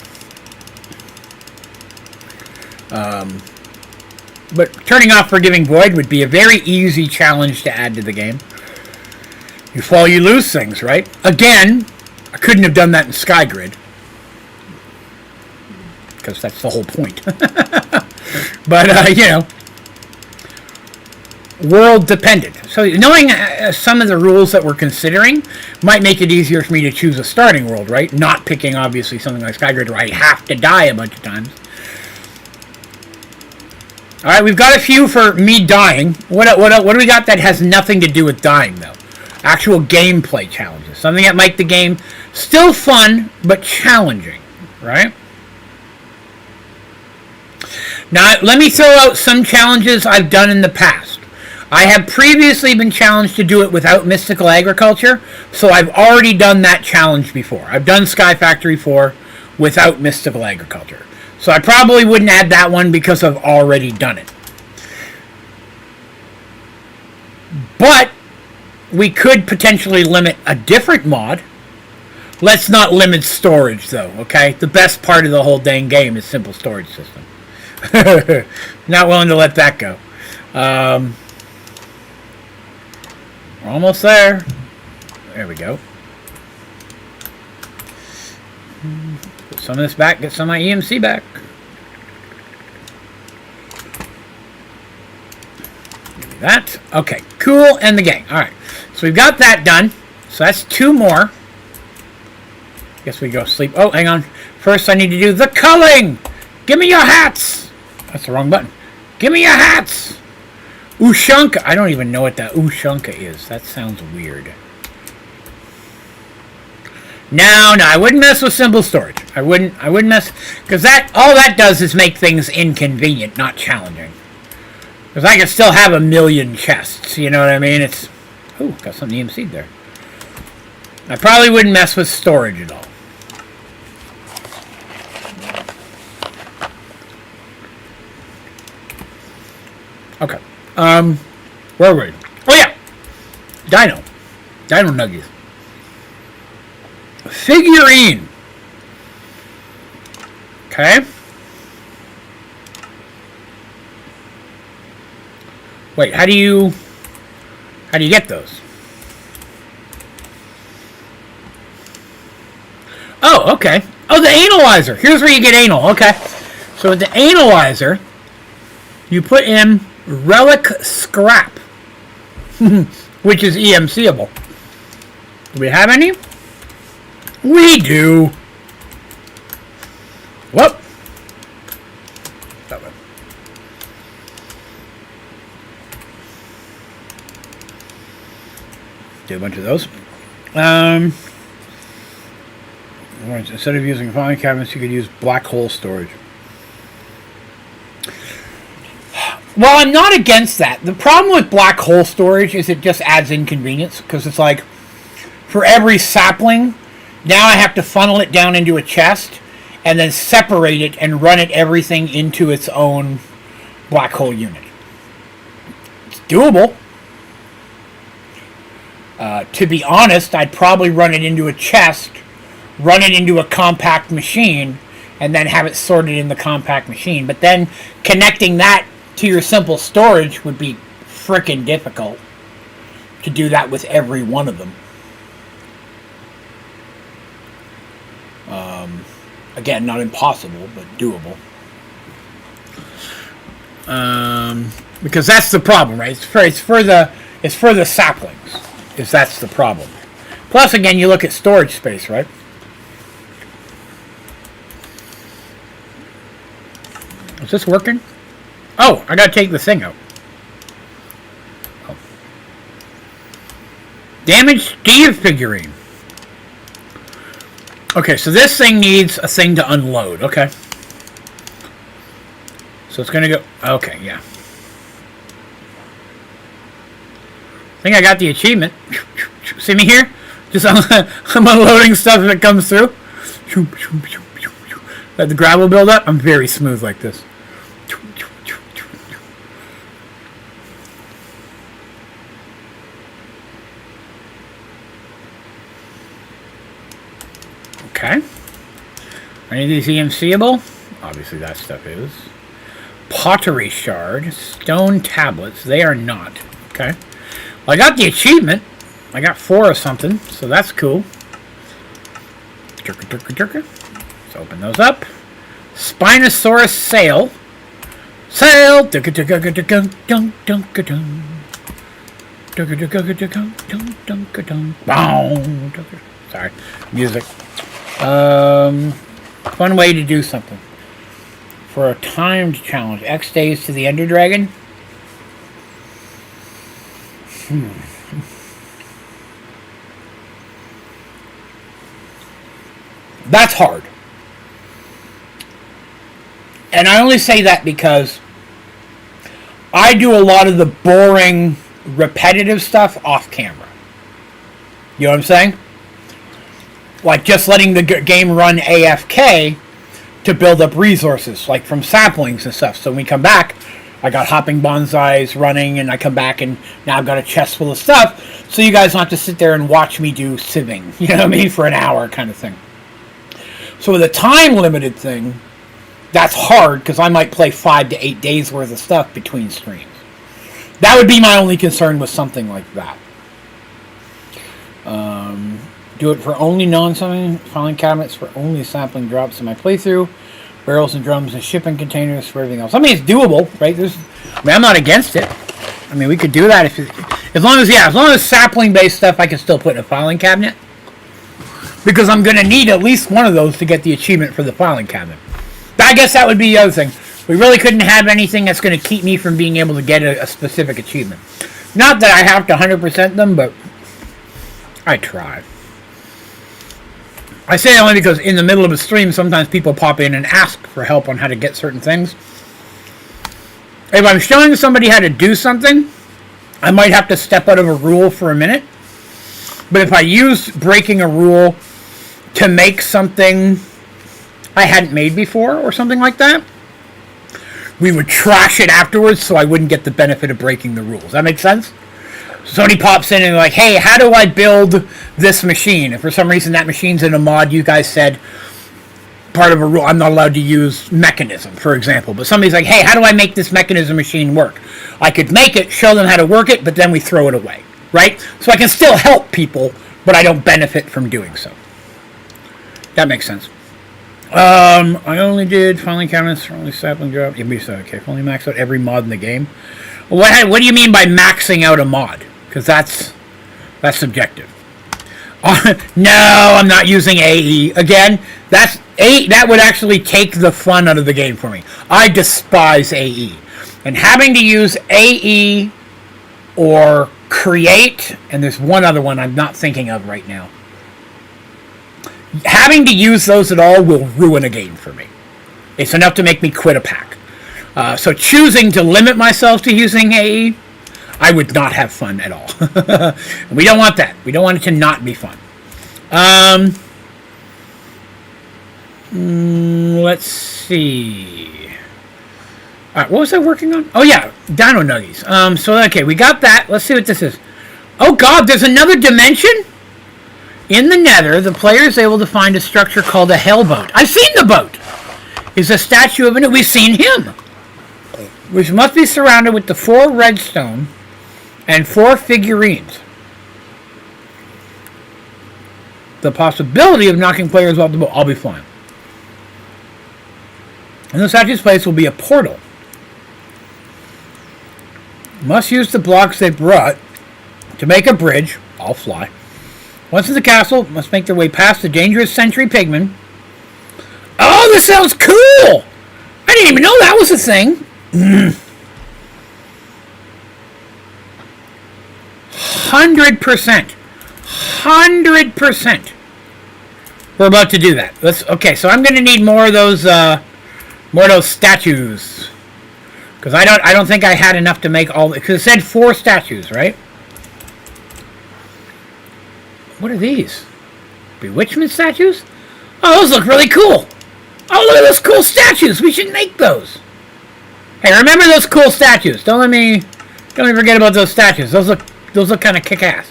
But turning off Forgiving Void would be a very easy challenge to add to the game. You fall, you lose things, right? Again, I couldn't have done that in Skygrid. Because that's the whole point. But, you know, world dependent. So knowing some of the rules that we're considering might make it easier for me to choose a starting world, right? Not picking, obviously, something like Skygrid where I have to die a bunch of times. All right, we've got a few for me dying. What do we got that has nothing to do with dying, though? Actual gameplay challenges. Something that make the game still fun, but challenging, right? Now, let me throw out some challenges I've done in the past. I have previously been challenged to do it without mystical agriculture, so I've already done that challenge before. I've done Sky Factory 4 without mystical agriculture. So I probably wouldn't add that one because I've already done it. But we could potentially limit a different mod. Let's not limit storage, though, okay? The best part of the whole dang game is simple storage system. Not willing to let that go. We're almost there. There we go. Put some of this back, get some of my EMC back. Give me that. Okay, cool, and the gang. Alright, so we've got that done. So that's 2 more. Guess we go sleep. Oh, hang on. First I need to do the culling! Give me your hats! That's the wrong button. Give me your hats! Ushanka. I don't even know what that Ushanka is. That sounds weird. No, I wouldn't mess with simple storage. I wouldn't mess, because all that does is make things inconvenient, not challenging. Because I can still have a million chests, you know what I mean? It's, ooh, got something EMC'd there. I probably wouldn't mess with storage at all. Okay. Where were we? Oh yeah! Dino Nuggies. Figurine. Okay. Wait, how do you get those? Oh, okay. Oh, the analyzer. Here's where you get anal. Okay. So with the analyzer, you put in relic scrap, which is EMCable. Do we have any? We do. Whoop. That way. Get a bunch of those. Instead of using filing cabinets, you could use black hole storage. Well, I'm not against that. The problem with black hole storage is it just adds inconvenience, because it's like, for every sapling, now I have to funnel it down into a chest, and then separate it and run everything into its own black hole unit. It's doable. To be honest, I'd probably run it into a chest, run it into a compact machine, and then have it sorted in the compact machine. But then connecting that to your simple storage would be frickin' difficult to do that with every one of them. Again, not impossible, but doable. Because that's the problem, right? It's for the saplings. Is that's the problem. Plus, again, you look at storage space, right? Is this working? Oh, I gotta take the thing out. Oh. Damaged Steve figurine. Okay, so this thing needs a thing to unload. Okay. So it's gonna go. Okay, yeah. I think I got the achievement. See me here? Just I'm unloading stuff if it comes through. Let the gravel build up. I'm very smooth like this. Okay. Are any of these EMCable? Obviously that stuff is. Pottery shard. Stone tablets. They are not. Okay. Well, I got the achievement. I got 4 or something, so that's cool. Let's open those up. Spinosaurus sail. Sail. Sorry. Music. Fun way to do something. For a timed challenge. X days to the Ender Dragon. That's hard. And I only say that because I do a lot of the boring, repetitive stuff off camera. You know what I'm saying? Like just letting the game run AFK to build up resources, like from saplings and stuff. So when we come back, I got hopping bonsais running, and I come back and now I've got a chest full of stuff. So you guys don't have to sit there and watch me do sieving, you know what I mean, for an hour kind of thing. So with a time-limited thing, that's hard because I might play 5 to 8 days worth of stuff between streams. That would be my only concern with something like that. Do it for only non-sampling filing cabinets for only sampling drops in my playthrough. Barrels and drums and shipping containers for everything else. I mean, it's doable, right? I'm not against it. I mean, we could do that as long as sapling-based stuff I can still put in a filing cabinet. Because I'm going to need at least one of those to get the achievement for the filing cabinet. I guess that would be the other thing. We really couldn't have anything that's going to keep me from being able to get a specific achievement. Not that I have to 100% them, but I try. I say it only because in the middle of a stream, sometimes people pop in and ask for help on how to get certain things. If I'm showing somebody how to do something, I might have to step out of a rule for a minute. But if I use breaking a rule to make something I hadn't made before or something like that, we would trash it afterwards so I wouldn't get the benefit of breaking the rules. That makes sense? Somebody pops in and like, hey, how do I build this machine? If for some reason that machine's in a mod, you guys said part of a rule, I'm not allowed to use mechanism, for example. But somebody's like, hey, how do I make this mechanism machine work? I could make it, show them how to work it, but then we throw it away, right? So I can still help people, but I don't benefit from doing so. That makes sense. I only did filing cabinets for only sapling drop. Okay, only max out every mod in the game. What do you mean by maxing out a mod? Because that's subjective. No, I'm not using AE. Again, that would actually take the fun out of the game for me. I despise AE. And having to use AE or create, and there's one other one I'm not thinking of right now. Having to use those at all will ruin a game for me. It's enough to make me quit a pack. So choosing to limit myself to using AE, I would not have fun at all. We don't want that. We don't want it to not be fun. Let's see. All right, what was I working on? Oh, yeah, Dino Nuggies. So, okay, we got that. Let's see what this is. Oh, God, there's another dimension? In the Nether, the player is able to find a structure called a hellboat. I've seen the boat. It's a statue of it. We've seen him. Which must be surrounded with the 4 redstone and 4 figurines. The possibility of knocking players off the boat. I'll be fine. In the statue's place will be a portal. Must use the blocks they brought to make a bridge. I'll fly. Once in the castle, must make their way past the dangerous sentry pigmen. Oh, this sounds cool! I didn't even know that was a thing. 100%. 100%. We're about to do that. Okay, so I'm going to need more of those statues. Because I don't think I had enough to make all. Because it said 4 statues, right? What are these? Bewitchment statues? Oh, those look really cool. Oh, look at those cool statues. We should make those. Hey, remember those cool statues. Don't let me forget about those statues. Those look kind of kick-ass.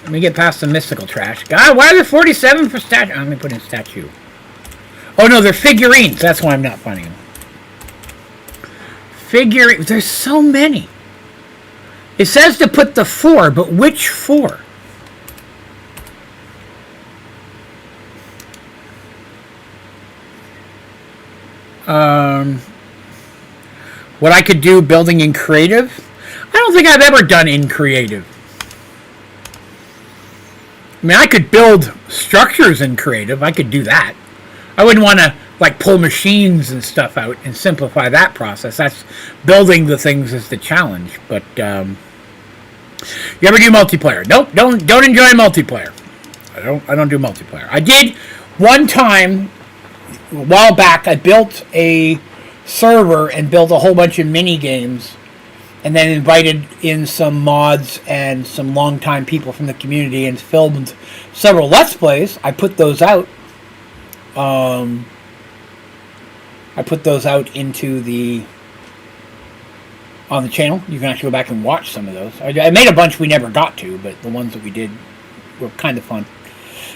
Let me get past the mystical trash. God, why are there 47 for statue? Let me put in statue. Oh, no, they're figurines. That's why I'm not finding them. Figurines. There's so many. It says to put the 4, but which 4? What I could do building in creative? I don't think I've ever done in creative. I mean, I could build structures in creative. I could do that. I wouldn't want to like pull machines and stuff out and simplify that process. That's building the things is the challenge. But you ever do multiplayer? Nope. Don't enjoy multiplayer. I don't do multiplayer. I did one time a while back. I built a server and built a whole bunch of mini games, and then invited in some mods and some longtime people from the community and filmed several Let's Plays. I put those out. Into the on the channel. You can actually go back and watch some of those. I made a bunch we never got to, but the ones that we did were kind of fun.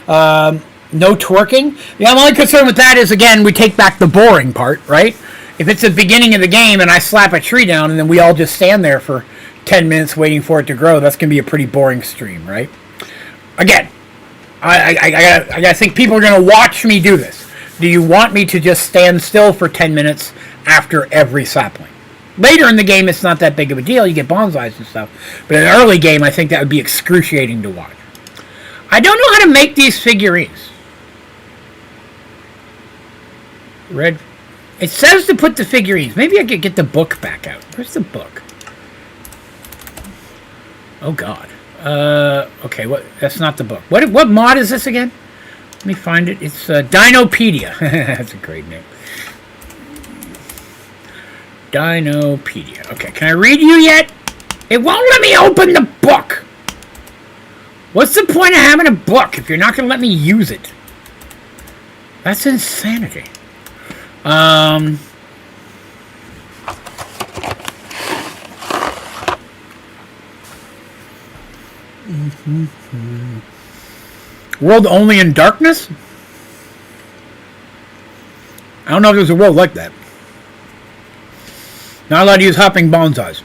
No twerking. Yeah, my only concern with that is, again, we take back the boring part, right? If it's the beginning of the game and I slap a tree down and then we all just stand there for 10 minutes waiting for it to grow, that's going to be a pretty boring stream, right? Again, I gotta think people are going to watch me do this. Do you want me to just stand still for 10 minutes after every sapling? Later in the game, it's not that big of a deal. You get bonsais and stuff. But in the early game, I think that would be excruciating to watch. I don't know how to make these figurines. Red. It says to put the figurines. Maybe I could get the book back out. Where's the book? Oh, God. Okay, that's not the book. What mod is this again? Let me find it. It's Dinopedia. That's a great name. Dinopedia. Okay, can I read you yet? It won't let me open the book. What's the point of having a book if you're not going to let me use it? That's insanity. World only in darkness? I don't know if there's a world like that. Not allowed to use hopping bonsais.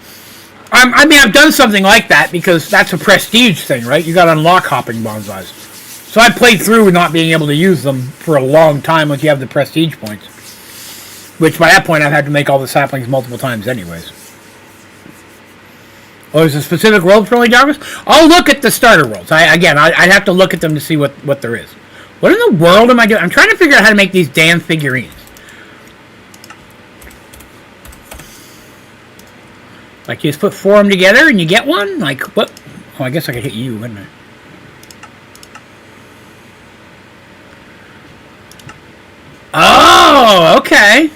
I mean, I've done something like that because that's a prestige thing, right? You got to unlock hopping bonsais. So I played through not being able to use them for a long time once you have the prestige points. Which by that point I've had to make all the saplings multiple times anyways. Oh, is a specific world for only darkness? I'll look at the starter worlds. I'd have to look at them to see what there is. What in the world am I doing? I'm trying to figure out how to make these damn figurines. Like, you just put 4 of them together and you get one? Like, what? Oh, I guess I could hit you, wouldn't I? Oh, okay.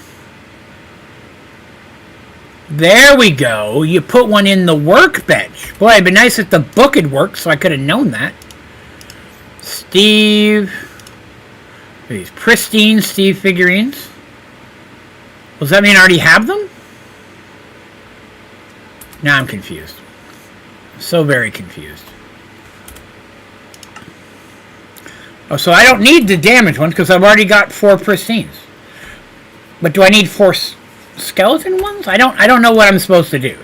There we go. You put one in the workbench. Boy, it'd be nice if the book had worked, so I could have known that. Steve. These pristine Steve figurines. Does that mean I already have them? Now I'm confused. So very confused. Oh, so I don't need the damaged ones because I've already got 4 pristines. But do I need 4 skeleton ones? I don't know what I'm supposed to do.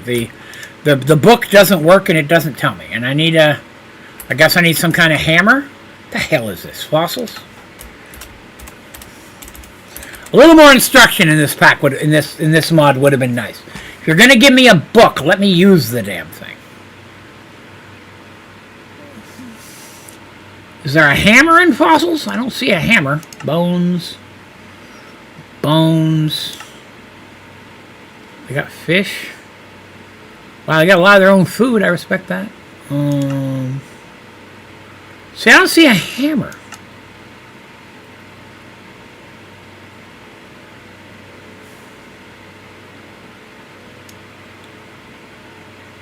The book doesn't work and it doesn't tell me. And I need I guess I need some kind of hammer. What the hell is this? Fossils? A little more instruction in this pack in this mod would have been nice. If you're gonna give me a book, let me use the damn thing. Is there a hammer in fossils? I don't see a hammer. Bones. Bones. They got fish. Wow, they got a lot of their own food. I respect that. See, I don't see a hammer.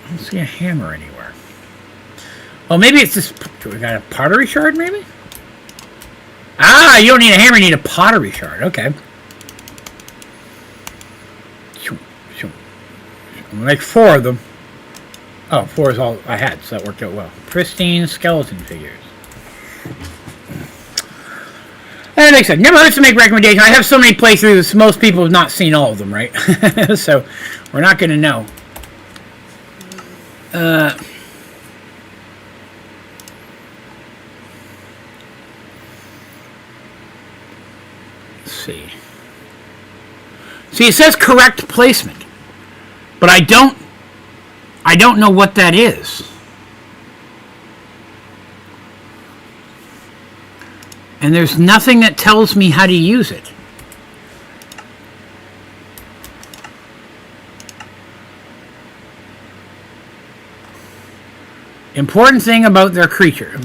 I don't see a hammer anywhere. Oh, maybe it's this. We got a pottery shard, maybe? Ah, you don't need a hammer, you need a pottery shard. Okay. I'm gonna make 4 of them. Oh, 4 is all I had, so that worked out well. Pristine skeleton figures. That makes sense. Never hurts to make recommendations. I have so many playthroughs, most people have not seen all of them, right? So, we're not going to know. Let's see. See, it says correct placement. But I don't know what that is. And there's nothing that tells me how to use it. Important thing about their creature.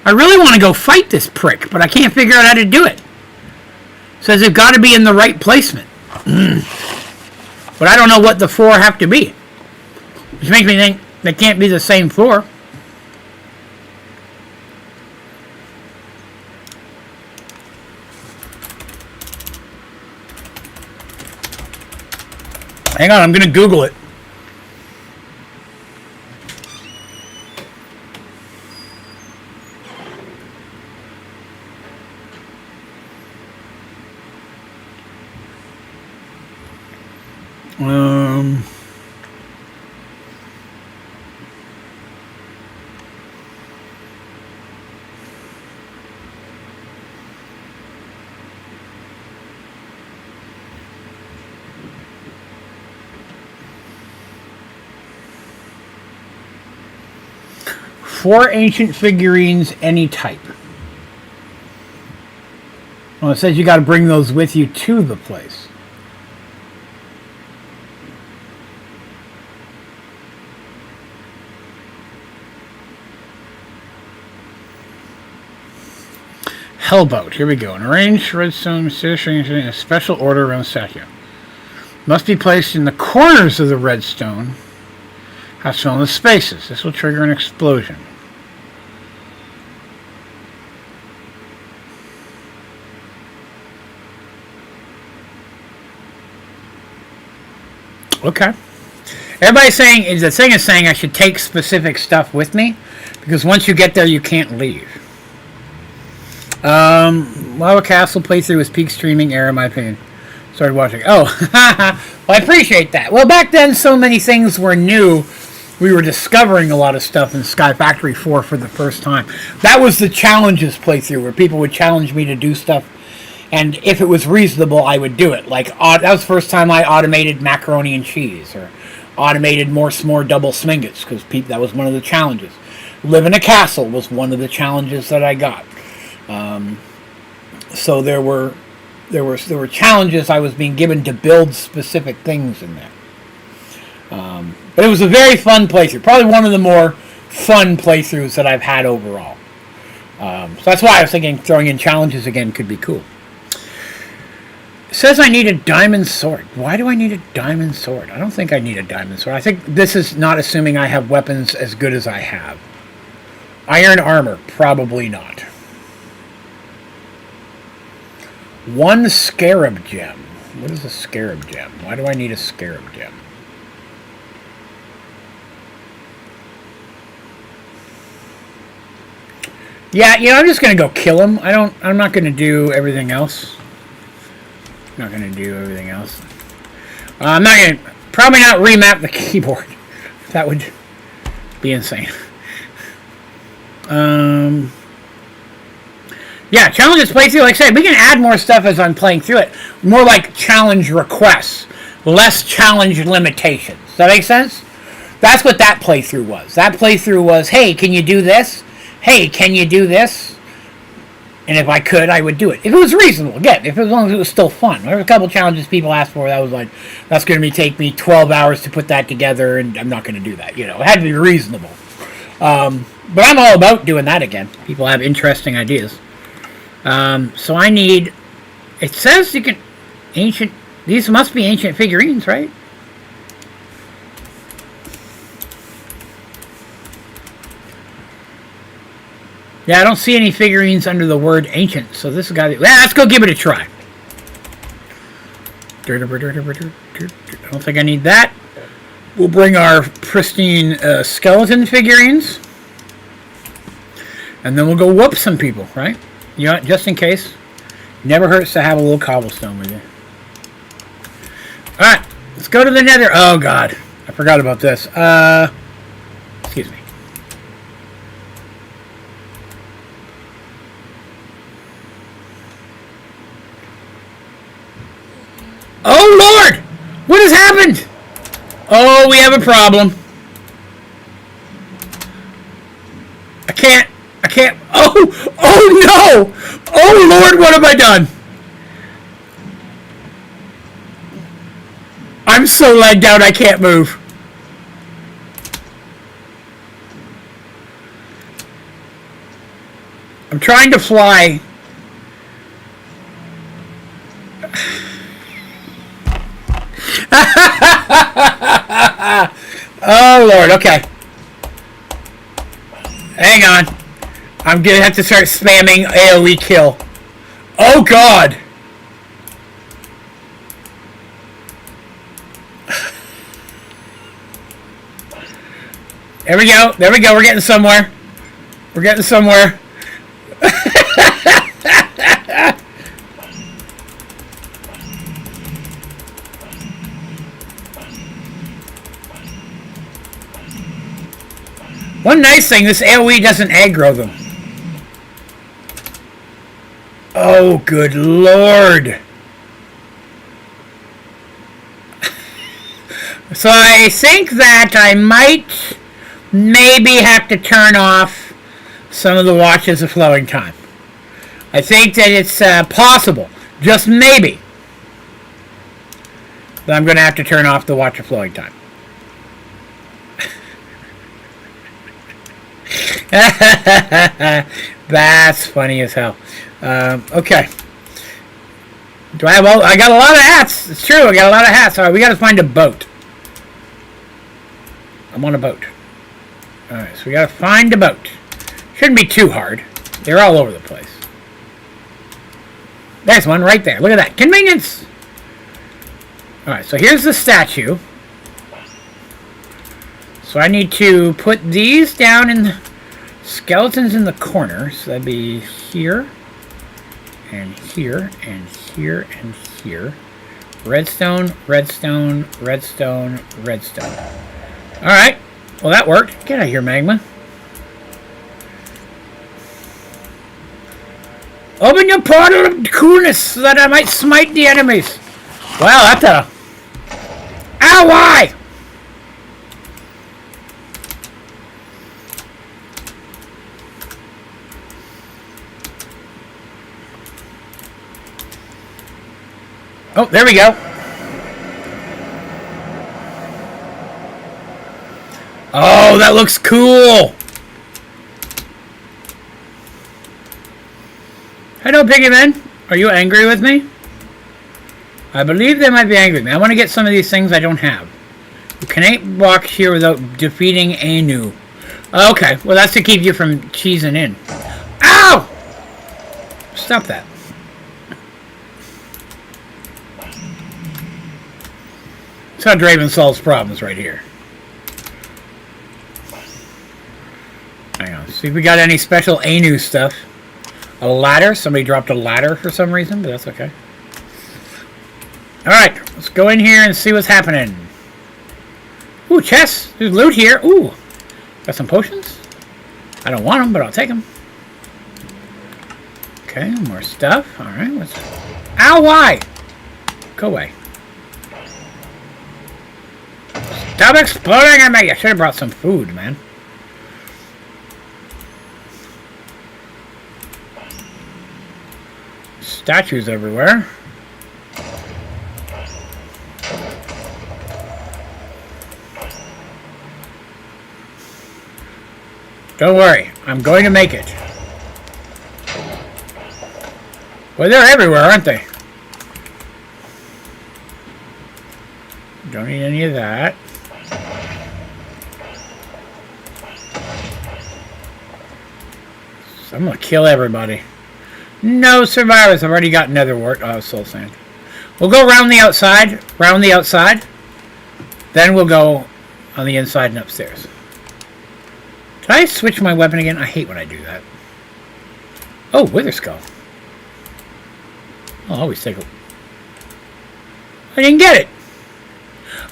I really want to go fight this prick, but I can't figure out how to do it. It says they've got to be in the right placement. But I don't know what the 4 have to be. Which makes me think they can't be the same 4. Hang on, I'm going to Google it. Four ancient figurines, any type. Well, it says you got to bring those with you to the place. Hellboat. Here we go. An arranged redstone in a special order around the statue. Must be placed in the corners of the redstone. Has to fill in the spaces. This will trigger an explosion. Okay. Everybody's saying, the thing is saying I should take specific stuff with me, because once you get there, you can't leave. Lava Castle playthrough was peak streaming era, in my opinion. Started watching. Oh, well, I appreciate that. Well, back then, so many things were new. We were discovering a lot of stuff in Sky Factory 4 for the first time. That was the challenges playthrough, where people would challenge me to do stuff. And if it was reasonable, I would do it. Like, that was the first time I automated macaroni and cheese, or automated more s'more double smingets, because that was one of the challenges. Live in a castle was one of the challenges that I got. So there were challenges I was being given to build specific things in there. But it was a very fun playthrough. Probably one of the more fun playthroughs that I've had overall. So that's why I was thinking throwing in challenges again could be cool. It says I need a diamond sword. Why do I need a diamond sword? I don't think I need a diamond sword. I think this is not assuming I have weapons as good as I have. Iron armor, probably not. 1 scarab gem. What is a scarab gem? Why do I need a scarab gem? Yeah, I'm just gonna go kill him. I'm not gonna do everything else. I'm probably not remap the keyboard. That would be insane. Yeah, challenges playthrough, like I said, we can add more stuff as I'm playing through it. More like challenge requests, less challenge limitations. Does that make sense? That's what that playthrough was. That playthrough was, hey, can you do this? Hey, can you do this? And if I could, I would do it. If it was reasonable, again, as long as it was still fun. There were a couple challenges people asked for that was like, that's going to take me 12 hours to put that together, and I'm not going to do that. It had to be reasonable. But I'm all about doing that again. People have interesting ideas. So I need, it says you can, these must be ancient figurines, right? Yeah, I don't see any figurines under the word ancient, so this has got to... Let's go give it a try. I don't think I need that. We'll bring our pristine skeleton figurines. And then we'll go whoop some people, right? You know, just in case. Never hurts to have a little cobblestone with you. Alright, let's go to the nether. Oh, God. I forgot about this. Excuse me. Oh, Lord! What has happened? Oh, we have a problem. I can't. Oh, no! Oh, Lord, what have I done? I'm so lagged out I can't move. I'm trying to fly. Oh, Lord, okay. Hang on. I'm gonna have to start spamming AoE kill. Oh, God! There we go. There we go. We're getting somewhere. We're getting somewhere. One nice thing, this AoE doesn't aggro them. Oh, good Lord. So I think that I might maybe have to turn off some of the watches of flowing time. I think that it's possible, just maybe, that I'm going to have to turn off the watch of flowing time. That's funny as hell. Okay. Do I have all... I got a lot of hats. It's true. I got a lot of hats. All right, we got to find a boat. I'm on a boat. All right, so we got to find a boat. Shouldn't be too hard. They're all over the place. There's one right there. Look at that. Convenience! All right, so here's the statue. So I need to put these down in the skeletons in the corner. So that'd be here, and here, and here, and here. Redstone, redstone, redstone, redstone. Alright. Well, that worked. Get out of here, magma. Open your portal of coolness so that I might smite the enemies. Wow, that's a... Ow, why? Oh, there we go. Oh, that looks cool. Hello, Piggyman. Are you angry with me? I believe they might be angry with me. I want to get some of these things I don't have. You can't walk here without defeating Anu. Okay, well that's to keep you from cheesing in. Ow! Stop that. That's how Draven solves problems right here. Hang on, see if we got any special Anu stuff. A ladder? Somebody dropped a ladder for some reason, but that's okay. Alright, let's go in here and see what's happening. Ooh, chests! There's loot here. Ooh, got some potions? I don't want them, but I'll take them. Okay, more stuff. Alright, let's... Ow, why? Go away. Stop exploding at me! I should have brought some food, man. Statues everywhere. Don't worry, I'm going to make it. Well, they're everywhere, aren't they? Don't need any of that. I'm gonna kill everybody. No survivors. I've already got nether wart. Oh, soul sand. We'll go around the outside. Round the outside. Then we'll go on the inside and upstairs. Did I switch my weapon again? I hate when I do that. Oh, wither skull. I'll always take a... I didn't get it.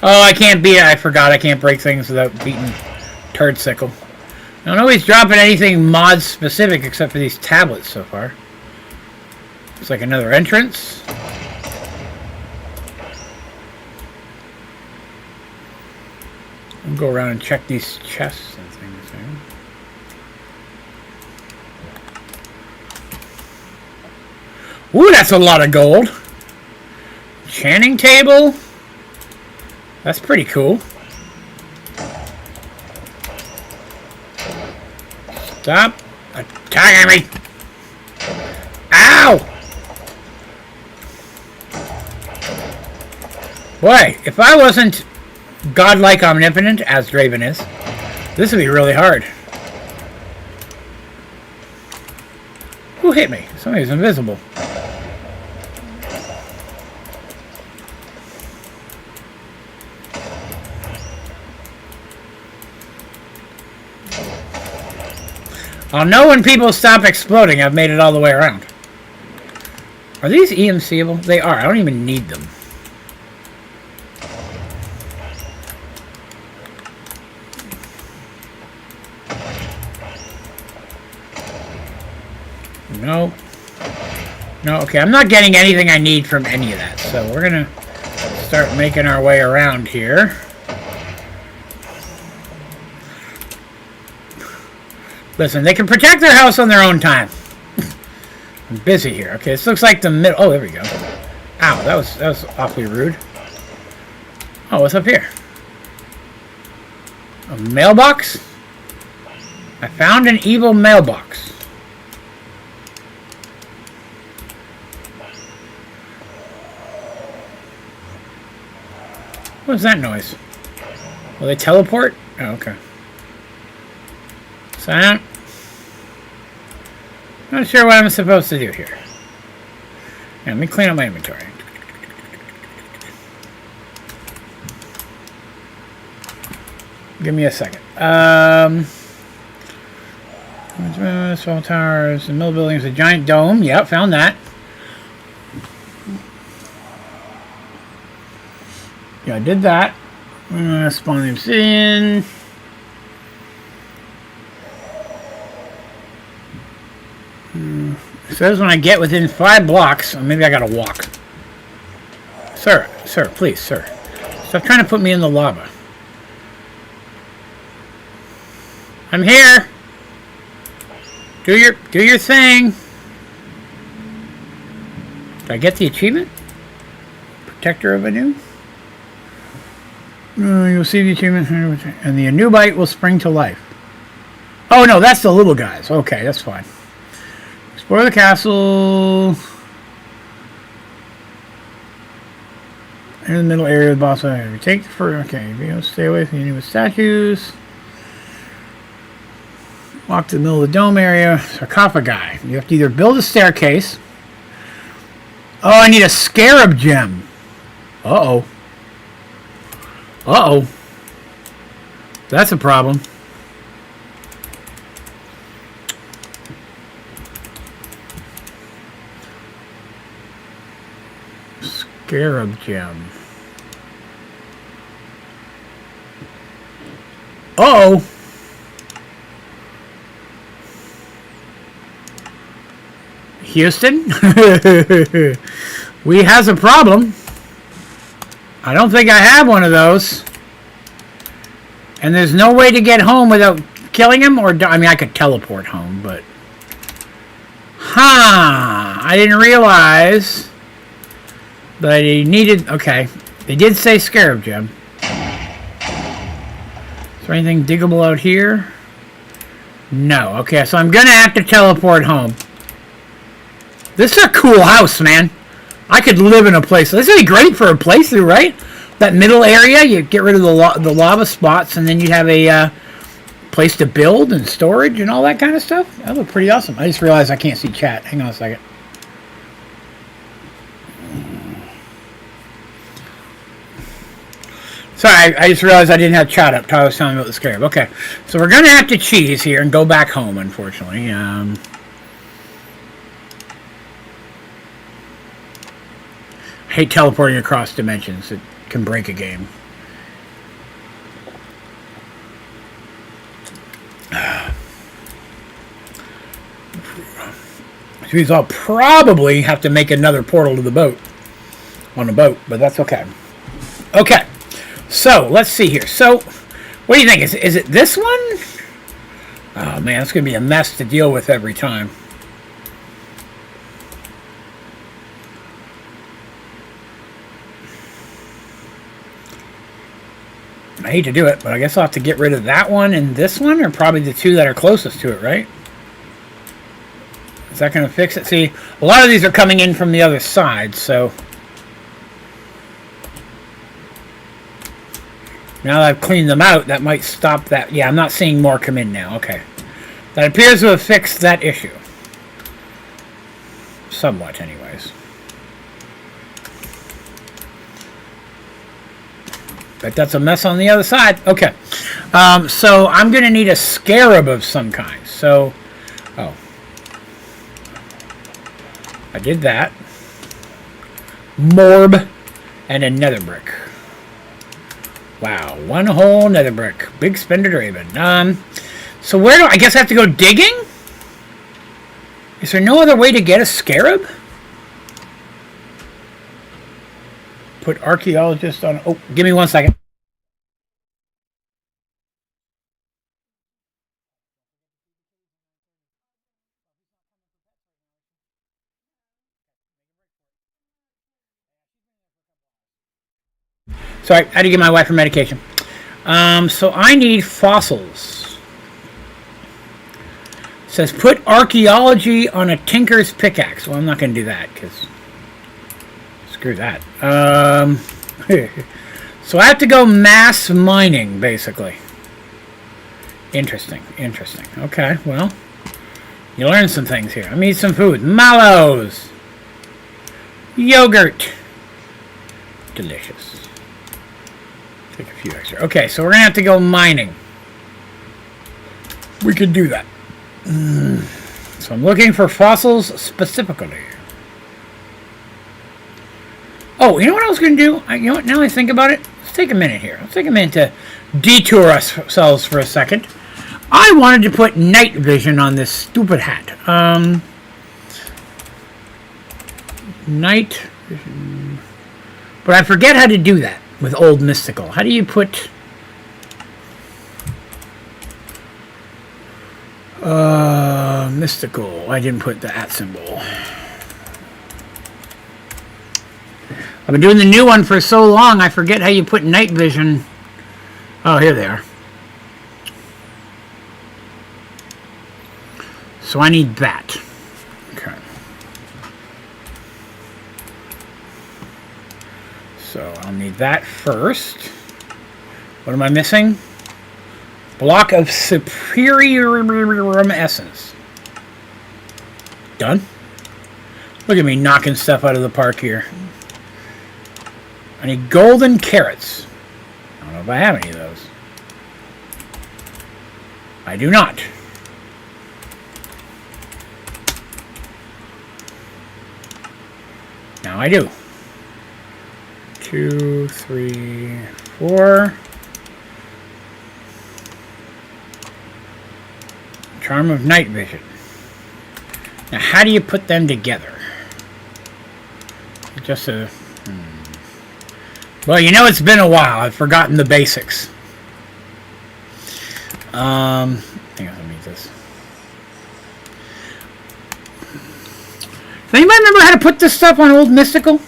Oh, I can't beat it. I forgot I can't break things without beating turd sickle. I don't always dropping anything mod specific except for these tablets so far. It's like another entrance. I'll go around and check these chests and things here. Ooh, that's a lot of gold. Enchanting table. That's pretty cool. Stop attacking me. Ow! Boy, if I wasn't godlike omnipotent, as Draven is, this would be really hard. Who hit me? Somebody's invisible. I'll know when people stop exploding. I've made it all the way around. Are these EMCable? They are. I don't even need them. No. No, okay. I'm not getting anything I need from any of that. So we're going to start making our way around here. Listen, they can protect their house on their own time. I'm busy here. Okay, this looks like the middle. Oh, there we go. Ow, that was awfully rude. Oh, what's up here? A mailbox? I found an evil mailbox. What was that noise? Will they teleport? Oh, okay. So I'm not sure what I'm supposed to do here. Yeah, let me clean up my inventory. Give me a second. Small towers, the middle building is a giant dome. Yep, found that. Yeah, I did that. Spawn the obsidian. It says when I get within 5 blocks, or maybe I gotta walk. Sir, please, sir. Stop trying to put me in the lava. I'm here. Do your thing. Did I get the achievement? Protector of Anu? You'll see the achievement, and the Anubite will spring to life. Oh no, that's the little guys. Okay, that's fine. Explore the castle. In the middle area of the boss area. Take the first. Okay, stay away from any statues. Walk to the middle of the dome area. Sarcophagi. You have to either build a staircase. Oh, I need a scarab gem. Uh-oh. Uh-oh. That's a problem. Scarab gem. Uh-oh. Houston? We has a problem. I don't think I have one of those. And there's no way to get home without killing him, or I mean I could teleport home, but I didn't realize that I needed. Okay, they did say scarab gem. Is there anything diggable out here? No. Okay, so I'm gonna have to teleport home. This is a cool house, man. I could live in a place. This would be great for a playthrough, right? That middle area, you get rid of the lava spots, and then you'd have a place to build and storage and all that kind of stuff. That looked pretty awesome. I just realized I can't see chat. Hang on a second. Sorry, I just realized I didn't have chat up. Tyler was telling me about the Scarab. Okay, so we're going to have to cheese here and go back home, unfortunately. I hate teleporting across dimensions. It can break a game. Which means I'll probably have to make another portal to the boat. On the boat, but that's okay. Okay, so let's see here. So, what do you think? Is it this one? Oh man, it's going to be a mess to deal with every time. I hate to do it, but I guess I'll have to get rid of that one and this one, or probably the two that are closest to it, right? Is that going to fix it? See, a lot of these are coming in from the other side, so... Now that I've cleaned them out, that might stop that. Yeah, I'm not seeing more come in now. Okay. That appears to have fixed that issue. Somewhat, anyways. But that's a mess on the other side. Okay. So I'm going to need a scarab of some kind. So, oh. I did that. Morb and a nether brick. Wow, one whole nether brick. Big spender Draven. So where do I guess I have to go digging? Is there no other way to get a scarab? Put archaeologist on... Oh, give me 1 second. Sorry, I had to give my wife her medication. So I need fossils. It says put archaeology on a tinker's pickaxe. Well, I'm not going to do that because screw that. So I have to go mass mining, basically. Interesting, interesting. Okay, well, you learn some things here. I need some food. Mallows. Yogurt. Delicious. Take a few extra. Okay, so we're going to have to go mining. We could do that. So I'm looking for fossils specifically. Oh, you know what I was going to do? You know what? Now I think about it. Let's take a minute here. Let's take a minute to detour ourselves for a second. I wanted to put night vision on this stupid hat. Night vision. But I forget how to do that with Old Mystical. How do you put... Mystical. I didn't put the @ symbol. I've been doing the new one for so long, I forget how you put night vision. Oh, here they are. So I need that. Okay. So I'll need that first. What am I missing? Block of superior essence. Done. Look at me knocking stuff out of the park here. I need golden carrots. I don't know if I have any of those. I do not. Now I do. 2, 3, 4. Charm of night vision. Now, how do you put them together? Just a... Well, you know it's been a while. I've forgotten the basics. Hang on, let me this. Does anybody remember how to put this stuff on Old Mystical?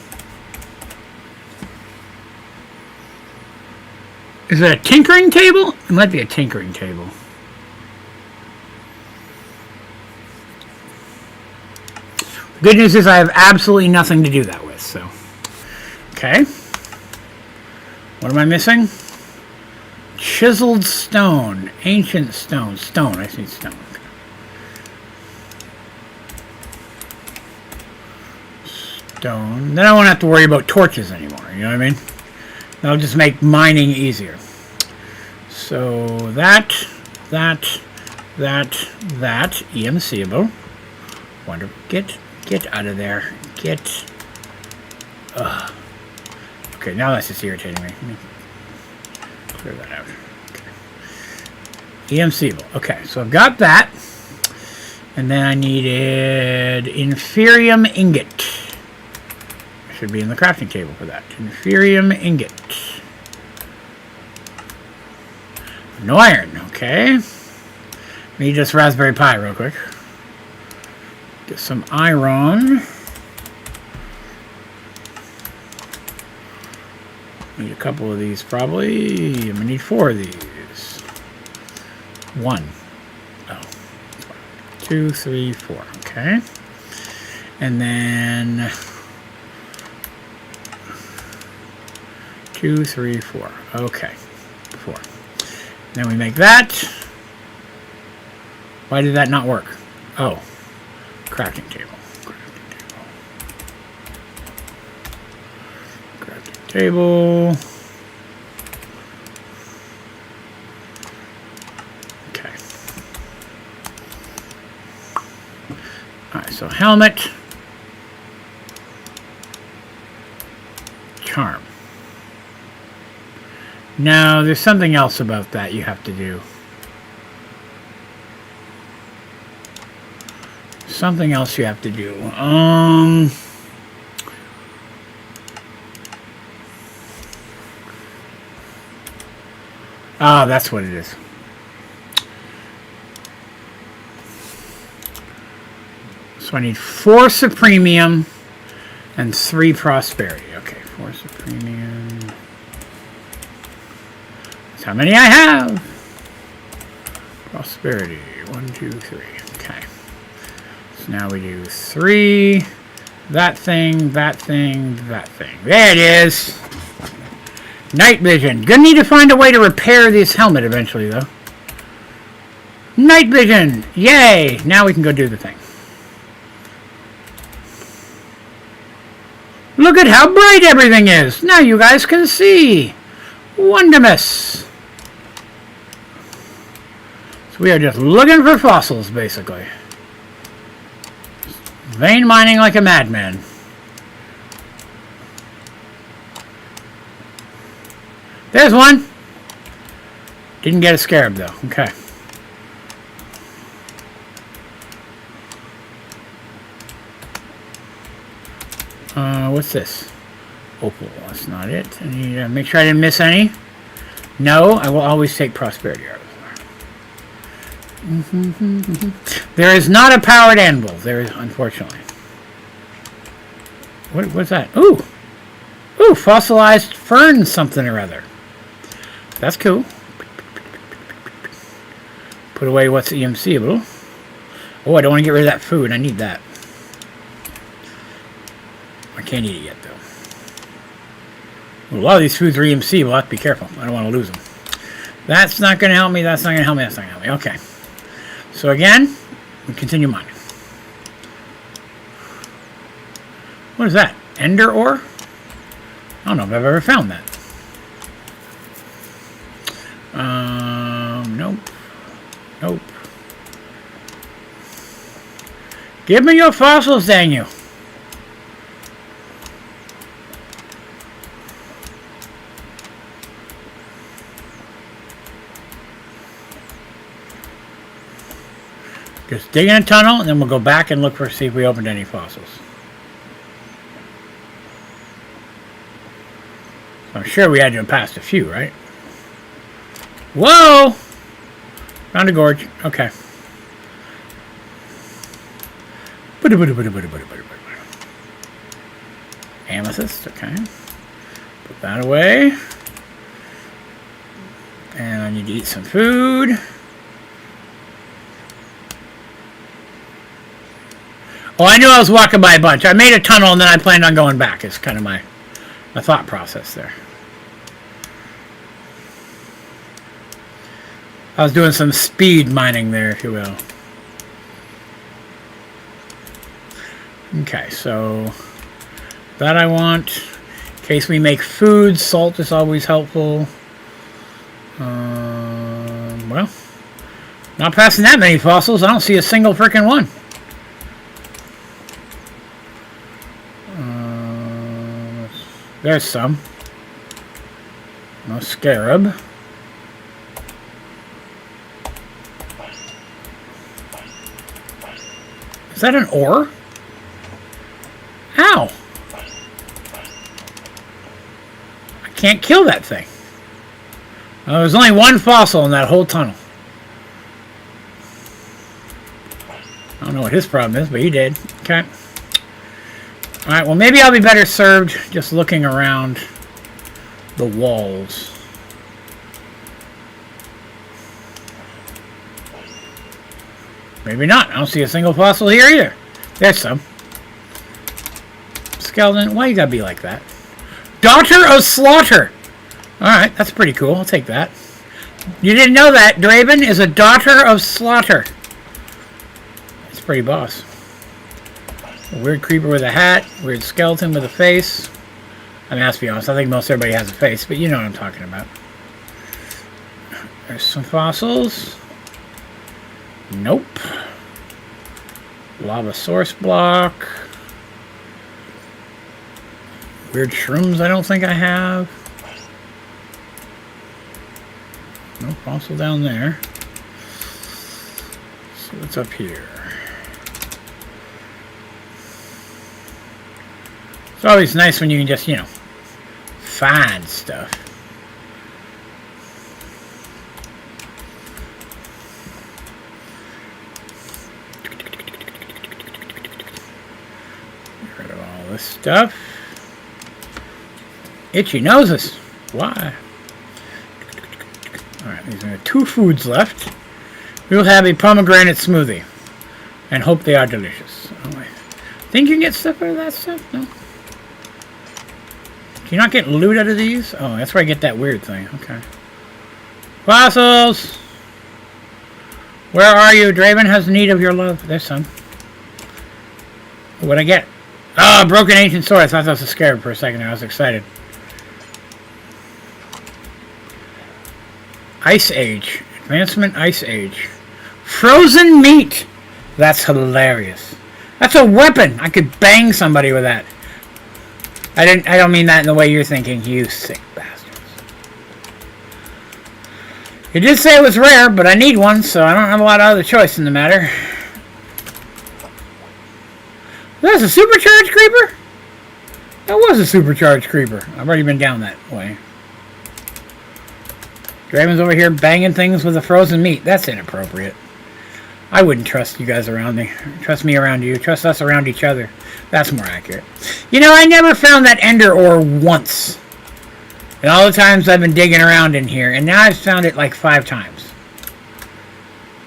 Is it a tinkering table? It might be a tinkering table. The good news is I have absolutely nothing to do that with, so. Okay. What am I missing? Chiseled stone. Ancient stone. Stone. I see stone. Stone. Then I won't have to worry about torches anymore. You know what I mean? That'll just make mining easier. So that. EMCable. Wonder. Get out of there. Get. Ugh. Okay, now that's just irritating me. Let me clear that out. Okay. EMCable. Okay, so I've got that. And then I needed inferium ingot. Should be in the crafting table for that. Inferium ingot. No iron. Okay. Need just Raspberry Pi real quick. Get some iron. Need a couple of these probably. I'm gonna need 4 of these. 1. Oh. 2, 3, 4. Okay. And then 2, 3, 4. Okay. 4. Then we make that. Why did that not work? Oh. Crafting table. Crafting table. Okay. Alright, so helmet. Charm. Now, there's something else about that you have to do. Something else you have to do. Ah, that's what it is. So I need 4 supremium and 3 prosperity. Okay, 4 supremium. That's how many I have. Prosperity. 1, 2, 3. Okay. So now we do 3. That thing, that thing, that thing. There it is. Night vision. Gonna need to find a way to repair this helmet eventually, though. Night vision. Yay. Now we can go do the thing. Look at how bright everything is. Now you guys can see. Wondermus. So we are just looking for fossils, basically. Vein mining like a madman. There's one. Didn't get a scarab, though. Okay. What's this? Opal. That's not it. I need to make sure I didn't miss any. No, I will always take prosperity out of there. There is not a powered anvil. There is, unfortunately. What's that? Ooh! Ooh, fossilized fern something or other. That's cool. Put away what's EMCable. Oh, I don't want to get rid of that food. I need that. I can't eat it yet, though. Well, a lot of these foods are EMC. We'll have to be careful. I don't want to lose them. That's not going to help me. That's not going to help me. That's not going to help me. Okay. So again, we continue mining. What is that? Ender ore? I don't know if I've ever found that. Nope. Nope. Give me your fossils, dang you. Just dig in a tunnel, and then we'll go back and look for, see if we opened any fossils. So I'm sure we had to have passed a few, right? Whoa! Found a gorge. Okay. Amethyst. Okay. Put that away. And I need to eat some food. Oh, I knew I was walking by a bunch. I made a tunnel and then I planned on going back. It's kind of my thought process there. I was doing some speed mining there, if you will. Okay, so that I want. In case we make food, salt is always helpful. Well, not passing that many fossils. I don't see a single freaking one. There's some. No scarab. Is that an ore? Ow! I can't kill that thing. There's only one fossil in that whole tunnel. I don't know what his problem is, but he did. Okay. Alright, well maybe I'll be better served just looking around the walls. Maybe not. I don't see a single fossil here either. There's some. Skeleton, why you gotta be like that? Daughter of Slaughter! Alright, that's pretty cool. I'll take that. You didn't know that. Draven is a daughter of Slaughter. That's pretty boss. A weird creeper with a hat. Weird skeleton with a face. I mean, let's be honest. I think most everybody has a face, but you know what I'm talking about. There's some fossils. Nope. Lava source block. Weird shrooms I don't think I have. No fossil down there. So what's up here? It's always nice when you can just, you know, find stuff. Get rid of all this stuff. Itchy noses. Why? Alright, these are 2 foods left. We'll have a pomegranate smoothie. And hope they are delicious. Oh, wait. Think you can get stuff out of that stuff? No? Can you not get loot out of these? Oh, that's where I get that weird thing. Okay. Fossils! Where are you? Draven has need of your love. There's some. What'd I get? Ah, oh, broken ancient sword. I thought that was a scarab for a second there. I was excited. Ice Age. Advancement Ice Age. Frozen meat! That's hilarious. That's a weapon! I could bang somebody with that. I don't mean that in the way you're thinking, you sick bastards. You did say it was rare, but I need one, so I don't have a lot of other choice in the matter. That's a supercharged creeper? That was a supercharged creeper. I've already been down that way. Draven's over here banging things with a frozen meat. That's inappropriate. I wouldn't trust you guys around me. Trust me around you. Trust us around each other. That's more accurate. You know, I never found that ender ore once. And all the times I've been digging around in here. And now I've found it like 5 times.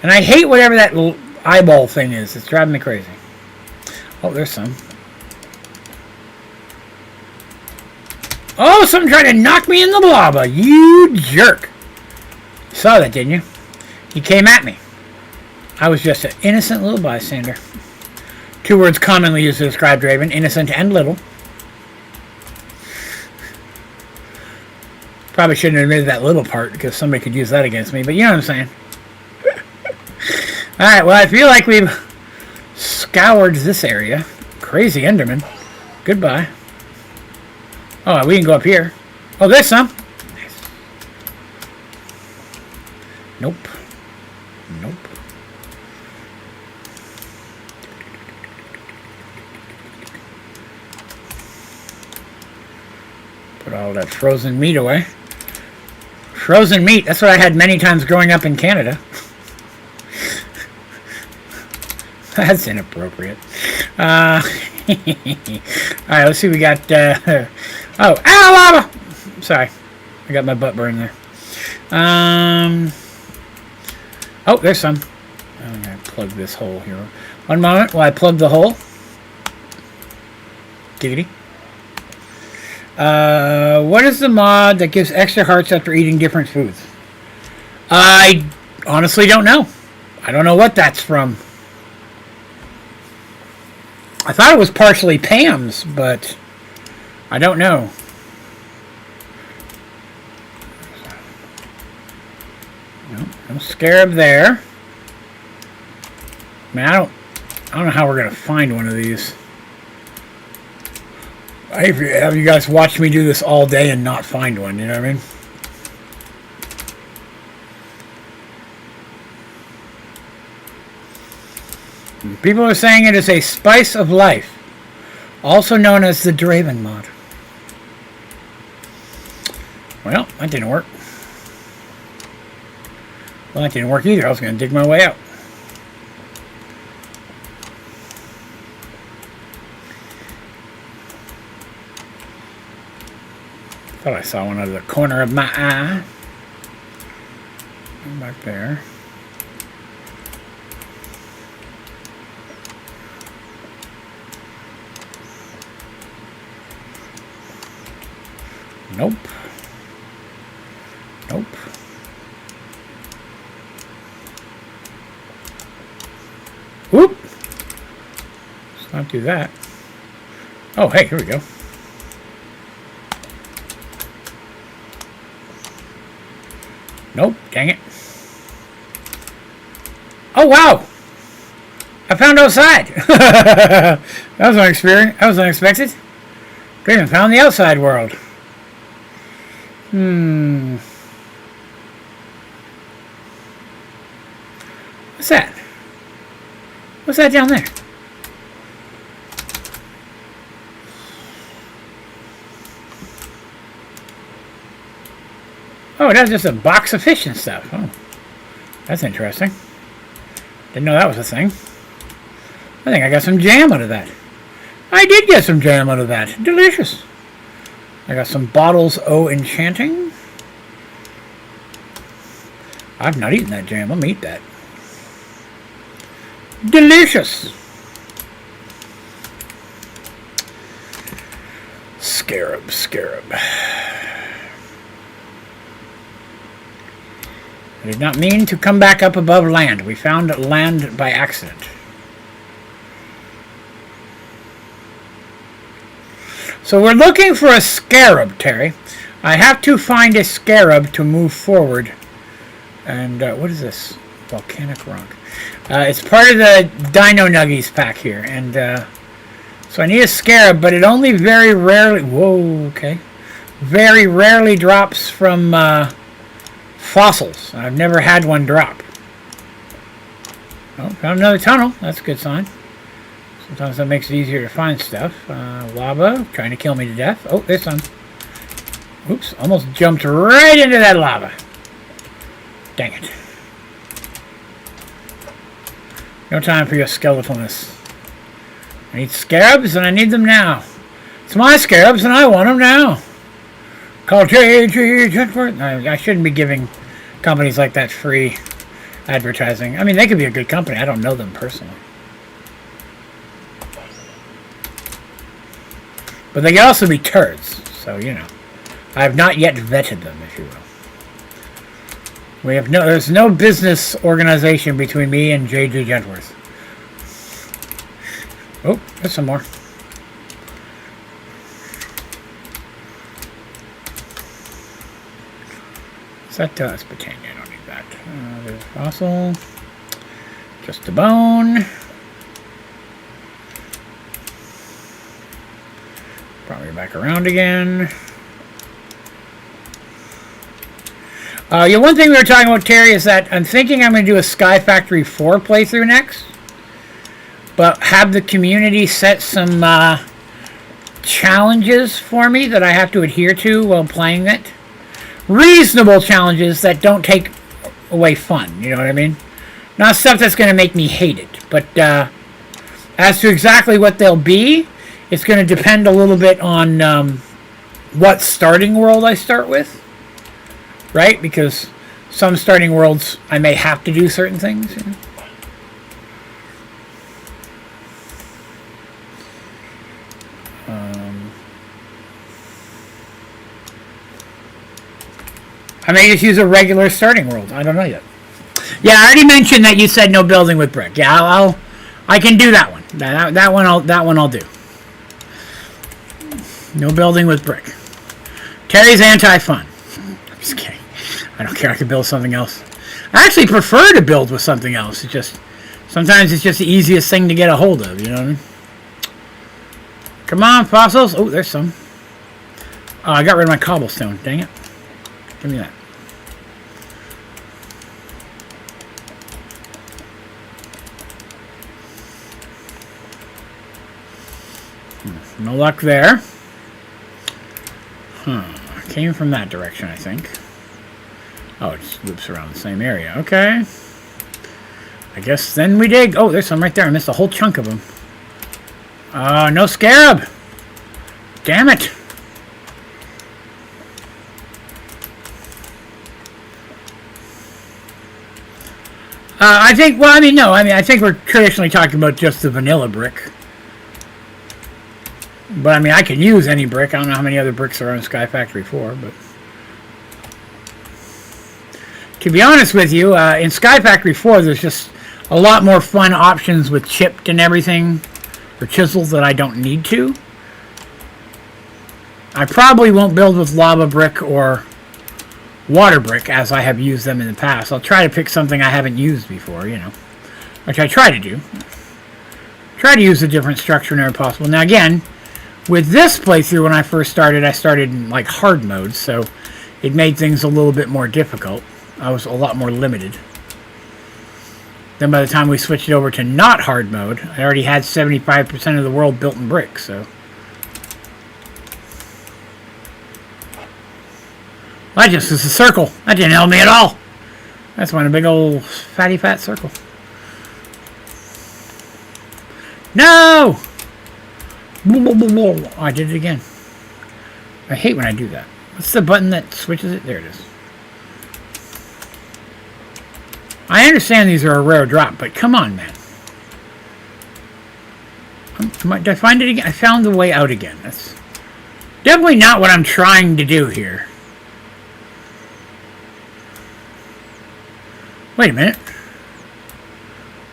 And I hate whatever that eyeball thing is. It's driving me crazy. Oh, there's some. Oh, something tried to knock me in the lava. You jerk. You saw that, didn't you? He came at me. I was just an innocent little bystander. 2 words commonly used to describe Draven. Innocent and little. Probably shouldn't have admitted that little part because somebody could use that against me. But you know what I'm saying. Alright, well I feel like we've scoured this area. Crazy Enderman. Goodbye. Oh, we can go up here. Oh, there's some. Nice. Nope. Nope. Put all that frozen meat away. Frozen meat, that's what I had many times growing up in Canada. That's inappropriate. Alright, let's see, we got, oh, ow, lava! Sorry, I got my butt burned there. Oh, there's some. I'm going to plug this hole here. One moment while I plug the hole. Giggity. What is the mod that gives extra hearts after eating different foods? I honestly don't know. I don't know what that's from. I thought it was partially Pam's, but I don't know. No scarab there. Man, I don't know how we're gonna find one of these. Have you guys watched me do this all day and not find one? You know what I mean? People are saying it is a spice of life, also known as the Draven mod. Well, that didn't work. Well, that didn't work either. I was going to dig my way out. Thought I saw one out of the corner of my eye. Back there. Nope. Nope. Whoop! Let's not do that. Oh, hey, here we go. Nope, dang it. Oh, wow! I found outside! That was an experience. That was unexpected. Draven found the outside world. What's that? What's that down there? Oh, that's just a box of fish and stuff. Oh, that's interesting. Didn't know that was a thing. I think I got some jam out of that. I did get some jam out of that. Delicious. I got some bottles o' enchanting. I've not eaten that jam. I'm gonna eat that. Delicious. Scarab, scarab. I did not mean to come back up above land. We found land by accident. So we're looking for a scarab, Terry. I have to find a scarab to move forward. And what is this? Volcanic rock. It's part of the Dino Nuggies pack here. And so I need a scarab, but it only very rarely... Whoa, okay. Very rarely drops from fossils. I've never had one drop. Oh, found another tunnel. That's a good sign. Sometimes that makes it easier to find stuff. Lava, trying to kill me to death. Oh, this one. Oops, almost jumped right into that lava. Dang it. No time for your skeletoness. I need scarabs, and I need them now. It's my scarabs, and I want them now. Call J.G. Gentworth. I shouldn't be giving companies like that free advertising. I mean, they could be a good company. I don't know them personally. But they can also be turds. So, you know. I have not yet vetted them, if you will. There's no business organization between me and J.G. Gentworth. Oh, there's some more. That does pertain. I don't need that. There's a fossil. Just a bone. Probably back around again. Yeah, one thing we were talking about, Terry, is that I'm thinking I'm going to do a Sky Factory 4 playthrough next. But have the community set some challenges for me that I have to adhere to while playing it. Reasonable challenges that don't take away fun, you know what I mean? Not stuff that's going to make me hate it. But as to exactly what they'll be, it's going to depend a little bit on what starting world I start with. Right? Because some starting worlds I may have to do certain things. You know? I may just use a regular starting world. I don't know yet. Yeah, I already mentioned that you said no building with brick. Yeah, I can do that one. That one I'll do. No building with brick. Terry's anti-fun. I'm just kidding. I don't care. I can build something else. I actually prefer to build with something else. It's just sometimes it's just the easiest thing to get a hold of. You know what I mean? Come on, fossils. Oh, there's some. Oh, I got rid of my cobblestone. Dang it. Give me that. No luck there. Came from that direction, I think. Oh, it just loops around the same area. Okay. I guess then we dig. Oh, there's some right there. I missed a whole chunk of them. No scarab. Damn it. I think, well, I mean, no. I mean, I think we're traditionally talking about just the vanilla brick. But, I mean, I can use any brick. I don't know how many other bricks are on Sky Factory 4, but... To be honest with you, in Sky Factory 4, there's just a lot more fun options with chipped and everything, or chisels that I don't need to. I probably won't build with lava brick or water brick, as I have used them in the past. I'll try to pick something I haven't used before, you know, which I try to do. Try to use a different structure whenever possible. Now, again... With this playthrough, when I first started, I started in, like, hard mode, so it made things a little bit more difficult. I was a lot more limited. Then by the time we switched it over to not hard mode, I already had 75% of the world built in brick, so... That just is a circle. That didn't help me at all. That's one a big old fatty fat circle. No! Oh, I did it again. I hate when I do that. What's the button that switches it? There it is. I understand these are a rare drop, but come on, man. Did I find it again? I found the way out again. That's definitely not what I'm trying to do here. Wait a minute.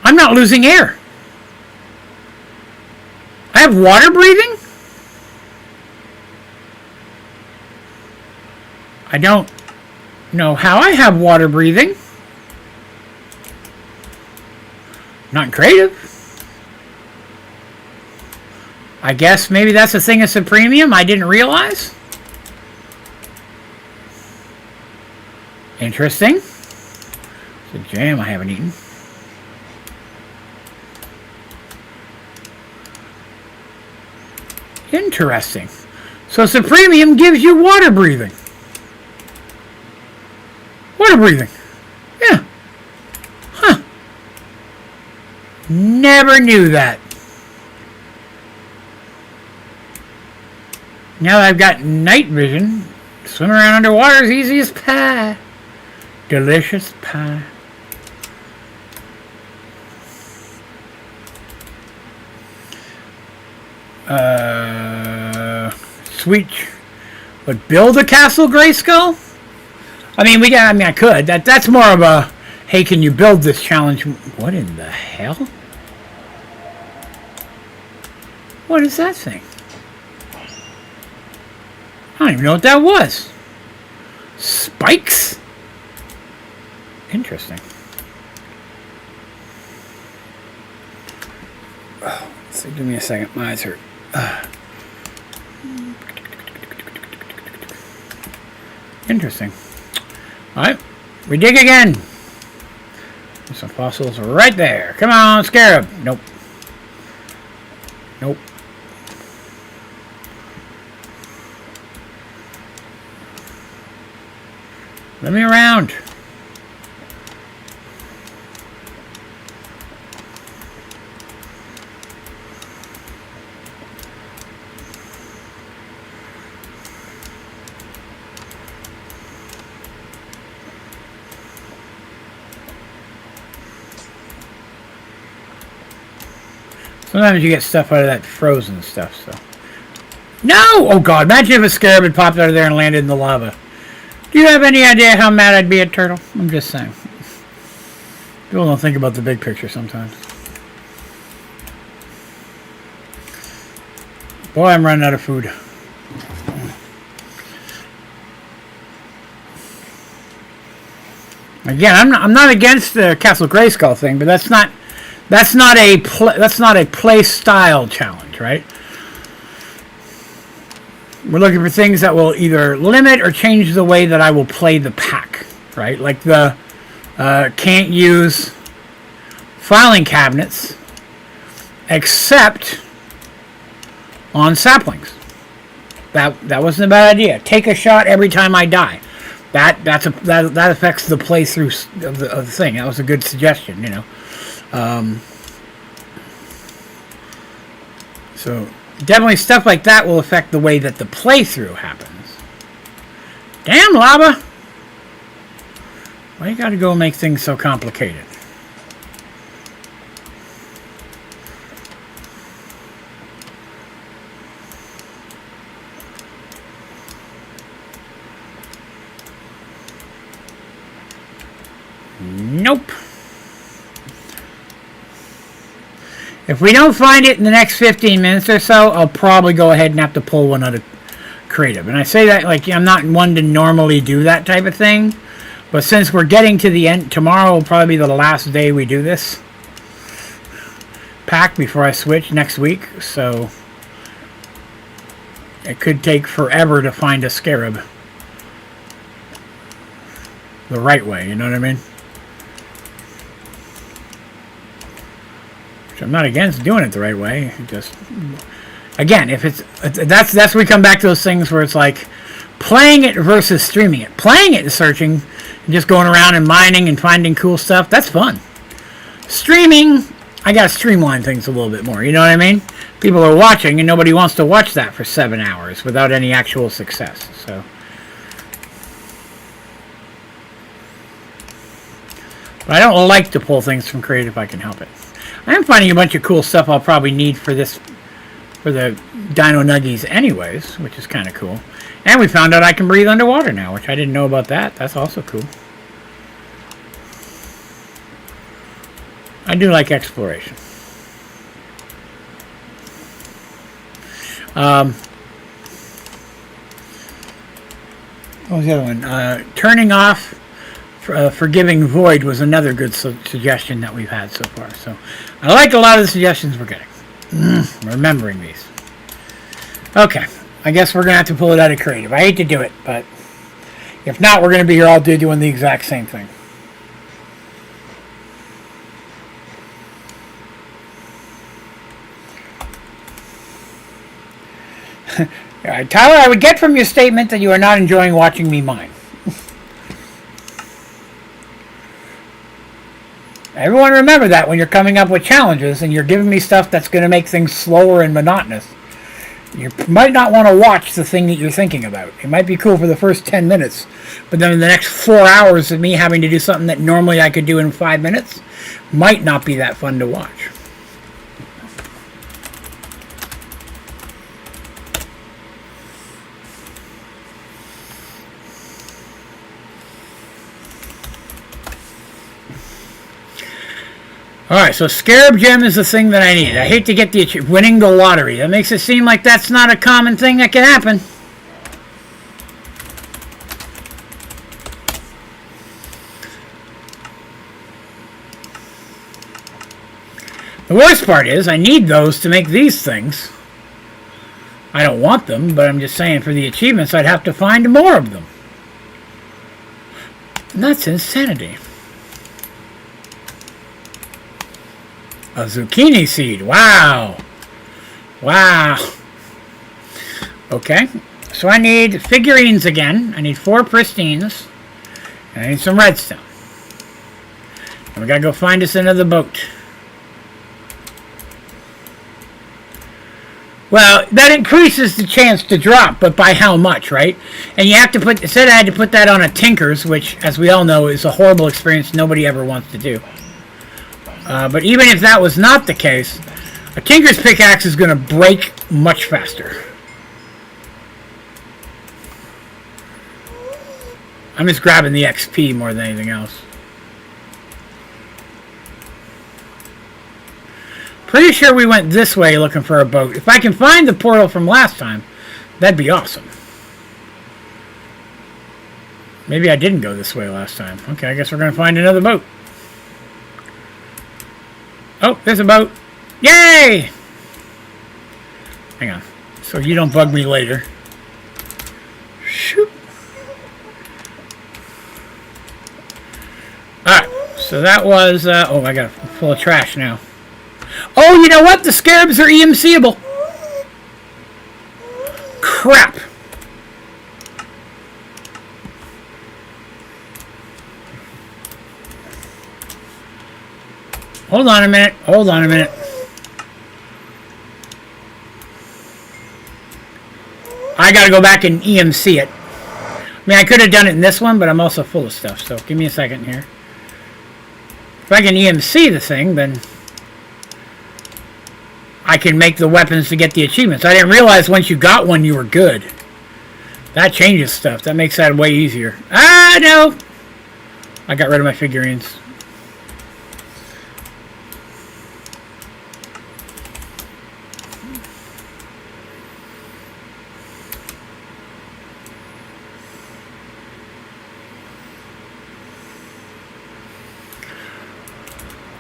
I'm not losing air. I have water breathing? I don't know how I have water breathing. Not creative. I guess maybe that's a thing of Supremium I didn't realize. Interesting. It's a jam I haven't eaten. Interesting. So Supremium gives you water breathing. Water breathing. Yeah. Huh. Never knew that. Now that I've got night vision, swimming around underwater is easy as pie. Delicious pie. Sweet. But build a castle, Grayskull? I mean, I could. That's more of a, hey, can you build this challenge? What in the hell? What is that thing? I don't even know what that was. Spikes? Interesting. Oh, so give me a second. My eyes hurt. Interesting. Alright, we dig again. There's some fossils right there. Come on, scarab. Nope. Nope. Let me around. Sometimes you get stuff out of that frozen stuff, so. No! Oh god, imagine if a scarab had popped out of there and landed in the lava. Do you have any idea how mad I'd be at Turtle? I'm just saying. People don't think about the big picture sometimes. Boy, I'm running out of food. Again, I'm not against the Castle Grayskull thing, but that's not a play style challenge, right? We're looking for things that will either limit or change the way that I will play the pack, right? Like the can't use filing cabinets except on saplings. That wasn't a bad idea. Take a shot every time I die. That affects the playthrough of the thing. That was a good suggestion, you know. So definitely stuff like that will affect the way that the playthrough happens. Damn, lava! Why you gotta go make things so complicated? Nope. If we don't find it in the next 15 minutes or so, I'll probably go ahead and have to pull one out of creative. And I say that like I'm not one to normally do that type of thing. But since we're getting to the end, tomorrow will probably be the last day we do this pack before I switch next week. So it could take forever to find a scarab the right way, you know what I mean? Which I'm not against doing it the right way. Just again, if that's where we come back to those things where it's like playing it versus streaming it. Playing it and searching and just going around and mining and finding cool stuff, that's fun. Streaming, I gotta streamline things a little bit more, you know what I mean? People are watching and nobody wants to watch that for 7 hours without any actual success. So but I don't like to pull things from creative if I can help it. I am finding a bunch of cool stuff I'll probably need for the Dino Nuggies anyways, which is kind of cool. And we found out I can breathe underwater now, which I didn't know about that. That's also cool. I do like exploration. What was the other one? Turning off Forgiving Void was another good suggestion that we've had so far. So I like a lot of the suggestions we're getting. Remembering these. Okay. I guess we're going to have to pull it out of creative. I hate to do it, but if not, we're going to be here all day doing the exact same thing. All right, Tyler, I would get from your statement that you are not enjoying watching me mine. Everyone remember that when you're coming up with challenges and you're giving me stuff that's going to make things slower and monotonous. You might not want to watch the thing that you're thinking about. It might be cool for the first 10 minutes, but then in the next 4 hours of me having to do something that normally I could do in 5 minutes might not be that fun to watch. Alright, so Scarab Gem is the thing that I need. I hate to get the winning the lottery. That makes it seem like that's not a common thing that can happen. The worst part is I need those to make these things. I don't want them, but I'm just saying for the achievements I'd have to find more of them. And that's insanity. A zucchini seed. Wow. Wow. Okay. So I need figurines again. I need 4 pristines. And I need some redstone. And we gotta go find us another boat. Well, that increases the chance to drop, but by how much, right? And you have to put, it said I had to put that on a Tinker's, which, as we all know, is a horrible experience nobody ever wants to do. But even if that was not the case, a Tinker's pickaxe is going to break much faster. I'm just grabbing the XP more than anything else. Pretty sure we went this way looking for a boat. If I can find the portal from last time, that'd be awesome. Maybe I didn't go this way last time. Okay, I guess we're going to find another boat. Oh, there's a boat. Yay! Hang on. So you don't bug me later. Shoot. Alright, so that was... oh, I got full of trash now. Oh, you know what? The scarabs are EMCable. Crap. Hold on a minute. Hold on a minute. I gotta go back and EMC it. I mean, I could have done it in this one, but I'm also full of stuff. So give me a second here. If I can EMC the thing, then I can make the weapons to get the achievements. I didn't realize once you got one, you were good. That changes stuff. That makes that way easier. Ah, no! I got rid of my figurines.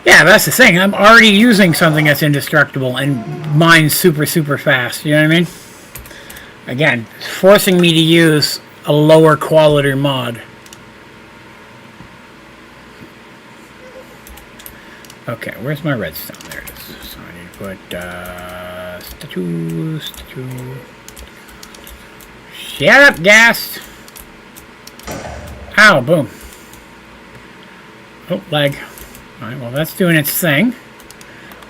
Yeah, that's the thing. I'm already using something that's indestructible and mine's super, super fast. You know what I mean? Again, it's forcing me to use a lower quality mod. Okay, where's my redstone? There it is. So I need to put statue. Shut up, gas. Ow, boom. Oh, lag. Alright, well that's doing its thing.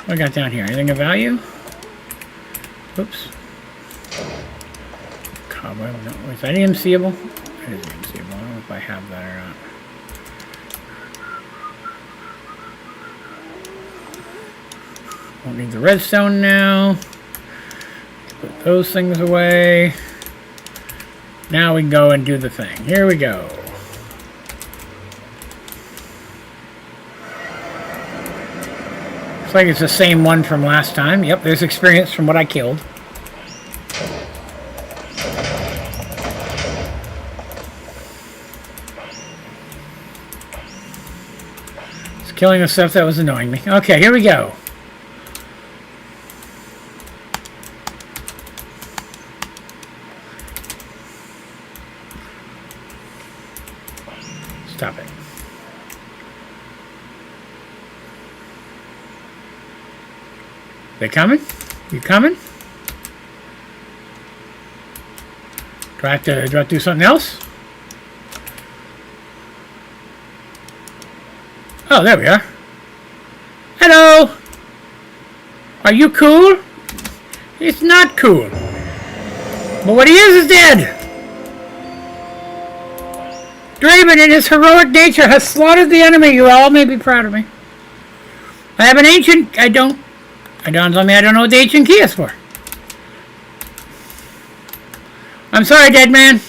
What I got down here? Anything of value? Oops. Cobweb, no. Is that EMCable? It is EMCable. I don't know if I have that or not. Won't need the redstone now. Put those things away. Now we can go and do the thing. Here we go. Looks like it's the same one from last time. Yep, there's experience from what I killed. It's killing the stuff that was annoying me. Okay, here we go. Stop it. They coming? You coming? Do I have to do something else? Oh, there we are. Hello! Are you cool? It's not cool. But what he is dead! Draven, in his heroic nature, has slaughtered the enemy. You all may be proud of me. I have an ancient... Don't tell me I don't know what the ancient key is for. I'm sorry, dead man.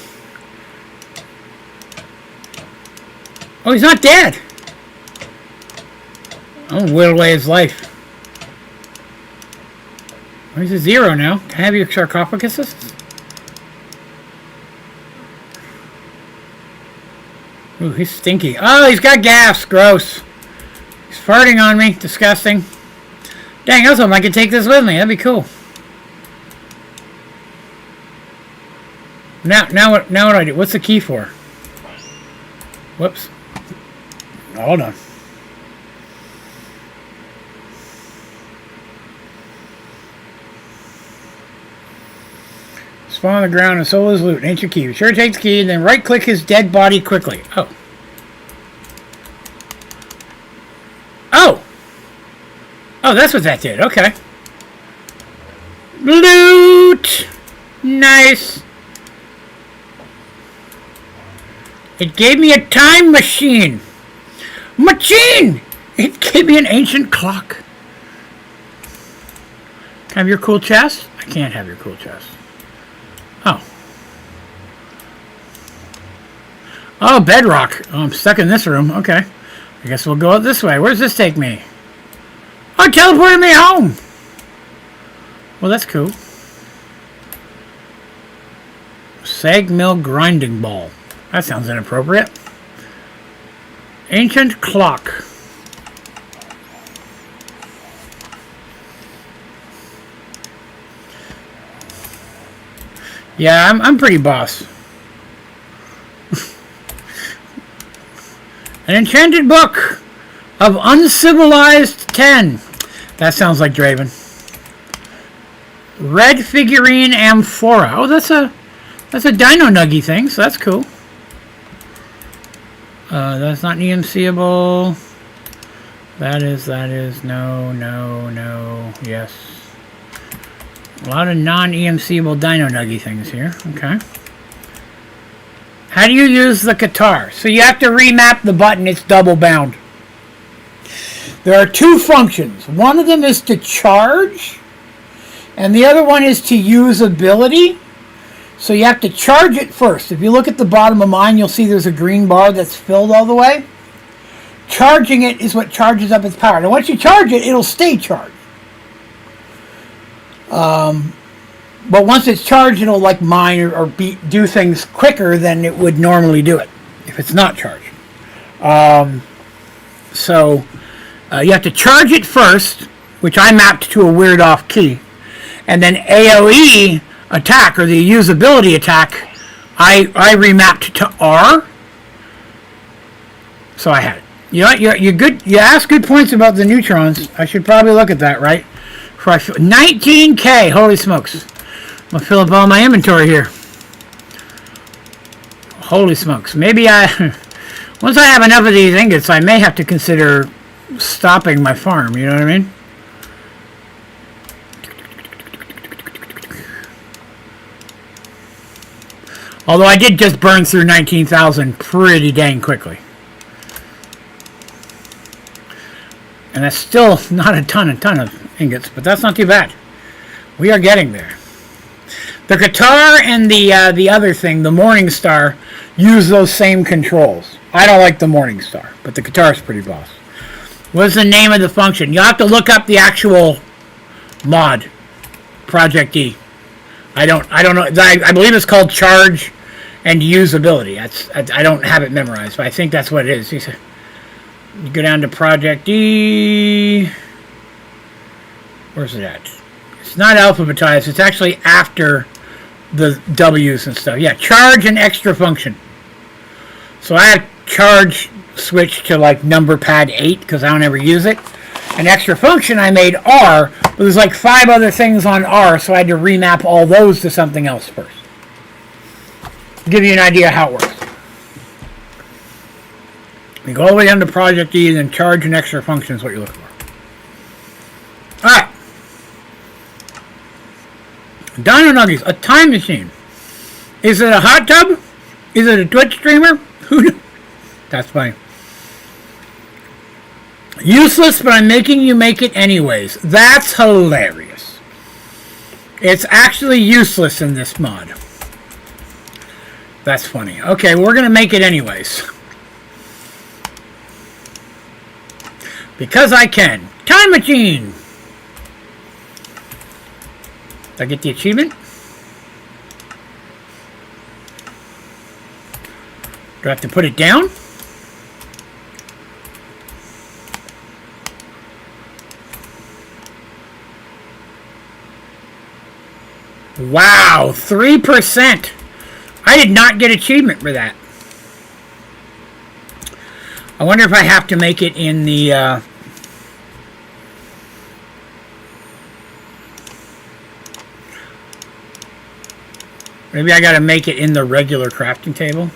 Oh, he's not dead. I'm gonna whittle away his life. Oh, he's a 0 now. Can I have your sarcophaguses? Ooh, he's stinky. Oh, he's got gas. Gross. He's farting on me. Disgusting. Dang, I was hoping I could take this with me. That'd be cool. Now what do I do? What's the key for? Whoops. Hold on. Spawn on the ground and solo his loot. Ancient key. Be sure to take the key and then right-click his dead body quickly. Oh. Oh! Oh, that's what that did. Okay. Loot! Nice. It gave me a time machine. Machine! It gave me an ancient clock. Can I have your cool chest? I can't have your cool chest. Oh. Oh, bedrock. Oh, I'm stuck in this room. Okay. I guess we'll go out this way. Where does this take me? Oh, it teleported me home. Well, that's cool. Sag mill grinding ball. That sounds inappropriate. Ancient clock. Yeah, I'm pretty boss. An enchanted book of Uncivilized 10. That sounds like Draven. Red figurine amphora. Oh, that's a dino nuggy thing, so that's cool. That's not EMCable. That is no, yes. A lot of non-EMCable dino nuggy things here. Okay. How do you use the guitar? So you have to remap the button. It's double bound. There are two functions. One of them is to charge, and the other one is to use ability. So you have to charge it first. If you look at the bottom of mine, you'll see there's a green bar that's filled all the way. Charging it is what charges up its power. Now once you charge it, it'll stay charged. But once it's charged, it'll like mine or do things quicker than it would normally do it if it's not charged. So you have to charge it first, which I mapped to a weird off key, and then AOE attack, or the usability attack, I remapped to R. So I had it. You know what? You're good. You asked good points about the neutrons. I should probably look at that, right? 19K. Holy smokes. I'm going to fill up all my inventory here. Holy smokes. Maybe once I have enough of these ingots, I may have to consider stopping my farm. You know what I mean? Although I did just burn through 19,000 pretty dang quickly. And that's still not a ton of ingots, but that's not too bad. We are getting there. The guitar and the other thing, the Morning Star, use those same controls. I don't like the Morning Star, but the guitar is pretty boss. What's the name of the function? You'll have to look up the actual mod, Project E. I don't know. I believe it's called Charge and Usability. I don't have it memorized, but I think that's what it is. You go down to Project E. Where's it at? It's not alphabetized. It's actually after the W's and stuff. Yeah, charge and extra function. So I have charge switched to like number pad 8 because I don't ever use it. An extra function I made R, but there's like 5 other things on R, so I had to remap all those to something else first. Give you an idea how it works. You go all the way down to Project E, and then charge and extra function is what you're looking for. Alright. Dino Nuggies, a time machine. Is it a hot tub? Is it a Twitch streamer? Who knows? That's fine. Useless, but I'm making you make it anyways. That's hilarious. It's actually useless in this mod. That's funny. Okay, we're going to make it anyways. Because I can. Time machine! Did I get the achievement? Do I have to put it down? Wow, 3%. I did not get achievement for that. I wonder if I have to make it in the... Maybe I gotta make it in the regular crafting table.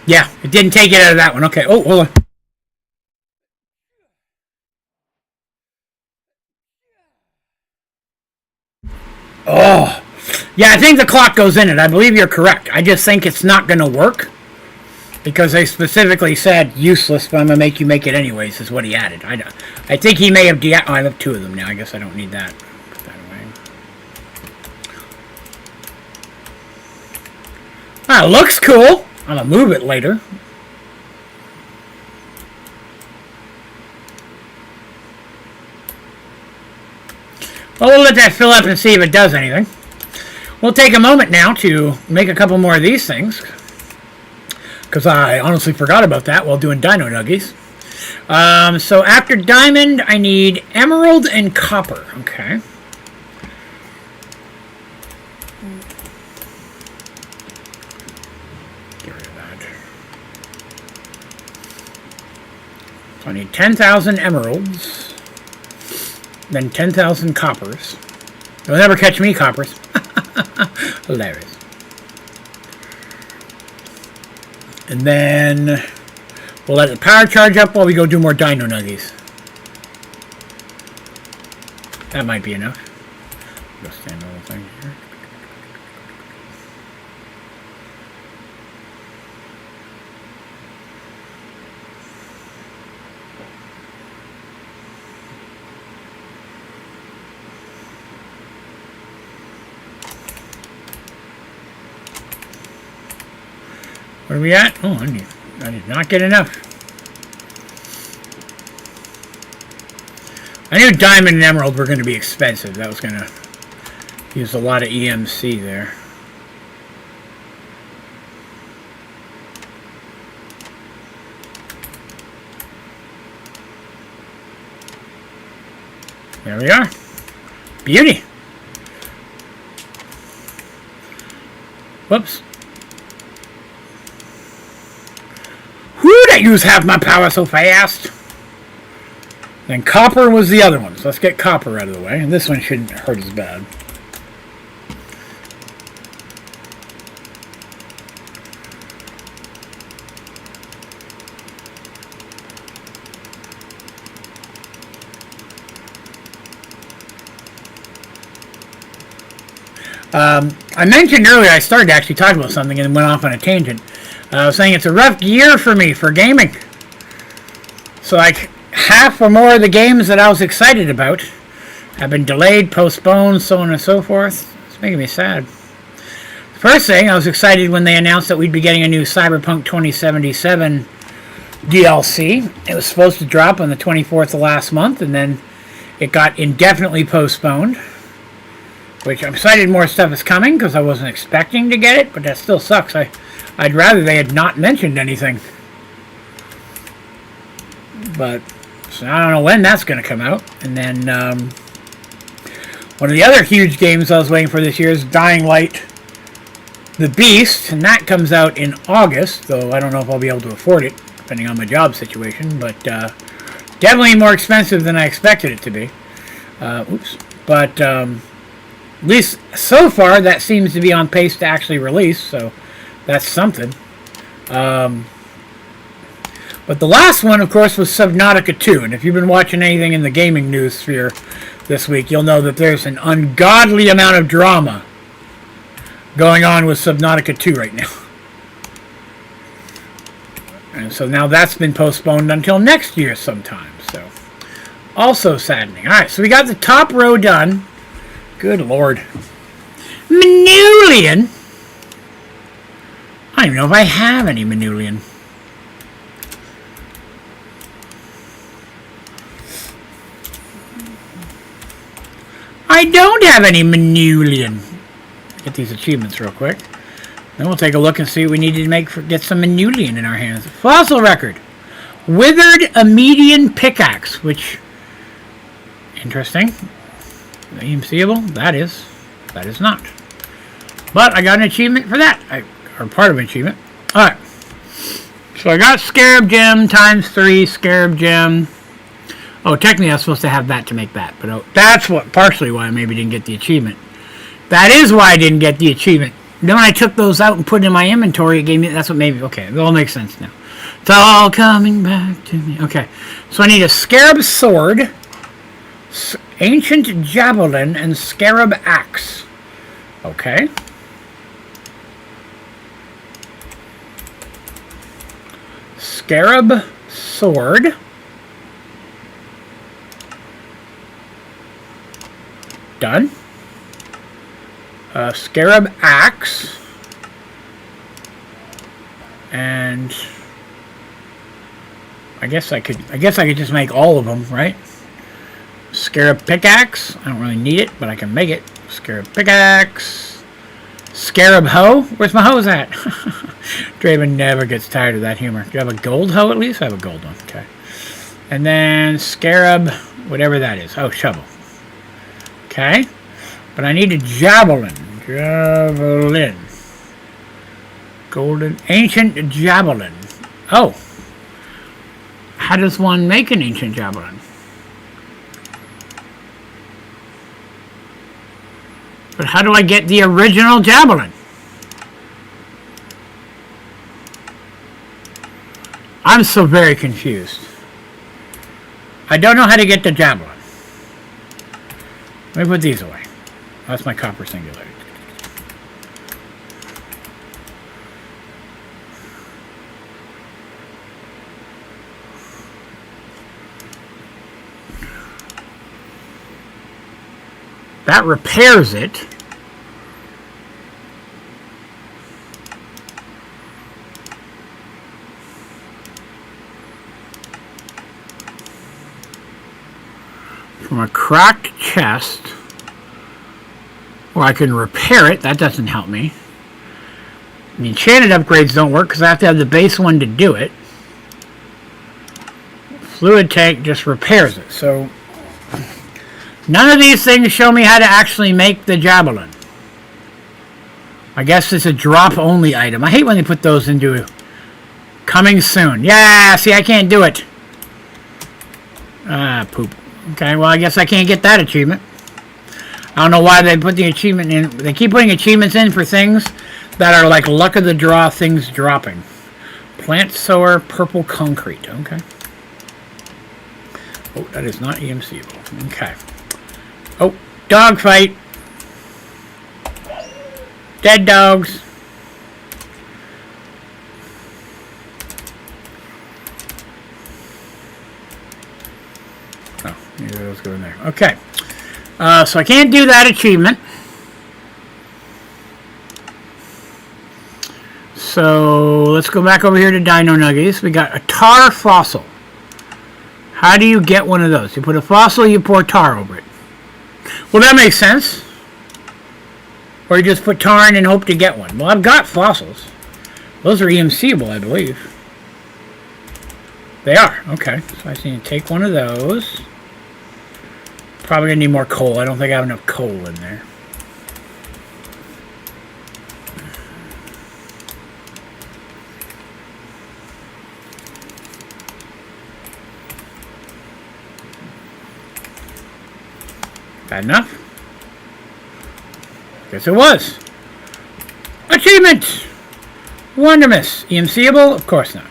Yeah, it didn't take it out of that one. Okay. Oh, hold on. Oh. Yeah, I think the clock goes in it. I believe you're correct. I just think it's not going to work. Because they specifically said useless, but I'm going to make you make it anyways, is what he added. I think he may have... Oh, I have 2 of them now. I guess I don't need that. Put that away. Ah, looks cool. I'm going to move it later. Well, we'll let that fill up and see if it does anything. We'll take a moment now to make a couple more of these things, because I honestly forgot about that while doing Dino Nuggies. So after diamond, I need emerald and copper. Okay. Get rid of that. So I need 10,000 emeralds, then 10,000 coppers. You'll never catch me, coppers. Hilarious. And then we'll let the power charge up while we go do more Dino Nuggies. That might be enough. Go stand the whole thing here. Where are we at? Oh, I did not get enough. I knew diamond and emerald were going to be expensive. That was going to use a lot of EMC there. There we are. Beauty. Whoops. Whew, that used half my power so fast. Then copper was the other one. So let's get copper out of the way. And this one shouldn't hurt as bad. I mentioned earlier I started to actually talk about something and went off on a tangent. I was saying it's a rough year for me for gaming. So like half or more of the games that I was excited about have been delayed, postponed, so on and so forth. It's making me sad. First thing, I was excited when they announced that we'd be getting a new Cyberpunk 2077 DLC. It was supposed to drop on the 24th of last month, and then it got indefinitely postponed. Which I'm excited more stuff is coming, because I wasn't expecting to get it, but that still sucks. I'd rather they had not mentioned anything. But so I don't know when that's going to come out. And then one of the other huge games I was waiting for this year is Dying Light The Beast, and that comes out in August, though I don't know if I'll be able to afford it, depending on my job situation, but definitely more expensive than I expected it to be. But at least so far, that seems to be on pace to actually release, so that's something. But the last one, of course, was Subnautica 2, and if you've been watching anything in the gaming news sphere this week, you'll know that there's an ungodly amount of drama going on with Subnautica 2 right now. And so now that's been postponed until next year sometime, so also saddening. Alright, so we got the top row done. Good lord. Manulian? I don't even know if I have any Manulian. I don't have any Manulian. Get these achievements real quick. Then we'll take a look and see what we need to make for get some Manulian in our hands. Fossil record. Withered Amedian pickaxe, which interesting. EMCable? That is not. But I got an achievement for that. Or part of an achievement. Alright. So I got Scarab Gem times 3 Scarab Gem. Oh, technically I was supposed to have that to make that. But that's partially why I maybe didn't get the achievement. That is why I didn't get the achievement. Then when I took those out and put it in my inventory, it gave me... That's what made me... Okay, it all makes sense now. It's all coming back to me. Okay. So I need a Scarab Sword, Ancient Javelin, and Scarab Axe. Okay. Scarab Sword. Done. Scarab Axe. And I guess I could just make all of them, right? Scarab pickaxe. I don't really need it, but I can make it. Scarab pickaxe. Scarab hoe. Where's my hose at? Draven never gets tired of that humor. Do you have a gold hoe at least? I have a gold one. Okay. And then scarab, whatever that is. Oh, shovel. Okay. But I need a javelin. Javelin. Golden. Ancient javelin. Oh. How does one make an ancient javelin? But how do I get the original javelin? I'm so very confused. I don't know how to get the javelin. Let me put these away. That's my copper singularity. That repairs it. From a cracked chest. Or I can repair it. That doesn't help me. The enchanted upgrades don't work because I have to have the base one to do it. Fluid tank just repairs it. So none of these things show me how to actually make the javelin. I guess it's a drop-only item. I hate when they put those into coming soon. Yeah, see, I can't do it. Ah, poop. Okay, well, I guess I can't get that achievement. I don't know why they put the achievement in. They keep putting achievements in for things that are like luck of the draw things dropping. Plant sower, purple concrete. Okay. Oh, that is not EMCable. Okay. Oh, dog fight. Dead dogs. Oh, maybe those go in there. Okay. So I can't do that achievement. So let's go back over here to Dino Nuggies. We got a tar fossil. How do you get one of those? You put a fossil, you pour tar over it. Well, that makes sense. Or you just put tar in and hope to get one. Well, I've got fossils. Those are EMCable, I believe. They are. Okay. So I just need to take one of those. Probably going to need more coal. I don't think I have enough coal in there. Bad enough? Guess it was. Achievement! Wondermiss. EMCable? Of course not.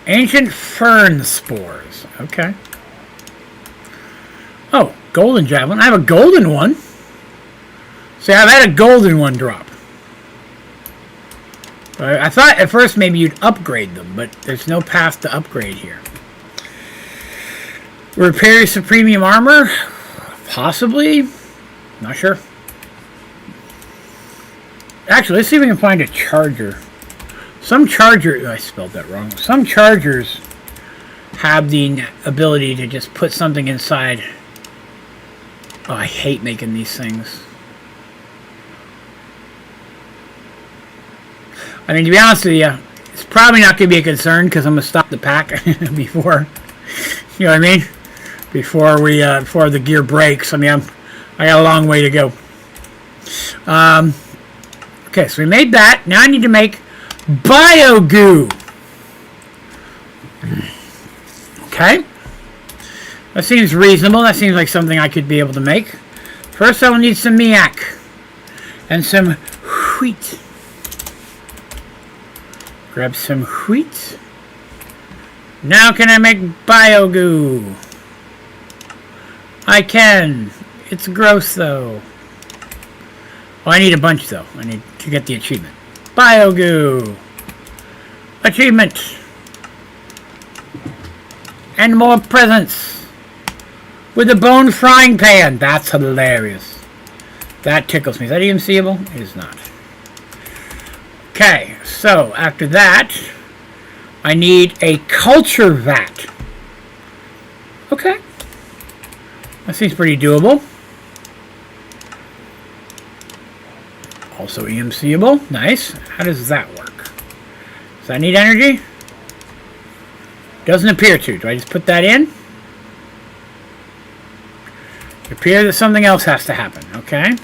Ancient fern spores. Okay. Oh, golden javelin. I have a golden one. See, I've had a golden one drop. I thought at first maybe you'd upgrade them, but there's no path to upgrade here. Repair some premium armor? Possibly. Not sure. Actually, let's see if we can find a charger. Some charger... I spelled that wrong. Some chargers have the ability to just put something inside. Oh, I hate making these things. I mean, to be honest with you, it's probably not going to be a concern because I'm going to stop the pack before, you know what I mean? Before the gear breaks. I mean, I got a long way to go. Okay, so we made that. Now I need to make bio goo. Okay. That seems reasonable. That seems like something I could be able to make. First, I will need some miak and some wheat. Grab some wheat. Now can I make bio goo? I can. It's gross though. Oh, I need a bunch though. I need to get the achievement. Bio goo. Achievement. And more presents. with a bone frying pan. That's hilarious. That tickles me. Is that even seeable? It is not. Okay, so after that, I need a culture vat. Okay. That seems pretty doable. Also EMCable. Nice. How does that work? Does that need energy? Doesn't appear to. Do I just put that in? It appears that something else has to happen. Okay.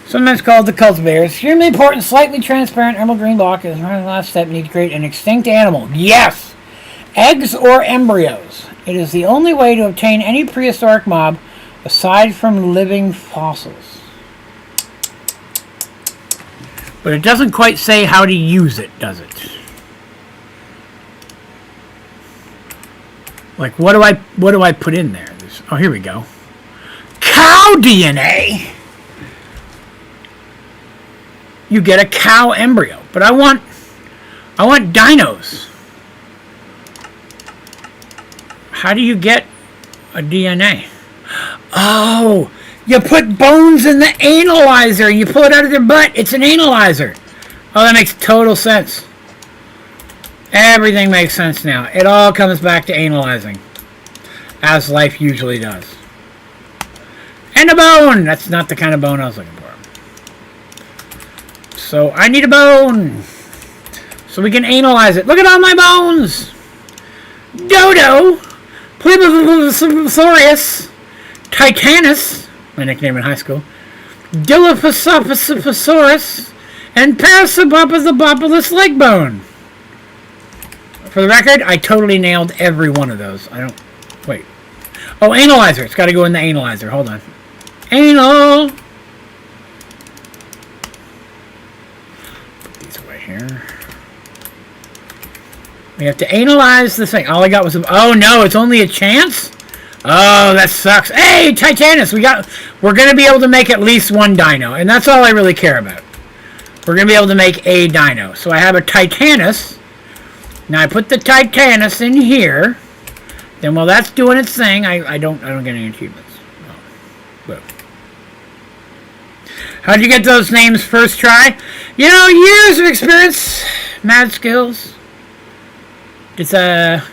Sometimes called the cultivator. Extremely important, slightly transparent emerald green block is the last step. Need to create an extinct animal. Yes! Eggs or embryos. It is the only way to obtain any prehistoric mob aside from living fossils. But it doesn't quite say how to use it, does it? Like, what do I put in there? Oh, here we go. Cow DNA! You get a cow embryo. But I want dinos. How do you get a DNA? Oh, you put bones in the analyzer and you pull it out of their butt. It's an analyzer. Oh, that makes total sense. Everything makes sense now. It all comes back to analyzing. As life usually does. And a bone! That's not the kind of bone I was looking for. So I need a bone. So we can analyze it. Look at all my bones! Dodo! Plebisciphosaurus! Titanus, my nickname in high school. Dilophosaurus! And Parasaboposabopolis leg bone. For the record, I totally nailed every one of those. I don't... Wait. Oh, analyzer. It's got to go in the analyzer. Hold on. Anal! Put these away here. We have to analyze this thing. All I got was... Oh, no. It's only a chance? Oh, that sucks. Hey, Titanus. We're going to be able to make at least one dino. And that's all I really care about. We're going to be able to make a dino. So I have a Titanus... Now I put the Titanus in here. Then while that's doing its thing, I don't get any achievements. Oh. Well. How'd you get those names first try? You know, years of experience, mad skills. It's that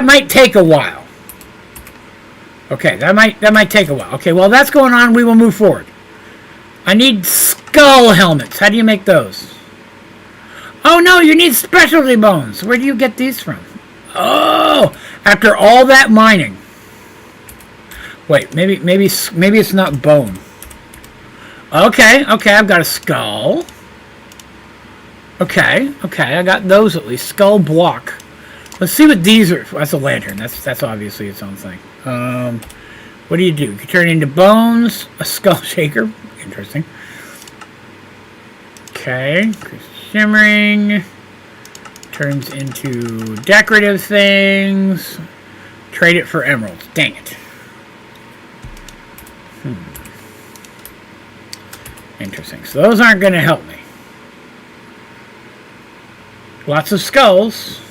might take a while. Okay, that might take a while. Okay, while that's going on, we will move forward. I need skull helmets. How do you make those? Oh no, you need specialty bones. Where do you get these from? Oh, after all that mining. Wait, maybe it's not bone. Okay, I've got a skull. Okay, I got those at least. Skull block. Let's see what these are. That's a lantern. That's obviously its own thing. What do? You can turn it into bones. A skull shaker. Interesting. Okay. Shimmering. Turns into decorative things. Trade it for emeralds. Dang it. Interesting. So those aren't going to help me. Lots of skulls.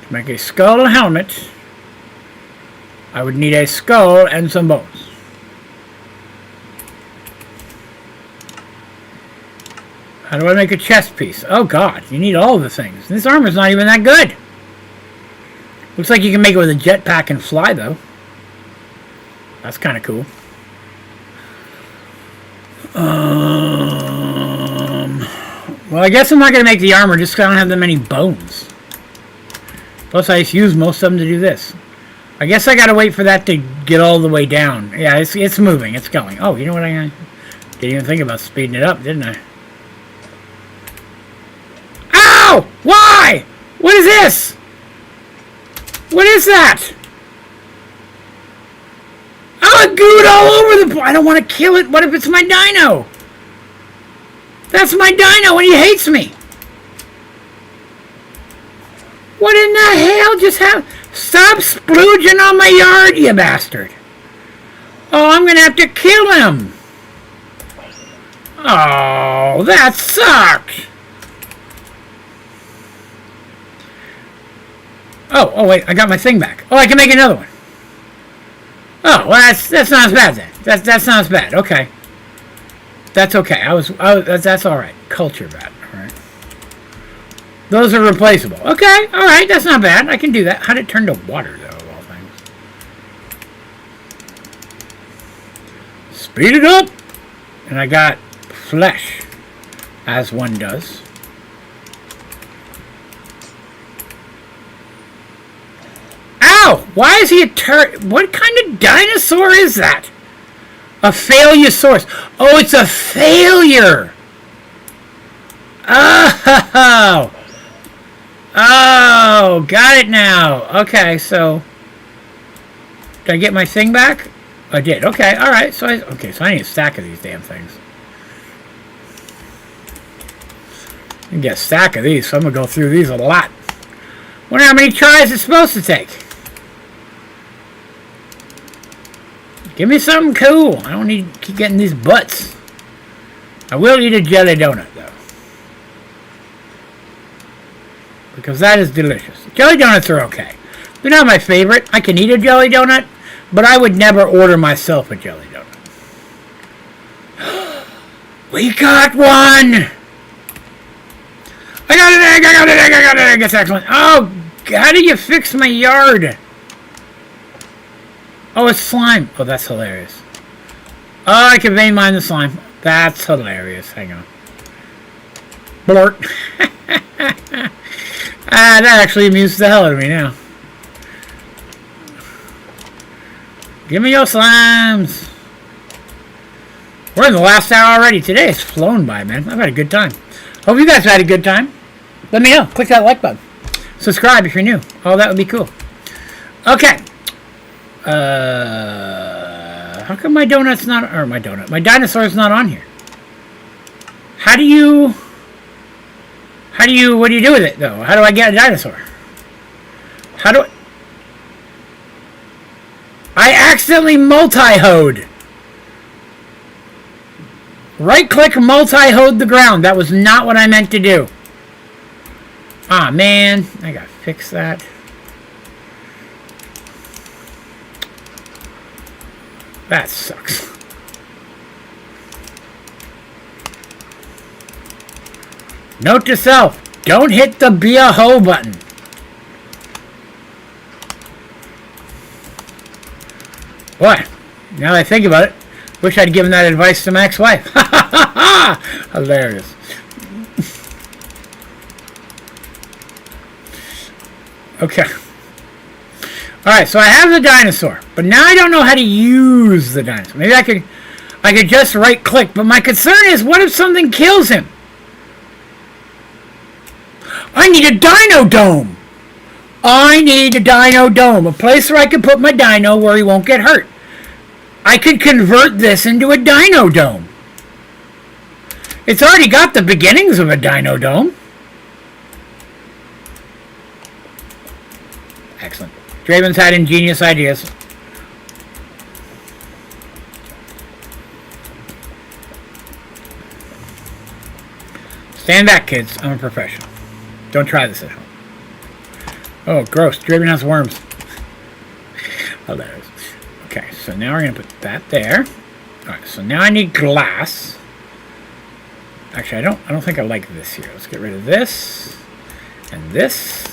To make a skull helmet, I would need a skull and some bones. How do I make a chest piece? Oh god, you need all the things. This armor's not even that good. Looks like you can make it with a jetpack and fly, though. That's kind of cool. Well, I guess I'm not going to make the armor just because I don't have that many bones. Plus, I just use most of them to do this. I guess I got to wait for that to get all the way down. Yeah, it's moving. It's going. Oh, you know what? I didn't even think about speeding it up, didn't I? Ow! Why? What is this? What is that? Oh, it gooed all over the place. I don't want to kill it. What if it's my dino? That's my dino and he hates me. What in the hell just happened? Stop splooging on my yard, you bastard. Oh, I'm going to have to kill him. Oh, that sucked. Oh, wait, I got my thing back. Oh, I can make another one. Oh, well, that's not as bad then. That's not as bad. Okay. That's okay. That's all right. Culture bat. All right. Those are replaceable. Okay. All right. That's not bad. I can do that. How did it turn to water though? Of all things. Speed it up. And I got flesh, as one does. Ow! Why is he a what kind of dinosaur is that? A Failure-saurus. Oh, it's a failure. Oh. Oh, got it now. Okay, so did I get my thing back? I did. Okay, all right. So I need a stack of these damn things. I can get a stack of these, so I'm gonna go through these a lot. Wonder how many tries it's supposed to take. Give me something cool. I don't need to keep getting these butts. I will eat a jelly donut, though. Because that is delicious. Jelly donuts are okay. They're not my favorite. I can eat a jelly donut, but I would never order myself a jelly donut. We got one! I got an egg! I got an egg! I got an egg! That's excellent. Oh, how do you fix my yard? Oh, it's slime. Oh, that's hilarious. Oh, I can vein mine the slime. That's hilarious. Hang on. Blort. That actually amuses the hell out of me now. Give me your slimes. We're in the last hour already. Today has flown by, man. I've had a good time. Hope you guys had a good time. Let me know. Click that like button. Subscribe if you're new. Oh, that would be cool. Okay. How come my donut's not, or my dinosaur's not on here? What do you do with it, though? How do I get a dinosaur? I accidentally multi-hoed. Right-click, multi-hoed the ground. That was not what I meant to do. Ah, man. I gotta fix that. That sucks. Note to self, don't hit the be a hoe button. Boy, now that I think about it, wish I'd given that advice to my ex-wife. Hilarious. Okay. Alright, so I have the dinosaur, but now I don't know how to use the dinosaur. Maybe I could just right click, but my concern is, what if something kills him? I need a dino dome! I need a dino dome, a place where I can put my dino where he won't get hurt. I could convert this into a dino dome. It's already got the beginnings of a dino dome. Excellent. Draven's had ingenious ideas. Stand back, kids. I'm a professional. Don't try this at home. Oh, gross. Draven has worms. Hilarious. Okay, so now we're going to put that there. Alright, so now I need glass. Actually, I don't think I like this here. Let's get rid of this. And this.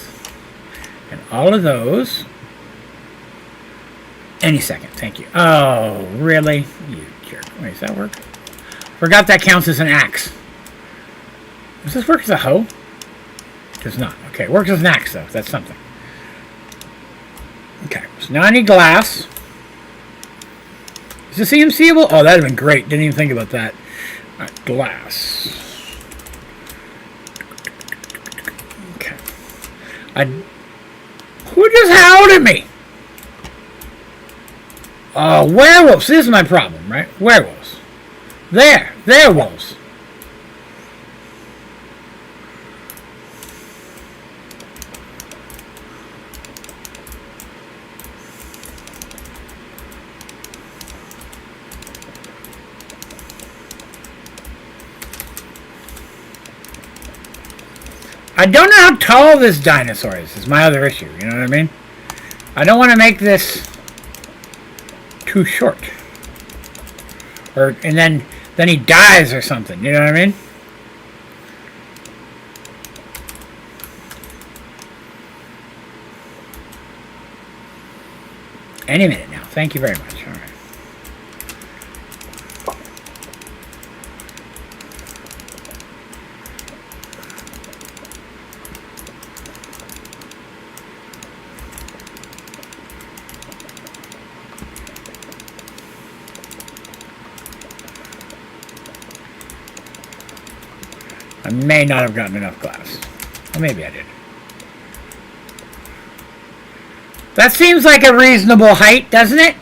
And all of those. Any second, thank you. Oh, really? You jerk. Wait, does that work? Forgot that counts as an axe. Does this work as a hoe? Does not. Okay, it works as an axe, though. That's something. Okay, so now I need glass. Is this EMCable? Oh, that would have been great. Didn't even think about that. All right, glass. Okay. Who just howled at me? Oh, werewolves. This is my problem, right? Werewolves. There wolves. I don't know how tall this dinosaur is my other issue. You know what I mean? I don't want to make this too short. And then he dies or something. You know what I mean? Any minute now. Thank you very much. All right. I may not have gotten enough glass. Or maybe I did. That seems like a reasonable height, doesn't it?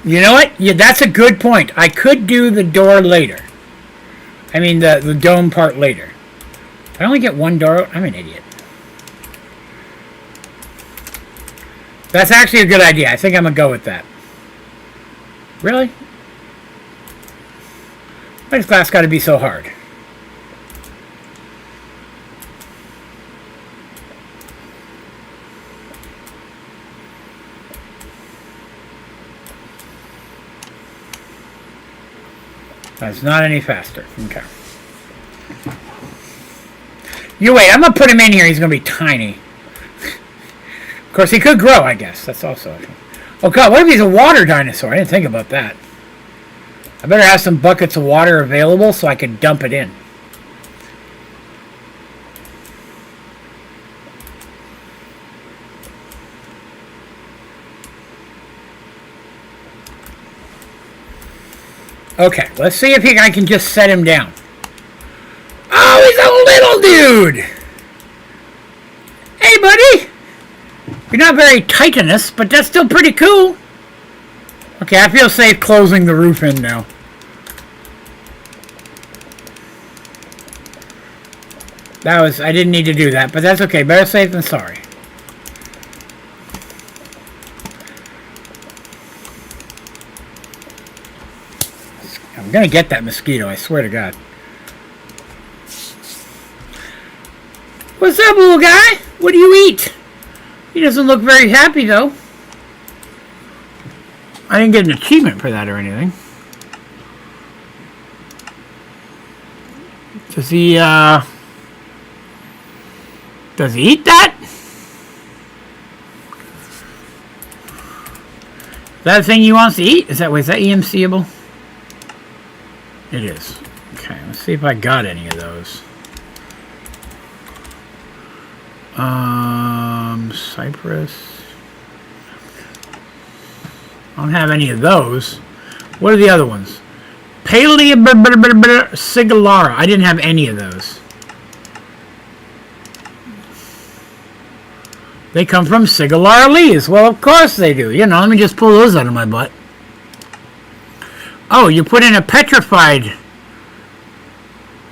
You know what? Yeah, that's a good point. I could do the door later. I mean, the dome part later. I only get one door. I'm an idiot. That's actually a good idea. I think I'm going to go with that. Really? Why does glass got to be so hard? That's not any faster. Okay. You wait. I'm going to put him in here. He's going to be tiny. Of course, he could grow, I guess. That's also... Oh, God. What if he's a water dinosaur? I didn't think about that. I better have some buckets of water available so I can dump it in. Okay, let's see if I can just set him down. Oh, he's a little dude! Hey, buddy! You're not very titanous, but that's still pretty cool. Okay, I feel safe closing the roof in now. I didn't need to do that, but that's okay. Better safe than sorry. I'm gonna get that mosquito, I swear to God. What's up, little guy? What do you eat? He doesn't look very happy, though. I didn't get an achievement for that or anything. Does he eat that? Is that a thing he wants to eat? Is that EMC-able? It is. Okay, let's see if I got any of those. Cypress. I don't have any of those. What are the other ones? Sigalara. I didn't have any of those. They come from Sigalara leaves. Well, of course they do. You know, let me just pull those out of my butt. Oh, you put in a petrified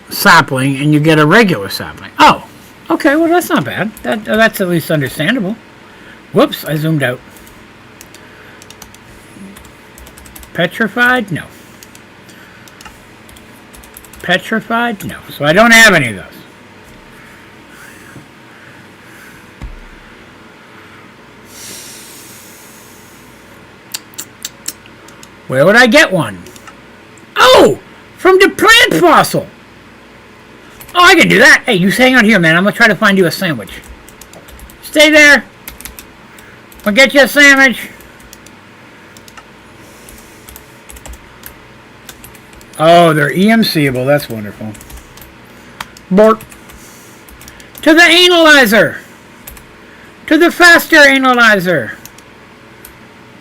sapling and you get a regular sapling. Oh, okay. Well, that's not bad. That's at least understandable. Whoops, I zoomed out. Petrified? No. Petrified? No. So I don't have any of those. Where would I get one? Oh! From the plant fossil! Oh, I can do that. Hey, you hang out here, man. I'm going to try to find you a sandwich. Stay there. I'll get you a sandwich. Oh, they're EMC-able. That's wonderful. Bork. To the analyzer. To the faster analyzer.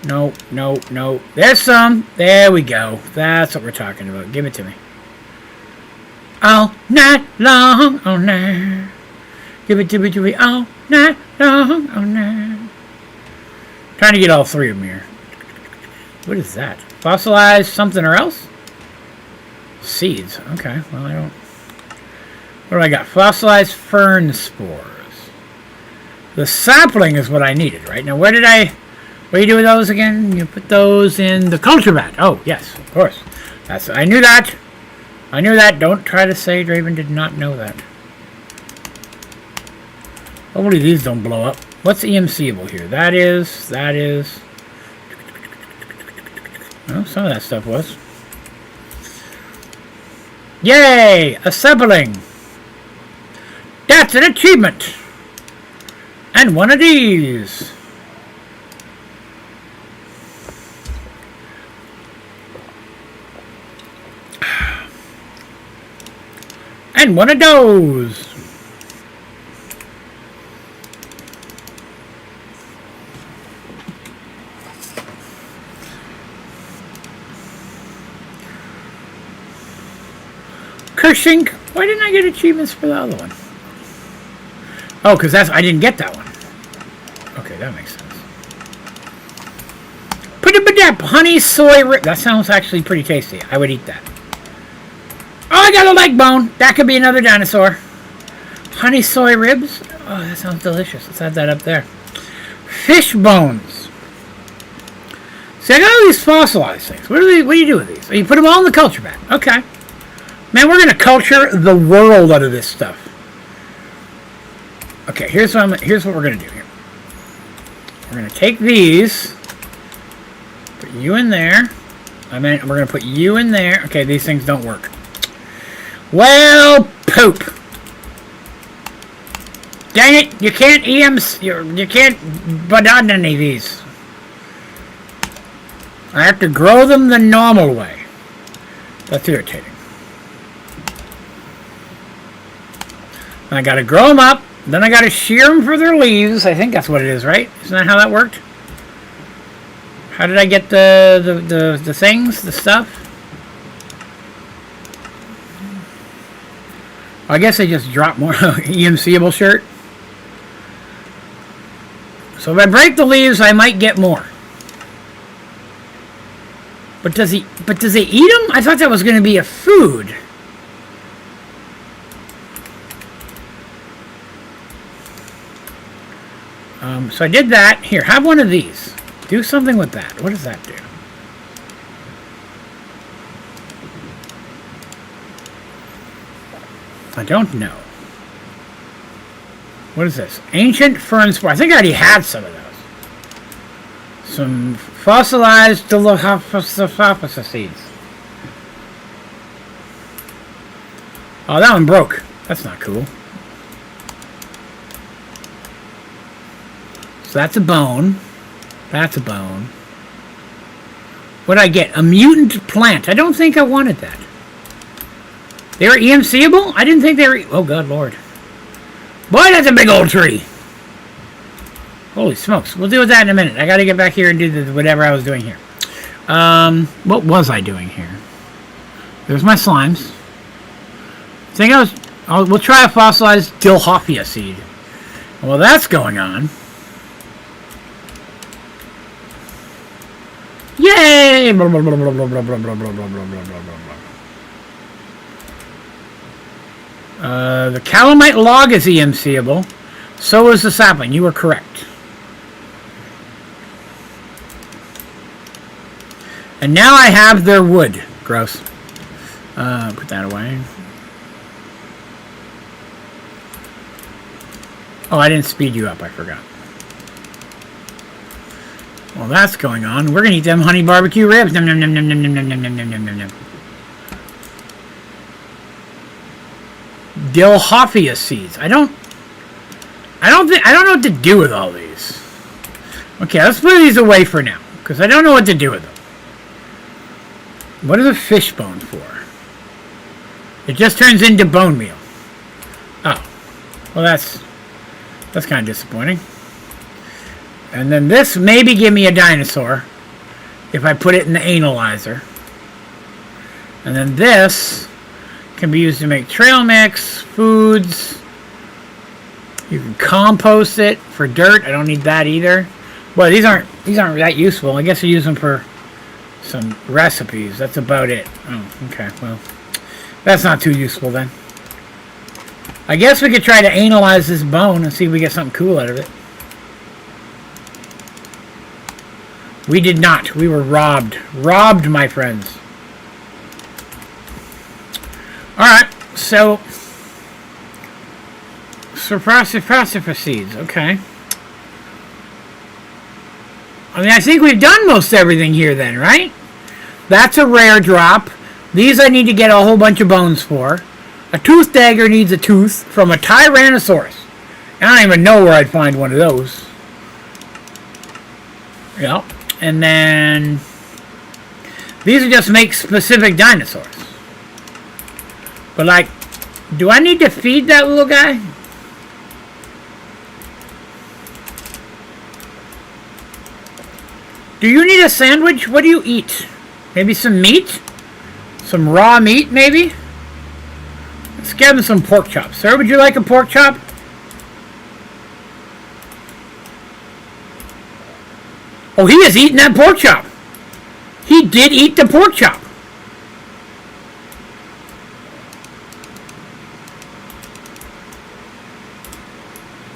No, no, no. There's some. There we go. That's what we're talking about. Give it to me. All night long, all night. Give it to me all night long, all night. Trying to get all three of them here. What is that? Fossilized something or else? Seeds. Okay. Well, I don't... What do I got? Fossilized fern spores. The sapling is what I needed, right? Now, where did I What do you do with those again? You put those in the culture vat. Oh, yes, of course. I knew that. I knew that. Don't try to say Draven did not know that. Hopefully these don't blow up. What's EMCable here? That is. Well, some of that stuff was. Yay! A sibling! That's an achievement! And one of these! And one of those! Cushing. Why didn't I get achievements for the other one? Oh, because I didn't get that one. Okay, that makes sense. Put a honey soy rib. That sounds actually pretty tasty. I would eat that. Oh, I got a leg bone. That could be another dinosaur. Honey soy ribs. Oh, that sounds delicious. Let's add that up there. Fish bones. See, I got all these fossilized things. What do you do with these? You put them all in the culture bag. Okay. Man, we're going to culture the world out of this stuff. Okay, here's what we're going to do here. We're going to take these, put you in there. We're going to put you in there. Okay, these things don't work. Well, poop. Dang it, you can't you can't banana any of these. I have to grow them the normal way. That's irritating. I gotta grow them up, then I gotta shear them for their leaves. I think that's what it is, right? Isn't that how that worked? How did I get the things, the stuff? I guess I just dropped more EMCable shirt. So if I break the leaves, I might get more. But does he eat them? I thought that was going to be a food. So I did that. Here, have one of these. Do something with that. What does that do? I don't know. What is this? Ancient fern spore. I think I already had some of those. Some fossilized Dilophosaurus seeds. Oh, that one broke. That's not cool. So that's a bone. That's a bone. What did I get? A mutant plant. I don't think I wanted that. They were EMCable? I didn't think they were... Oh, God, Lord. Boy, that's a big old tree. Holy smokes. We'll deal with that in a minute. I got to get back here and do whatever I was doing here. What was I doing here? There's my slimes. We'll try a fossilized Dilophosaurus seed. Well, that's going on. Yay! Blah, blah, blah, blah, blah, blah, blah, blah, blah, blah, blah, blah. The calamite log is EMCable. So is the sapling. You were correct. And now I have their wood. Gross. Put that away. Oh, I didn't speed you up. I forgot. Well, that's going on. We're going to eat them honey barbecue ribs. Nom, nom, nom, nom, nom, nom, nom, nom, nom, nom, nom, nom. Dilophosaurus seeds. I don't know what to do with all these. Okay, let's put these away for now, because I don't know what to do with them. What is a fish bone for? It just turns into bone meal. Oh. Well, that's kind of disappointing. And then this maybe give me a dinosaur if I put it in the analyzer. And then this can be used to make trail mix, foods. You can compost it for dirt. I don't need that either. Well, these aren't that useful. I guess I use them for some recipes. That's about it. Oh, okay. Well, that's not too useful then. I guess we could try to analyze this bone and see if we get something cool out of it. We did not. We were robbed. Robbed, my friends. Alright, so... Suppressive seeds, okay. I mean, I think we've done most everything here then, right? That's a rare drop. These I need to get a whole bunch of bones for. A tooth dagger needs a tooth from a Tyrannosaurus. I don't even know where I'd find one of those. Yeah. And then... These are just make specific dinosaurs. But like, do I need to feed that little guy? Do you need a sandwich? What do you eat? Maybe some meat? Some raw meat, maybe? Let's give him some pork chops. Sir, would you like a pork chop? Oh, he is eating that pork chop. He did eat the pork chop.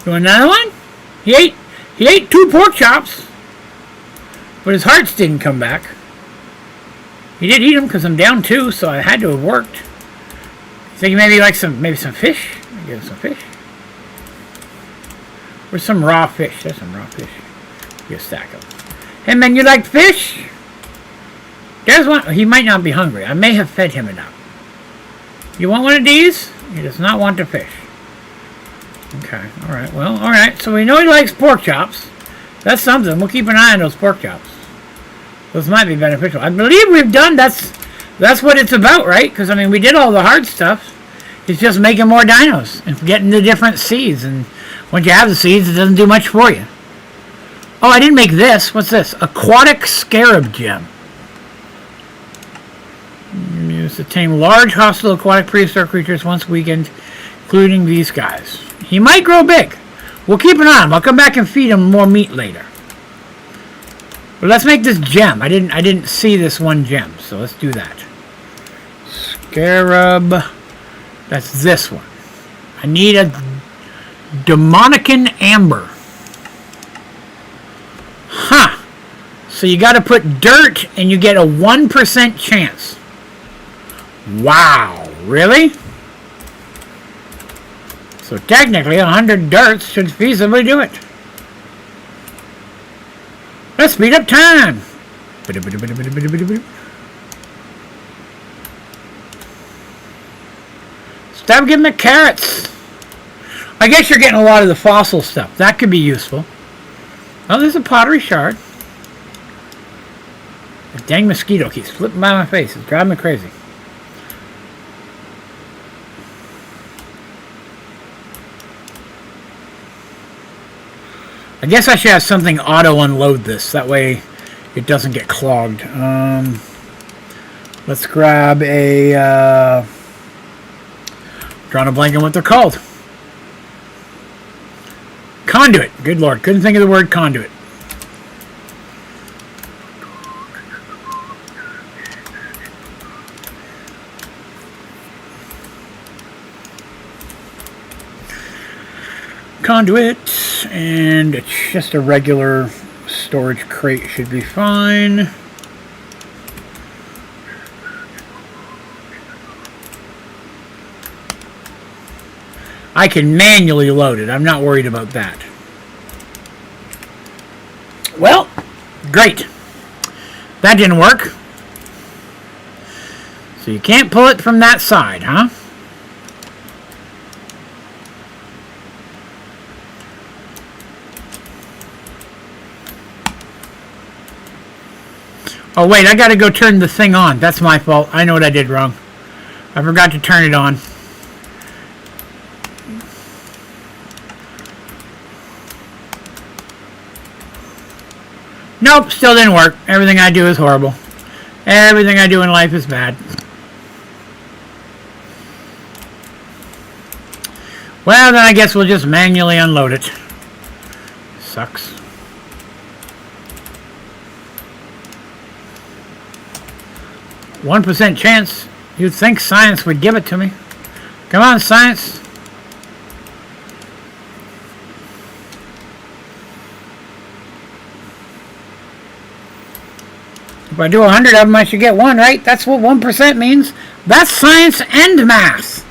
You want another one? He ate 2 pork chops. But his hearts didn't come back. He did eat them because I'm down 2, so I had to have worked. Think maybe like some fish? Give him some fish. Where's some raw fish? There's some raw fish. Get a stack of them. Hey man, you like fish? There's one. He might not be hungry. I may have fed him enough. You want one of these? He does not want the fish. Okay, alright. Well, alright. So we know he likes pork chops. That's something. We'll keep an eye on those pork chops. Those might be beneficial. I believe we've done, that's what it's about, right? Because, I mean, we did all the hard stuff. It's just making more dinos and getting the different seeds. And once you have the seeds, it doesn't do much for you. Oh, I didn't make this. What's this? Aquatic Scarab Gem. Used to tame large hostile aquatic prehistoric creatures once weakened, including these guys. He might grow big. We'll keep an eye on him. I'll come back and feed him more meat later. But let's make this gem. I didn't see this one gem, so let's do that. Scarab. That's this one. I need a Demonican Amber. Huh. So you got to put dirt and you get a 1% chance. Wow. Really? So technically 100 dirts should feasibly do it. Let's speed up time. Stop giving me carrots. I guess you're getting a lot of the fossil stuff. That could be useful. Oh, there's a pottery shard. The dang mosquito keeps flipping by my face. It's driving me crazy. I guess I should have something auto-unload this. That way it doesn't get clogged. Let's grab a... drawing a blank on what they're called. Conduit. Good lord. Couldn't think of the word conduit. Conduit, and it's just a regular storage crate should be fine. I can manually load it. I'm not worried about that. Well, great. That didn't work. So you can't pull it from that side, huh? Oh, wait, I gotta go turn the thing on. That's my fault. I know what I did wrong. I forgot to turn it on. Nope, still didn't work. Everything I do is horrible. Everything I do in life is bad. Well, then I guess we'll just manually unload it. Sucks. %1 chance. You'd think science would give it to me. Come on, science. If I do 100 of them, I should get one, right? That's what 1% means. That's science and math.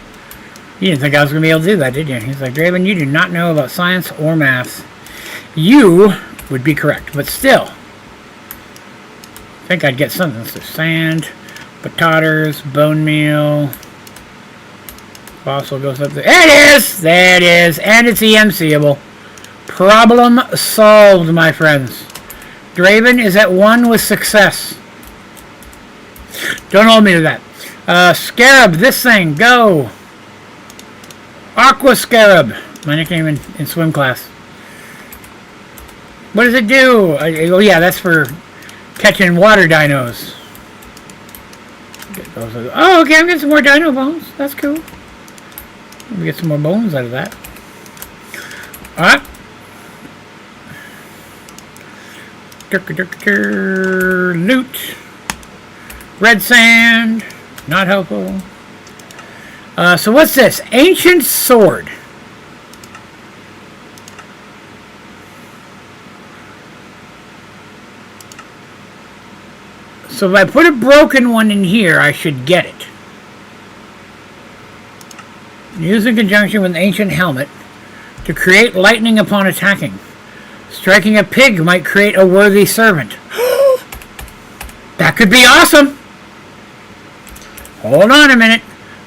You didn't think I was going to be able to do that, did you? He's like, Draven, you do not know about science or math. You would be correct, but still. I think I'd get something. So sand, potatoes, bone meal. Fossil goes up there. There it is! There it is. And it's EMCable. Problem solved, my friends. Draven is at 1 with success. Don't hold me to that. Scarab, this thing, go. Aqua Scarab. My nickname in swim class. What does it do? Oh yeah, that's for catching water dinos. Get those. Oh, okay, I'm getting some more dino bones. That's cool. We get some more bones out of that. Alright. Loot. Red sand. Not helpful. So what's this? Ancient sword. So if I put a broken one in here, I should get it. Used in conjunction with an ancient helmet to create lightning upon attacking. Striking a pig might create a worthy servant. That could be awesome. Hold on a minute.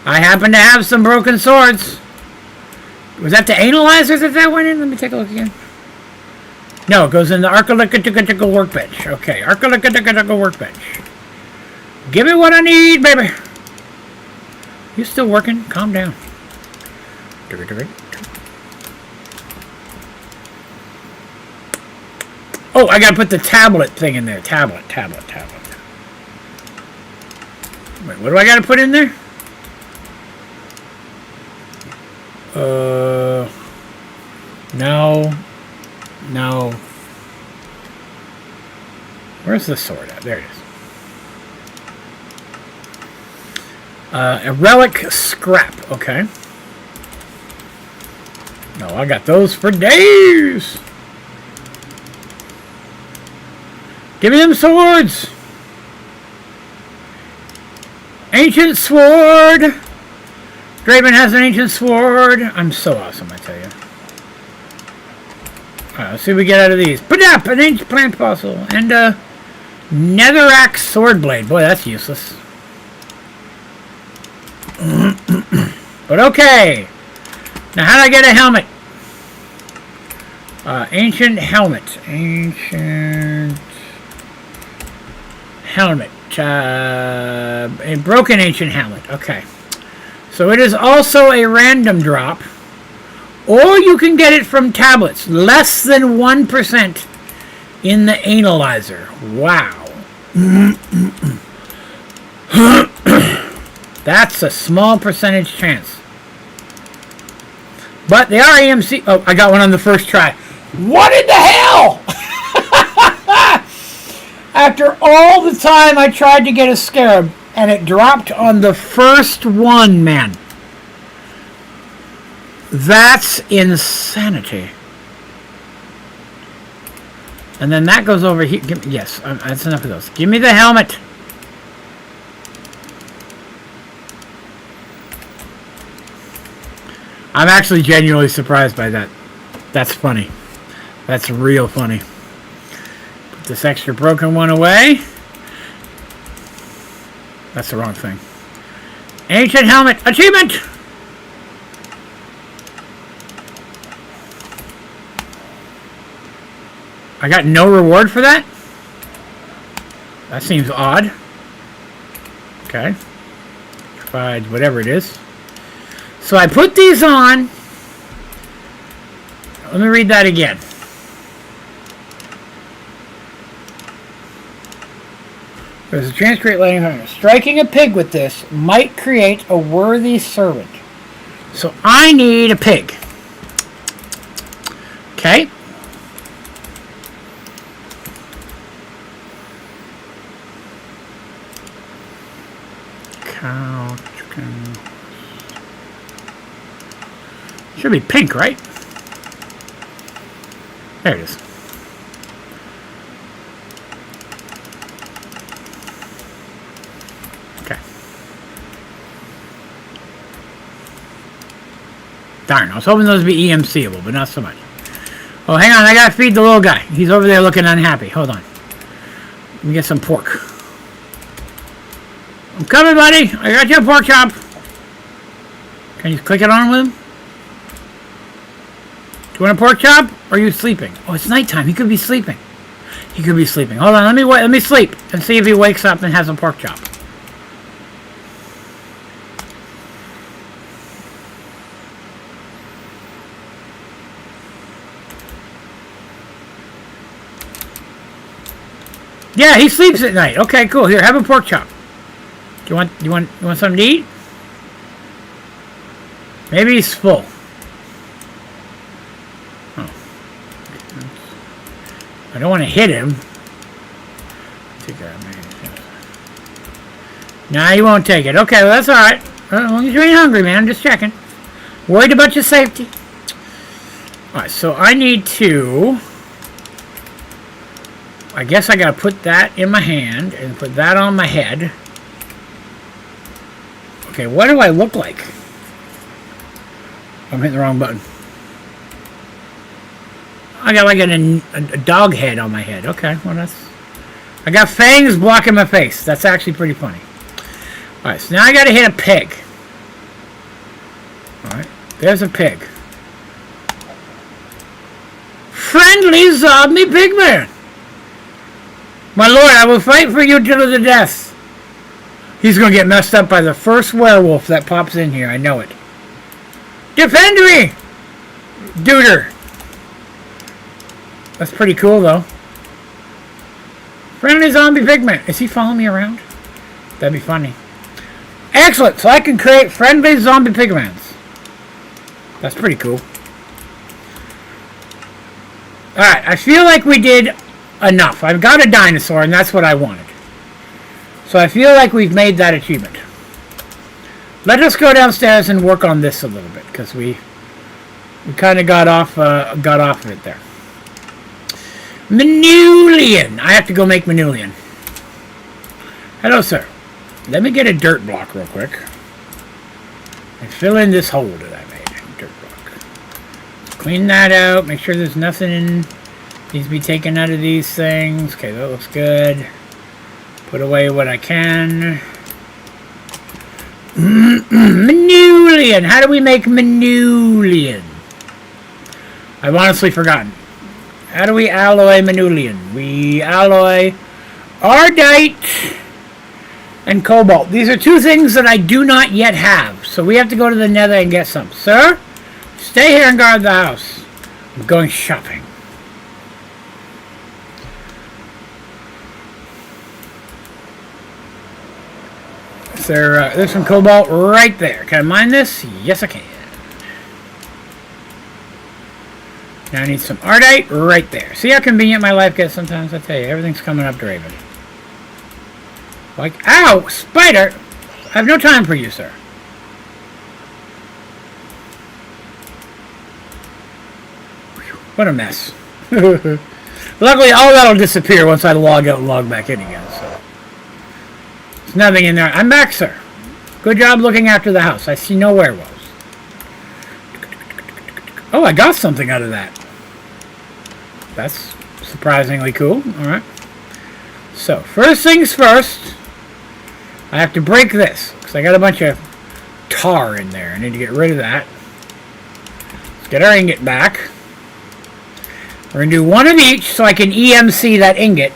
I happen to have some broken swords. Was that the analyzers that went in? Let me take a look again. No, it goes in the archaeological workbench. Okay, archaeological workbench. Give me what I need, baby. You still working? Calm down. Oh, I gotta put the tablet thing in there. Tablet. Wait, what do I gotta put in there? No. Where's the sword at? There it is. A relic scrap. Okay. No, I got those for days. Give me them swords. Ancient sword. Draven has an ancient sword. I'm so awesome, I tell you. Alright, let's see what we get out of these. Put up an ancient plant fossil and a netherrack sword blade. Boy, that's useless. But okay. Now, how do I get a helmet? Ancient helmet. Ancient helmet. A broken ancient helmet. Okay. So it is also a random drop. Or you can get it from tablets. Less than 1% in the analyzer. Wow. That's a small percentage chance. But they are AMC. Oh, I got one on the first try. What in the hell? After all the time I tried to get a scarab, and it dropped on the first one, man. That's insanity. And then that goes over here. Yes, that's enough of those. Give me the helmet. I'm actually genuinely surprised by that. That's funny. That's real funny. Put this extra broken one away. That's the wrong thing. Ancient helmet achievement! I got no reward for that? That seems odd. Okay. Provide whatever it is. So I put these on. Let me read that again. There's a chance to create lightning. Striking a pig with this might create a worthy servant. So I need a pig. Okay. Cow, chicken. Should be pink, right? There it is. Darn, I was hoping those would be EMCable, but not so much. Oh, hang on, I gotta feed the little guy. He's over there looking unhappy. Hold on. Let me get some pork. I'm coming, buddy. I got you a pork chop. Can you click it on with him? Do you want a pork chop? Or are you sleeping? Oh, it's nighttime. He could be sleeping. He could be sleeping. Hold on, let me sleep and see if he wakes up and has a pork chop. Yeah, he sleeps at night. Okay, cool. Here, have a pork chop. Do you want something to eat? Maybe he's full. Oh. I don't want to hit him. Nah, he won't take it. Okay, well, that's alright. As long as you ain't hungry, man. I'm just checking. Worried about your safety. Alright, so I need to... I guess I gotta put that in my hand and put that on my head. Okay, what do I look like? I'm hitting the wrong button. I got like a dog head on my head. Okay, well that's... I got fangs blocking my face. That's actually pretty funny. Alright, so now I gotta hit a pig. Alright, there's a pig. Friendly zombie pigman! My lord, I will fight for you till the death. He's going to get messed up by the first werewolf that pops in here. I know it. Defend me! Duder. That's pretty cool, though. Friendly zombie pigman. Is he following me around? That'd be funny. Excellent. So I can create friendly zombie pigmans. That's pretty cool. Alright, I feel like we did... enough. I've got a dinosaur, and that's what I wanted. So I feel like we've made that achievement. Let us go downstairs and work on this a little bit, because we kind of got off of it there. Manulian. I have to go make Manulian. Hello, sir. Let me get a dirt block real quick and fill in this hole that I made. Dirt block. Clean that out. Make sure there's nothing in. Needs to be taken out of these things. Okay, that looks good. Put away what I can. Manulian. How do we make Manulian? I've honestly forgotten. How do we alloy Manulian? We alloy Ardite and Cobalt. These are two things that I do not yet have. So we have to go to the Nether and get some. Sir, stay here and guard the house. I'm going shopping. There's some cobalt right there. Can I mine this? Yes, I can. Now I need some ardite right there. See how convenient my life gets sometimes? I tell you, everything's coming up Draven. Like, ow! Spider! I have no time for you, sir. What a mess. Luckily, all that'll disappear once I log out and log back in again, so... There's nothing in there. I'm back, sir. Good job looking after the house. I see no werewolves. Oh, I got something out of that. That's surprisingly cool. Alright. So, first things first, I have to break this, because I got a bunch of tar in there. I need to get rid of that. Let's get our ingot back. We're going to do one of each so I can EMC that ingot.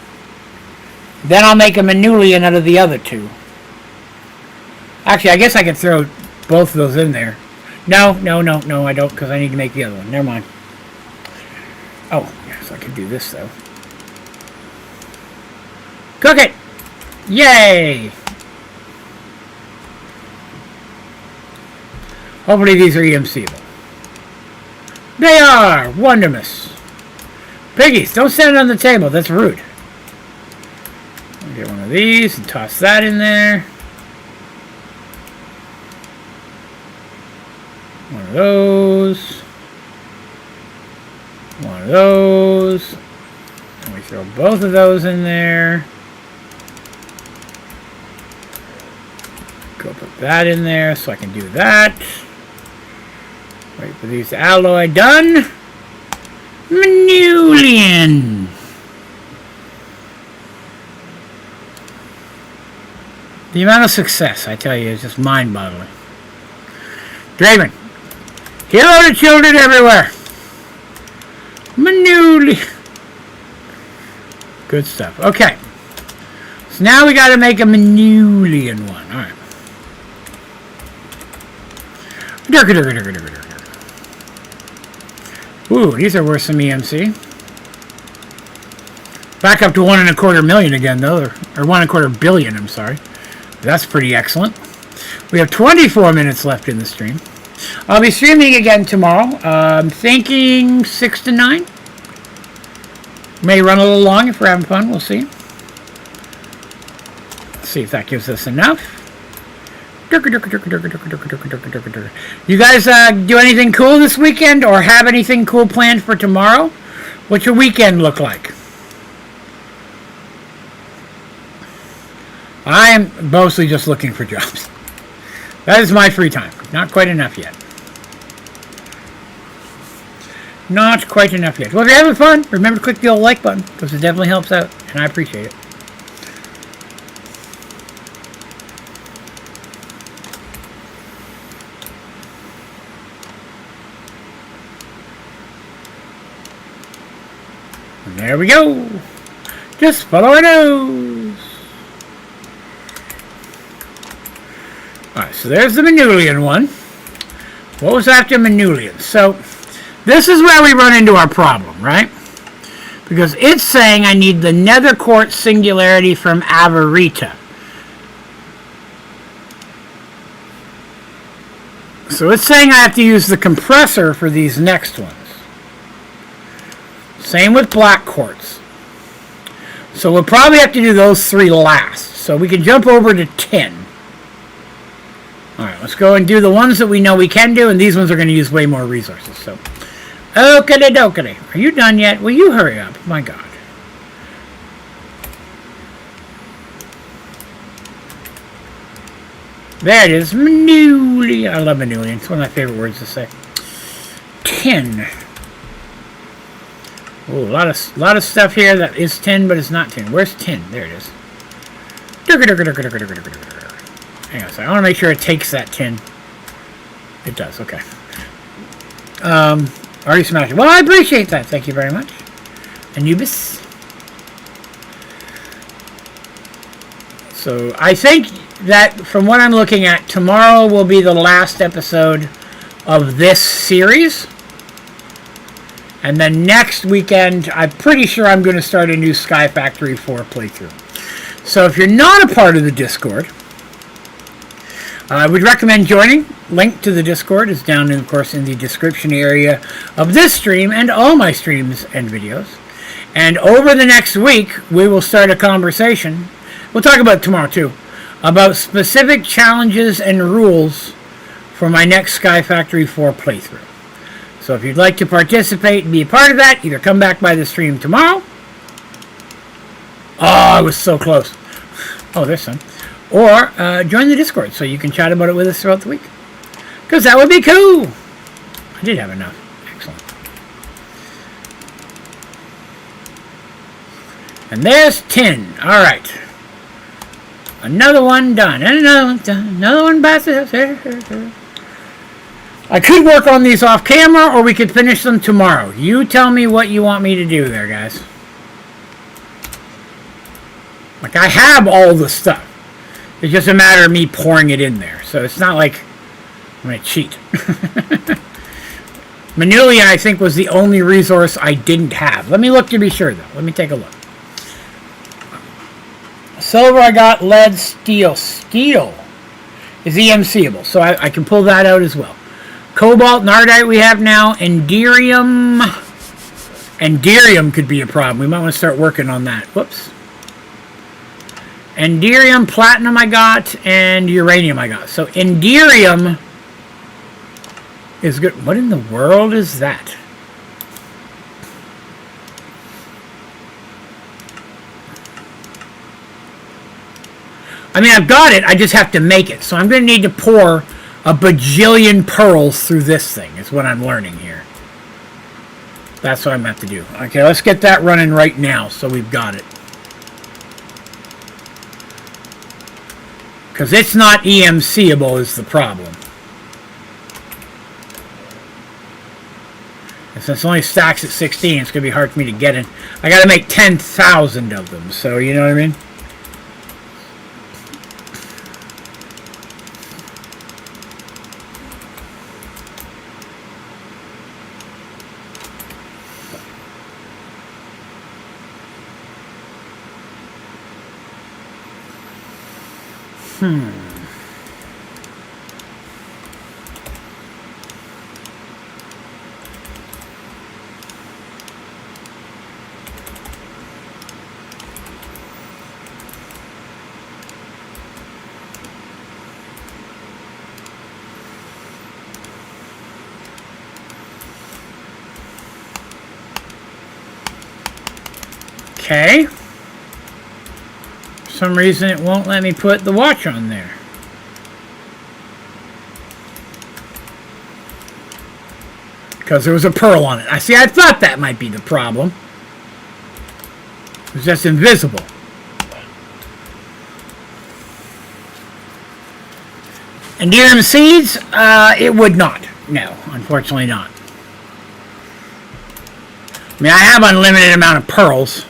Then I'll make a Manulian out of the other two. Actually, I guess I could throw both of those in there. No, I don't, because I need to make the other one. Never mind. Oh, yes, I could do this, though. Cook it! Yay! Hopefully these are EMCable. They are! Wondermous. Piggies, don't stand on the table. That's rude. I'll get one of these and toss that in there. One of those. One of those. And we throw both of those in there. Go put that in there so I can do that. Wait for these alloy done. Manulian. The amount of success, I tell you, is just mind-boggling. Draven. Hero to children everywhere. Manulian. Good stuff. Okay. So now we got to make a Manulian one. All right. Ooh, these are worth some EMC. Back up to 1.25 million again, though, or 1.25 billion. I'm sorry. That's pretty excellent. We have 24 minutes left in the stream. I'll be streaming again tomorrow. I'm thinking 6 to 9. May run a little long if we're having fun. We'll see. Let's see if that gives us enough. You guys do anything cool this weekend or have anything cool planned for tomorrow? What's your weekend look like? I am mostly just looking for jobs. That is my free time. Not quite enough yet. Not quite enough yet. Well, if you're having fun, remember to click the old like button because it definitely helps out, and I appreciate it. And there we go. Just follow our nose. Alright, so there's the Manulian one. What was after Manulian? So, this is where we run into our problem, right? Because it's saying I need the Nether Quartz Singularity from Avarita. So it's saying I have to use the compressor for these next ones. Same with Black Quartz. So we'll probably have to do those 3 last. So we can jump over to 10. Alright, let's go and do the ones that we know we can do, and these ones are going to use way more resources. So, okey-dokey. Are you done yet? Will you hurry up? My God. There it is. Manulian. I love Manulian. It's one of my favorite words to say. 10. Oh, a lot of stuff here that is 10, but it's not 10. Where's 10? There it is. Hang on a second. I want to make sure it takes that 10. It does. Okay. Already smashed it. Well, I appreciate that. Thank you very much. Anubis. So, I think that from what I'm looking at, tomorrow will be the last episode of this series. And then next weekend, I'm pretty sure I'm going to start a new Sky Factory 4 playthrough. So if you're not a part of the Discord, I would recommend joining. Link to the Discord is down, of course, in the description area of this stream and all my streams and videos. And over the next week, we will start a conversation. We'll talk about it tomorrow, too, about specific challenges and rules for my next Sky Factory 4 playthrough. So if you'd like to participate and be a part of that, either come back by the stream tomorrow. Oh, I was so close. Oh, there's some. Or join the Discord so you can chat about it with us throughout the week. Because that would be cool. I did have enough. Excellent. And there's 10. All right. Another one done. And another one done. Another one by itself. I could work on these off camera, or we could finish them tomorrow. You tell me what you want me to do there, guys. Like, I have all the stuff. It's just a matter of me pouring it in there. So it's not like I'm going to cheat. Manulian, I think, was the only resource I didn't have. Let me look to be sure, though. Let me take a look. Silver, I got. Lead, steel. Steel is EMCable, so I can pull that out as well. Cobalt, nardite we have now. Enderium. Enderium could be a problem. We might want to start working on that. Whoops. Enderium, platinum I got, and uranium I got. So Enderium is good. What in the world is that? I mean, I've got it. I just have to make it. So I'm going to need to pour a bajillion pearls through this thing, is what I'm learning here. That's what I'm going to have to do. Okay, let's get that running right now so we've got it. Because it's not EMCable is the problem. And since it only stacks at 16, it's going to be hard for me to get in. I got to make 10,000 of them, so you know what I mean? Okay. For some reason it won't let me put the watch on there. Because there was a pearl on it. I thought that might be the problem. It was just invisible. Endearum seeds? It would not. No, unfortunately not. I mean, I have unlimited amount of pearls.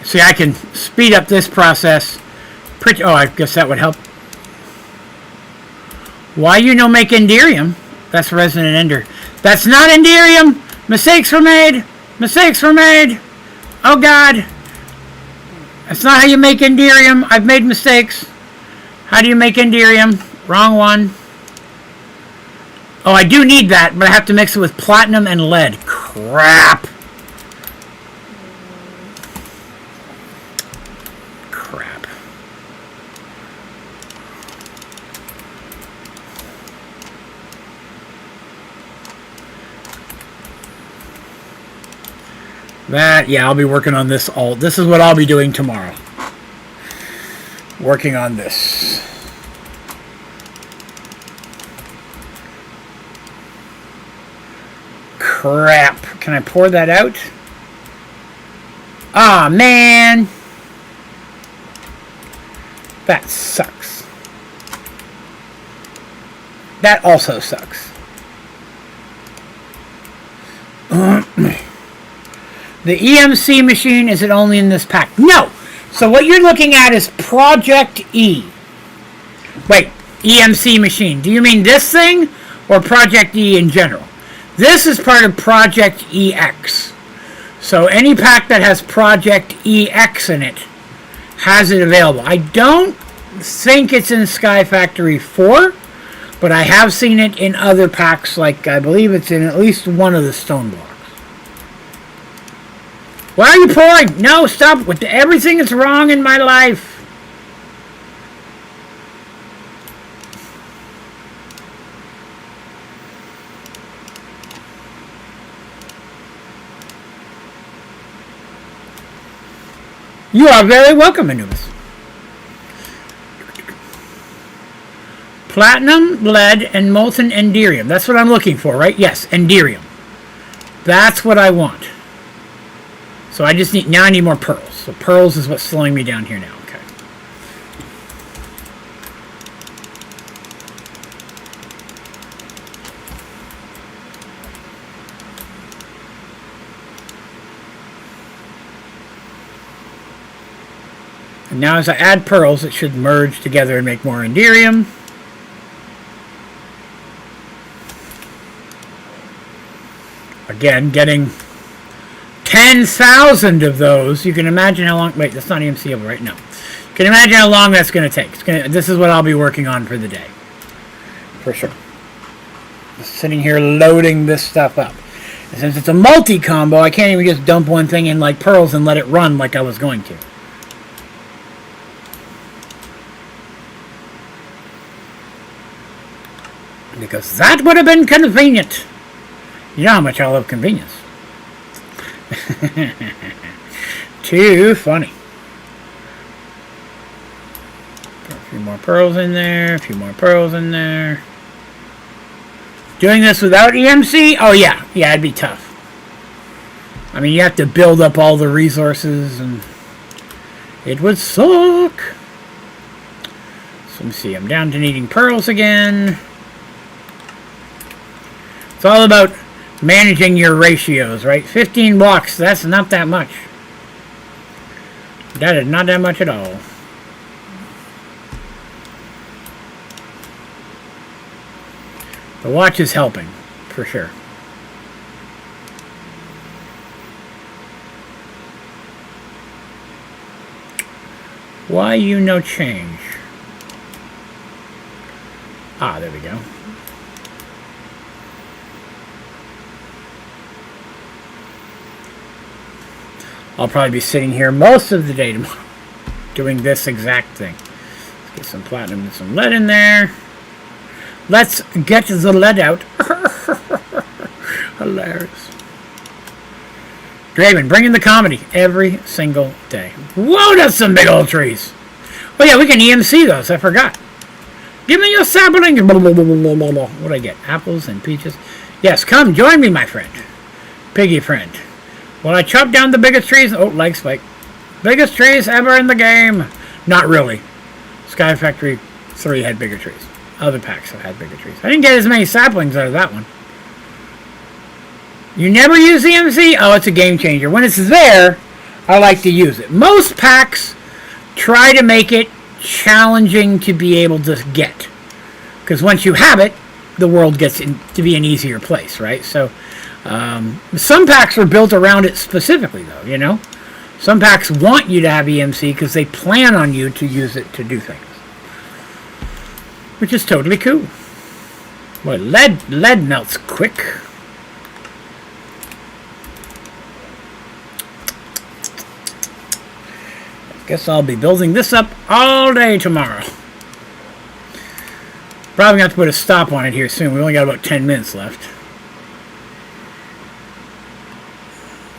See, I can speed up this process. Oh, I guess that would help. Why you no make Enderium? That's Resonant Ender. That's not Enderium! Mistakes were made! Mistakes were made! Oh God! That's not how you make Enderium. I've made mistakes. How do you make Enderium? Wrong one. Oh, I do need that, but I have to mix it with platinum and lead. Crap! Yeah, I'll be working on this all. This is what I'll be doing tomorrow. Working on this. Crap. Can I pour that out? Ah, man. That sucks. That also sucks. The EMC machine, is it only in this pack? No! So what you're looking at is Project E. Wait, EMC machine. Do you mean this thing or Project E in general? This is part of Project EX. So any pack that has Project EX in it has it available. I don't think it's in Sky Factory 4, but I have seen it in other packs, like I believe it's in at least one of the stone blocks. Why are you pouring? No, stop with everything that's wrong in my life. You are very welcome, Anubis. Platinum, lead, and molten Enderium. That's what I'm looking for, right? Yes, Enderium. That's what I want. So I just need, now I need more pearls. So pearls is what's slowing me down here now. Okay. And now as I add pearls, it should merge together and make more Enderium. Again, getting 10,000 of those. You can imagine how long. Wait, that's not EMCable, right? No. You can imagine how long that's going to take. This is what I'll be working on for the day. For sure. Just sitting here loading this stuff up. And since it's a multi-combo, I can't even just dump one thing in like pearls and let it run like I was going to. Because that would have been convenient. You know how much I love convenience. Too funny. Put a few more pearls in there. A few more pearls in there. Doing this without EMC? Oh, yeah. Yeah, it'd be tough. I mean, you have to build up all the resources, and it would suck. So let me see. I'm down to needing pearls again. It's all about managing your ratios, right? 15 blocks, that's not that much. That is not that much at all. The watch is helping, for sure. Why you no change? Ah, there we go. I'll probably be sitting here most of the day tomorrow doing this exact thing. Let's get some platinum and some lead in there. Let's get the lead out. Hilarious. Draven, bring in the comedy every single day. Whoa, that's some big old trees. Oh yeah, we can EMC those. I forgot. Give me your sapling. What'd I get? Apples and peaches. Yes, come join me, my friend. Piggy friend. Will I chop down the biggest trees? Oh, leg spike. Biggest trees ever in the game. Not really. Sky Factory 3 had bigger trees. Other packs have had bigger trees. I didn't get as many saplings out of that one. You never use EMC? Oh, it's a game changer. When it's there, I like to use it. Most packs try to make it challenging to be able to get. Because once you have it, the world gets to be an easier place, right? So, some packs are built around it specifically, though, you know? Some packs want you to have EMC because they plan on you to use it to do things. Which is totally cool. Boy, lead melts quick. Guess I'll be building this up all day tomorrow. Probably going to have to put a stop on it here soon. We only got about 10 minutes left.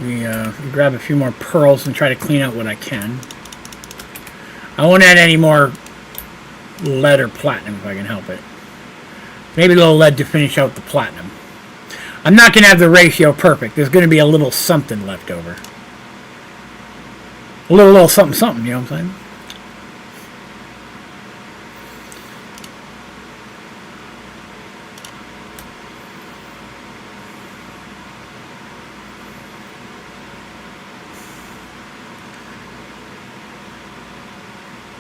We grab a few more pearls and try to clean out what I can. I won't add any more lead or platinum if I can help it. Maybe a little lead to finish out the platinum. I'm not going to have the ratio perfect. There's going to be a little something left over. A little something, something, you know what I'm saying?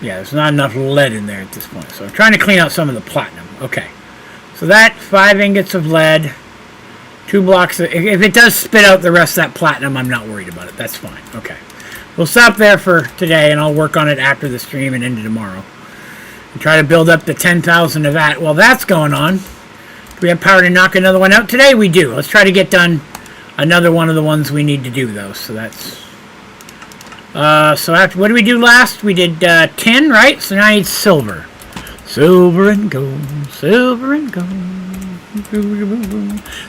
Yeah, there's not enough lead in there at this point. So I'm trying to clean out some of the platinum. Okay. So that, 5 ingots of lead, 2 blocks of... If it does spit out the rest of that platinum, I'm not worried about it. That's fine. Okay. We'll stop there for today, and I'll work on it after the stream and into tomorrow. And try to build up to 10,000 of that. Well, that's going on. Do we have power to knock another one out today? We do. Let's try to get done another one of the ones we need to do, though. So that's... so after, what did we do last? We did tin, right? So now I need silver. Silver and gold, silver and gold.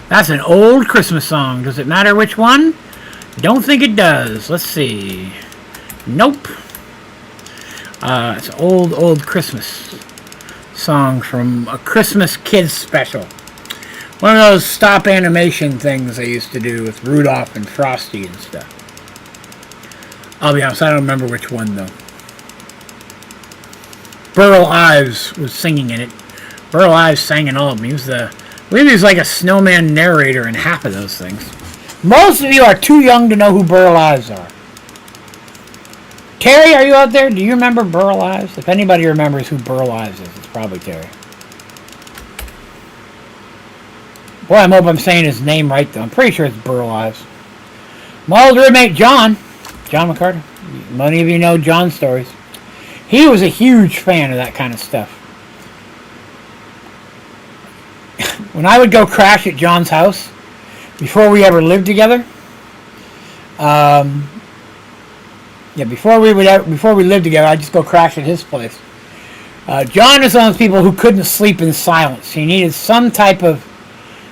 That's an old Christmas song. Does it matter which one? Don't think it does. Let's see. Nope. It's an old Christmas song from a Christmas Kids special. One of those stop animation things they used to do with Rudolph and Frosty and stuff. I'll be honest, I don't remember which one, though. Burl Ives was singing in it. Burl Ives sang in all of them. I believe he was like a snowman narrator in half of those things. Most of you are too young to know who Burl Ives are. Terry, are you out there? Do you remember Burl Ives? If anybody remembers who Burl Ives is, it's probably Terry. Boy, I hope I'm saying his name right, though. I'm pretty sure it's Burl Ives. My old roommate, John McCarter. Many of you know John's stories. He was a huge fan of that kind of stuff. When I would go crash at John's house, before we ever lived together, before we lived together, I'd just go crash at his place. John is one of those people who couldn't sleep in silence. He needed some type of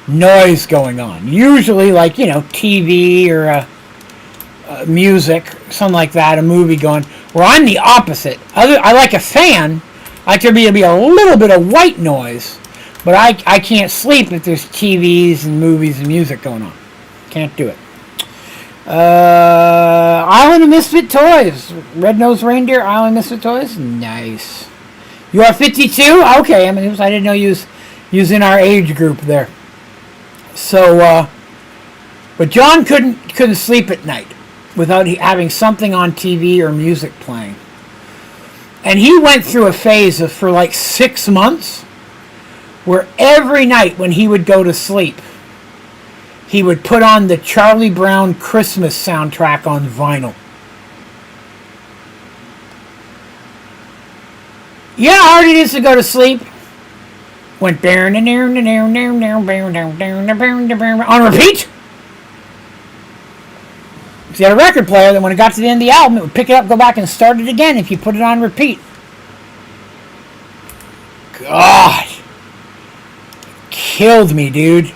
noise going on. Usually, like, TV or music, something like that, a movie going. Where I'm the opposite. I like a fan. I like there to be a little bit of white noise, But I can't sleep if there's TVs and movies and music going on. Can't do it. Island of Misfit Toys. Red-Nosed Reindeer, Island of Misfit Toys. Nice. You are 52? Okay, I didn't know you was in our age group there. So, but John couldn't sleep at night without having something on TV or music playing. And he went through a phase for like 6 months where every night when he would go to sleep, he would put on the Charlie Brown Christmas soundtrack on vinyl. You know how hard it is to go to sleep? Went on repeat. If you had a record player, then when it got to the end of the album, it would pick it up, go back, and start it again if you put it on repeat. God. Killed me, dude.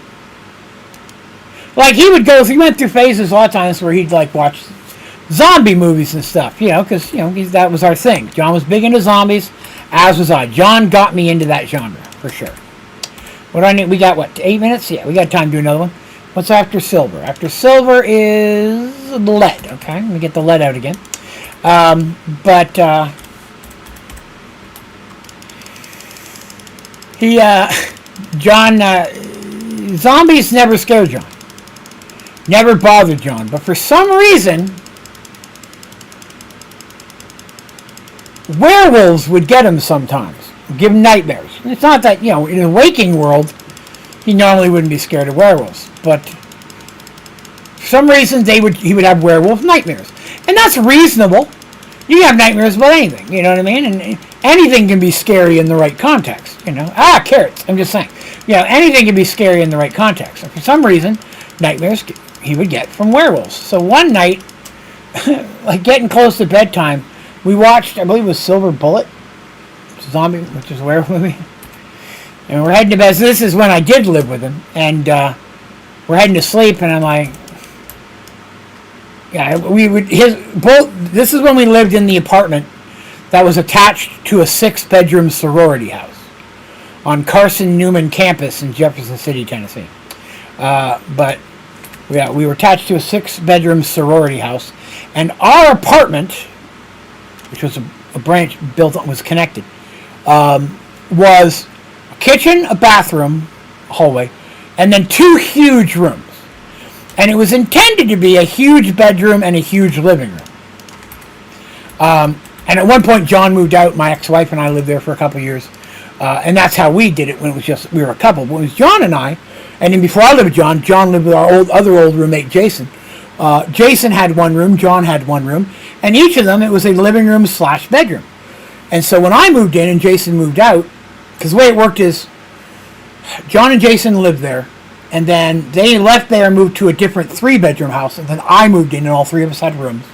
Like, he went through phases a lot of times where he'd, like, watch zombie movies and stuff, because, that was our thing. John was big into zombies, as was I. John got me into that genre, for sure. What do I need? We got, 8 minutes? Yeah, we got time to do another one. What's after silver? After silver is lead. Okay, let me get the lead out again. John, zombies never scared John. Never bothered John. But for some reason, werewolves would get him sometimes. Give him nightmares. It's not that, in the waking world, he normally wouldn't be scared of werewolves. But for some reason, he would have werewolf nightmares. And that's reasonable. You can have nightmares about anything, you know what I mean? And anything can be scary in the right context, carrots, I'm just saying. Anything can be scary in the right context. And for some reason, nightmares he would get from werewolves. So one night, like getting close to bedtime, we watched, I believe it was Silver Bullet, zombie, which is a werewolf movie. And we're heading to bed. So this is when I did live with him. And we're heading to sleep, and I'm like, this is when we lived in the apartment that was attached to a 6-bedroom sorority house on Carson Newman campus in Jefferson City, Tennessee. We were attached to a 6-bedroom sorority house, and our apartment, which was a branch was connected, was a kitchen, a bathroom, a hallway, and then 2 huge rooms. And it was intended to be a huge bedroom and a huge living room. And at one point, John moved out. My ex-wife and I lived there for a couple of years. And that's how we did it when it was just, we were a couple. But it was John and I. And then before I lived with John lived with our other old roommate, Jason. Jason had one room. John had one room. And each of them, it was a living room / bedroom. And so when I moved in and Jason moved out, because the way it worked is, John and Jason lived there. And then they left there and moved to a different 3-bedroom house. And then I moved in and all 3 of us had rooms.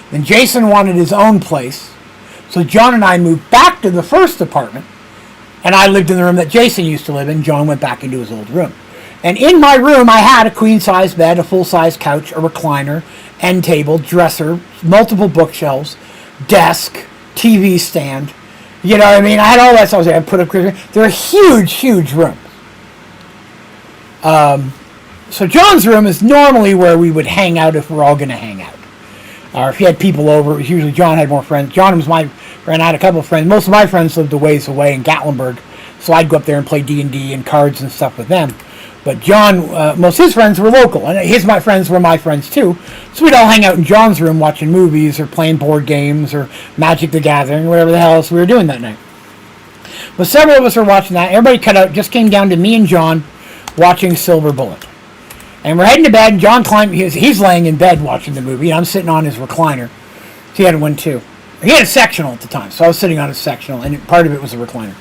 Then Jason wanted his own place. So John and I moved back to the first apartment. And I lived in the room that Jason used to live in. John went back into his old room. And in my room, I had a queen-size bed, a full-size couch, a recliner, end table, dresser, multiple bookshelves, desk, TV stand. You know what I mean? I had all that stuff. I put up. They're huge, huge rooms. So John's room is normally where we would hang out if we're all going to hang out. Or if he had people over, it was usually John had more friends. John was my friend. I had a couple of friends. Most of my friends lived a ways away in Gatlinburg, so I'd go up there and play D&D and cards and stuff with them. But John, most of his friends were local, and my friends were my friends too. So we'd all hang out in John's room watching movies or playing board games or Magic the Gathering, or whatever the hell else we were doing that night. But several of us were watching that. Everybody cut out, just came down to me and John watching Silver Bullet. And we're heading to bed, and John climbed, he's laying in bed watching the movie, and I'm sitting on his recliner. So he had one too. He had a sectional at the time, so I was sitting on his sectional, and part of it was a recliner.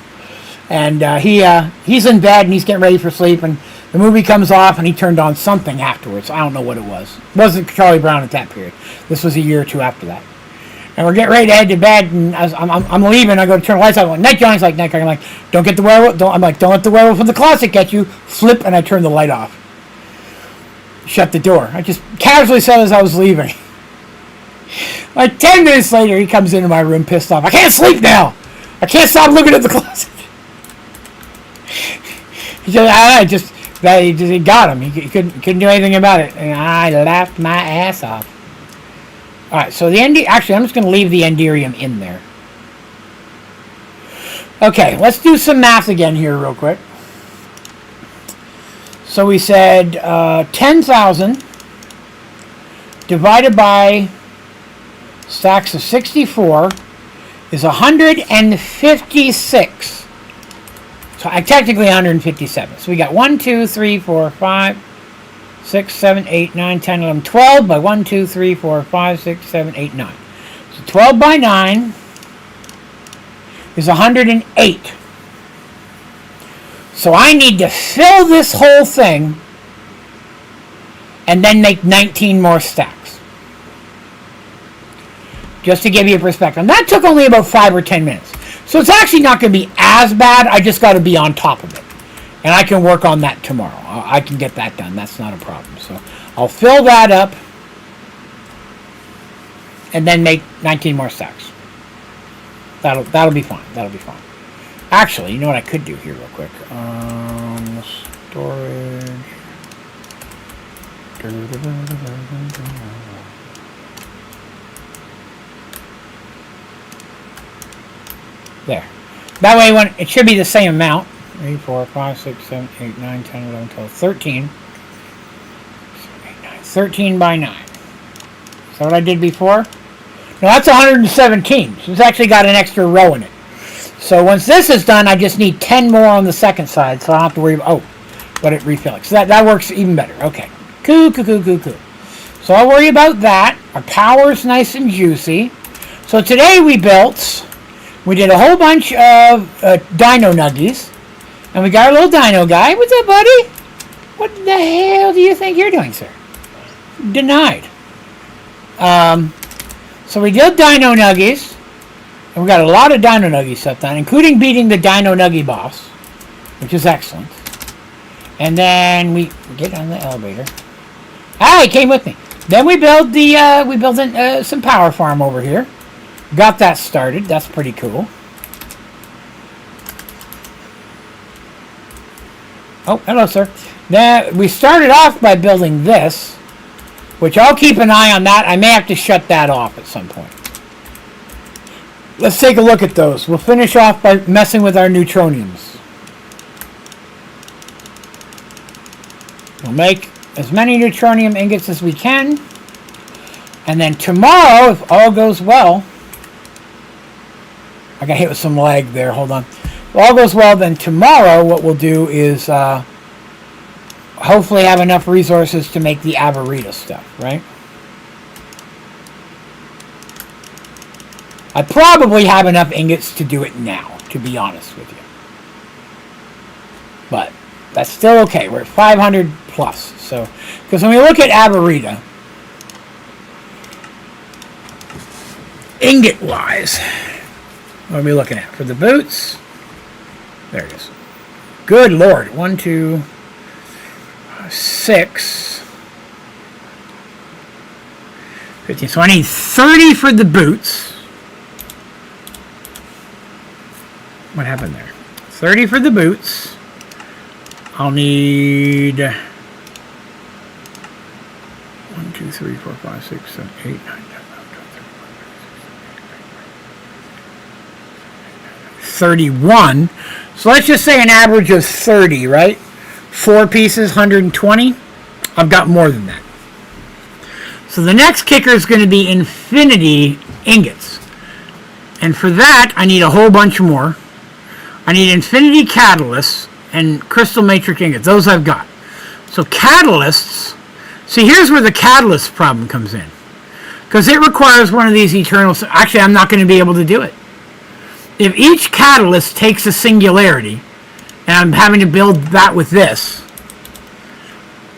And he's in bed, and he's getting ready for sleep, and the movie comes off, and he turned on something afterwards. I don't know what it was. It wasn't Charlie Brown at that period. This was a year or two after that. And we're getting ready to head to bed, and I'm leaving. I go to turn the lights on. I'm like, night, John. He's like, night. I'm like, don't get the werewolf. Don't let the werewolf in the closet get you. Flip, and I turn the light off. Shut the door. I just casually said as I was leaving. Like 10 minutes later, he comes into my room pissed off. I can't sleep now. I can't stop looking at the closet. He said, he got him. He couldn't do anything about it. And I laughed my ass off. Alright, so the actually, I'm just going to leave the Enderium in there. Okay, let's do some math again here real quick. So we said 10,000 divided by stacks of 64 is 156. So technically 157. So we got 1, 2, 3, 4, 5, 6, 7, 8, 9, 10, 11, 12 by 1, 2, 3, 4, 5, 6, 7, 8, 9. So 12 by 9 is 108. So I need to fill this whole thing and then make 19 more stacks. Just to give you a perspective. And that took only about 5 or 10 minutes. So it's actually not going to be as bad. I just got to be on top of it. And I can work on that tomorrow. I can get that done. That's not a problem. So I'll fill that up and then make 19 more stacks. That'll be fine. That'll be fine. Actually, you know what I could do here real quick? Storage. There. That way, it should be the same amount. 3, 4, 5, 6, 7, 8, 9, 10, 11, 12, 13. 13 by 9. Is that what I did before? No, that's 117. So it's actually got an extra row in it. So once this is done, I just need 10 more on the second side, so I don't have to worry about, but it refilling. So that works even better. Okay. Cool. So I'll worry about that. Our power's nice and juicy. So today we did a whole bunch of dino nuggies. And we got our little dino guy. What's up, buddy? What the hell do you think you're doing, sir? Denied. So we did dino nuggies. And we got a lot of dino nuggy stuff done, including beating the dino nuggy boss, which is excellent. And then we get on the elevator. Ah, he came with me. Then we built some power farm over here. Got that started. That's pretty cool. Oh, hello, sir. Now, we started off by building this, which I'll keep an eye on that. I may have to shut that off at some point. Let's take a look at those. We'll finish off by messing with our neutroniums. We'll make as many neutronium ingots as we can. And then tomorrow, if all goes well... I got hit with some lag there. Hold on. If all goes well, then tomorrow what we'll do is hopefully have enough resources to make the Avarita stuff, right? I probably have enough ingots to do it now, to be honest with you. But that's still okay. We're at 500 plus. So, because when we look at Avarita, ingot-wise, what are we looking at? For the boots, there it is. Good Lord. 1, 2, 6, 15. So I need 30 for the boots. What happened there? 30 for the boots. I'll need 1, 2, 3, 4, 5, 6, 7, 8, 9, 10, 11, 31. So let's just say an average of 30, right? 4 pieces, 120. I've got more than that. So the next kicker is going to be infinity ingots. And for that, I need a whole bunch more. I need infinity catalysts and crystal matrix ingots. Those I've got. So catalysts, see, here's where the catalyst problem comes in. Because it requires one of these eternal... Actually, I'm not going to be able to do it. If each catalyst takes a singularity, and I'm having to build that with this,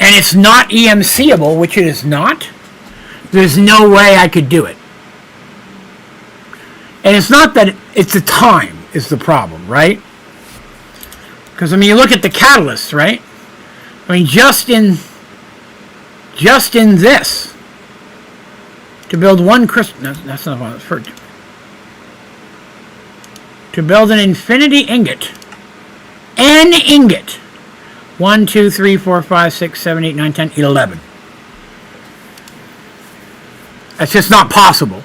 and it's not EMCable, which it is not, there's no way I could do it. And it's not that... It's the time is the problem, right? Because, I mean, you look at the catalyst, right? I mean, just in this, to build one crystal... No, that's not what it's for. To build an infinity ingot, an ingot, 1, 2, 3, 4, 5, 6, 7, 8, 9, 10, 11. That's just not possible.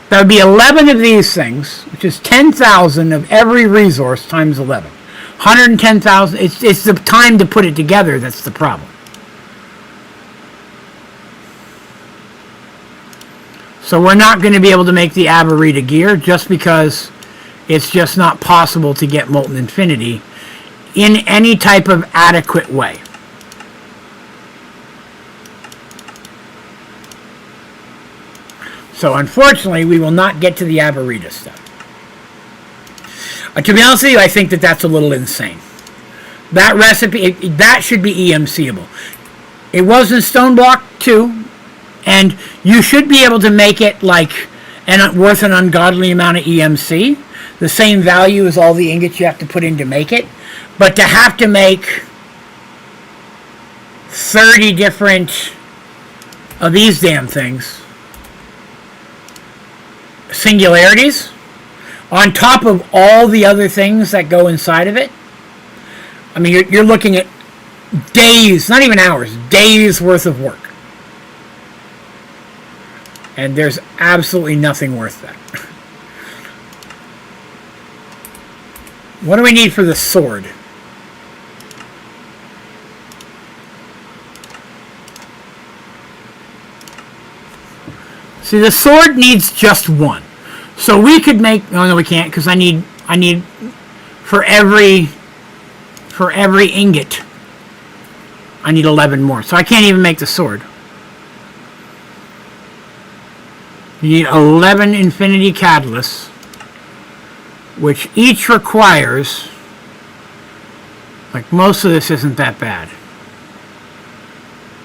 That would be 11 of these things, which is 10,000 of every resource times 11. 110,000. It's the time to put it together that's the problem. So we're not going to be able to make the Aberita gear just because it's just not possible to get Molten Infinity in any type of adequate way. So unfortunately, we will not get to the Aberita stuff. To be honest with you, I think that that's a little insane. That recipe, that should be EMCable. It was in Stoneblock 2, and you should be able to make it like worth an ungodly amount of EMC. The same value as all the ingots you have to put in to make it. But to have to make 30 different of these damn things, singularities, on top of all the other things that go inside of it, I mean, you're looking at days, not even hours, days worth of work. And there's absolutely nothing worth that. What do we need for the sword? See, the sword needs just one. So we could make... Oh, no, we can't, because I need for every ingot, I need 11 more. So I can't even make the sword. You need 11 Infinity Catalysts, which each requires... Like, most of this isn't that bad.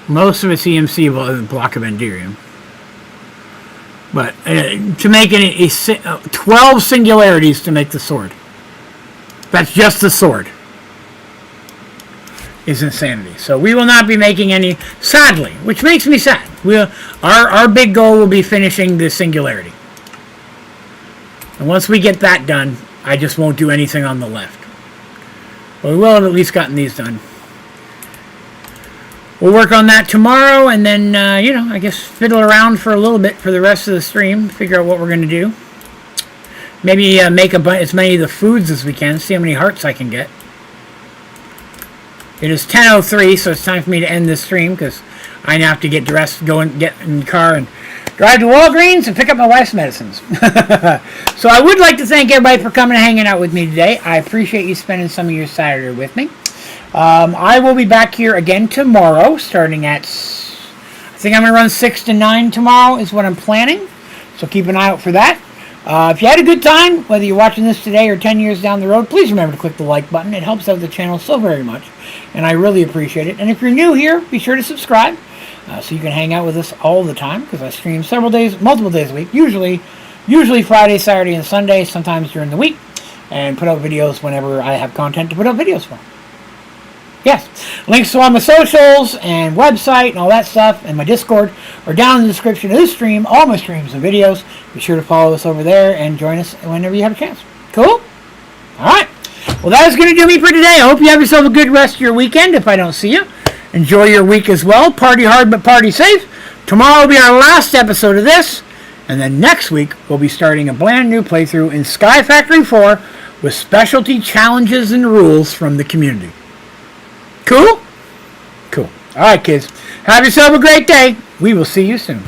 Most of it's EMC-able in the block of Enderium. But to make 12 singularities to make the sword. That's just the sword. Is insanity. So we will not be making any, sadly, which makes me sad. Our big goal will be finishing the singularity. And once we get that done, I just won't do anything on the left. But we will have at least gotten these done. We'll work on that tomorrow, and then, I guess fiddle around for a little bit for the rest of the stream, figure out what we're going to do. Maybe make as many of the foods as we can, see how many hearts I can get. It is 10:03, so it's time for me to end this stream, because I now have to get dressed, get in the car, and drive to Walgreens and pick up my wife's medicines. So I would like to thank everybody for coming and hanging out with me today. I appreciate you spending some of your Saturday with me. I will be back here again tomorrow, starting at, I think I'm going to run 6 to 9 tomorrow is what I'm planning. So keep an eye out for that. If you had a good time, whether you're watching this today or 10 years down the road, please remember to click the like button. It helps out the channel so very much, and I really appreciate it. And if you're new here, be sure to subscribe so you can hang out with us all the time, because I stream multiple days a week, usually Friday, Saturday, and Sunday, sometimes during the week, and put out videos whenever I have content to put out videos for. Yes, links to all my socials and website and all that stuff and my Discord are down in the description of this stream, all my streams and videos. Be sure to follow us over there and join us whenever you have a chance. Cool? Alright. Well, that is going to do me for today. I hope you have yourself a good rest of your weekend if I don't see you. Enjoy your week as well. Party hard but party safe. Tomorrow will be our last episode of this. And then next week we'll be starting a brand new playthrough in Sky Factory 4 with specialty challenges and rules from the community. Cool? Cool. All right, kids. Have yourself a great day. We will see you soon.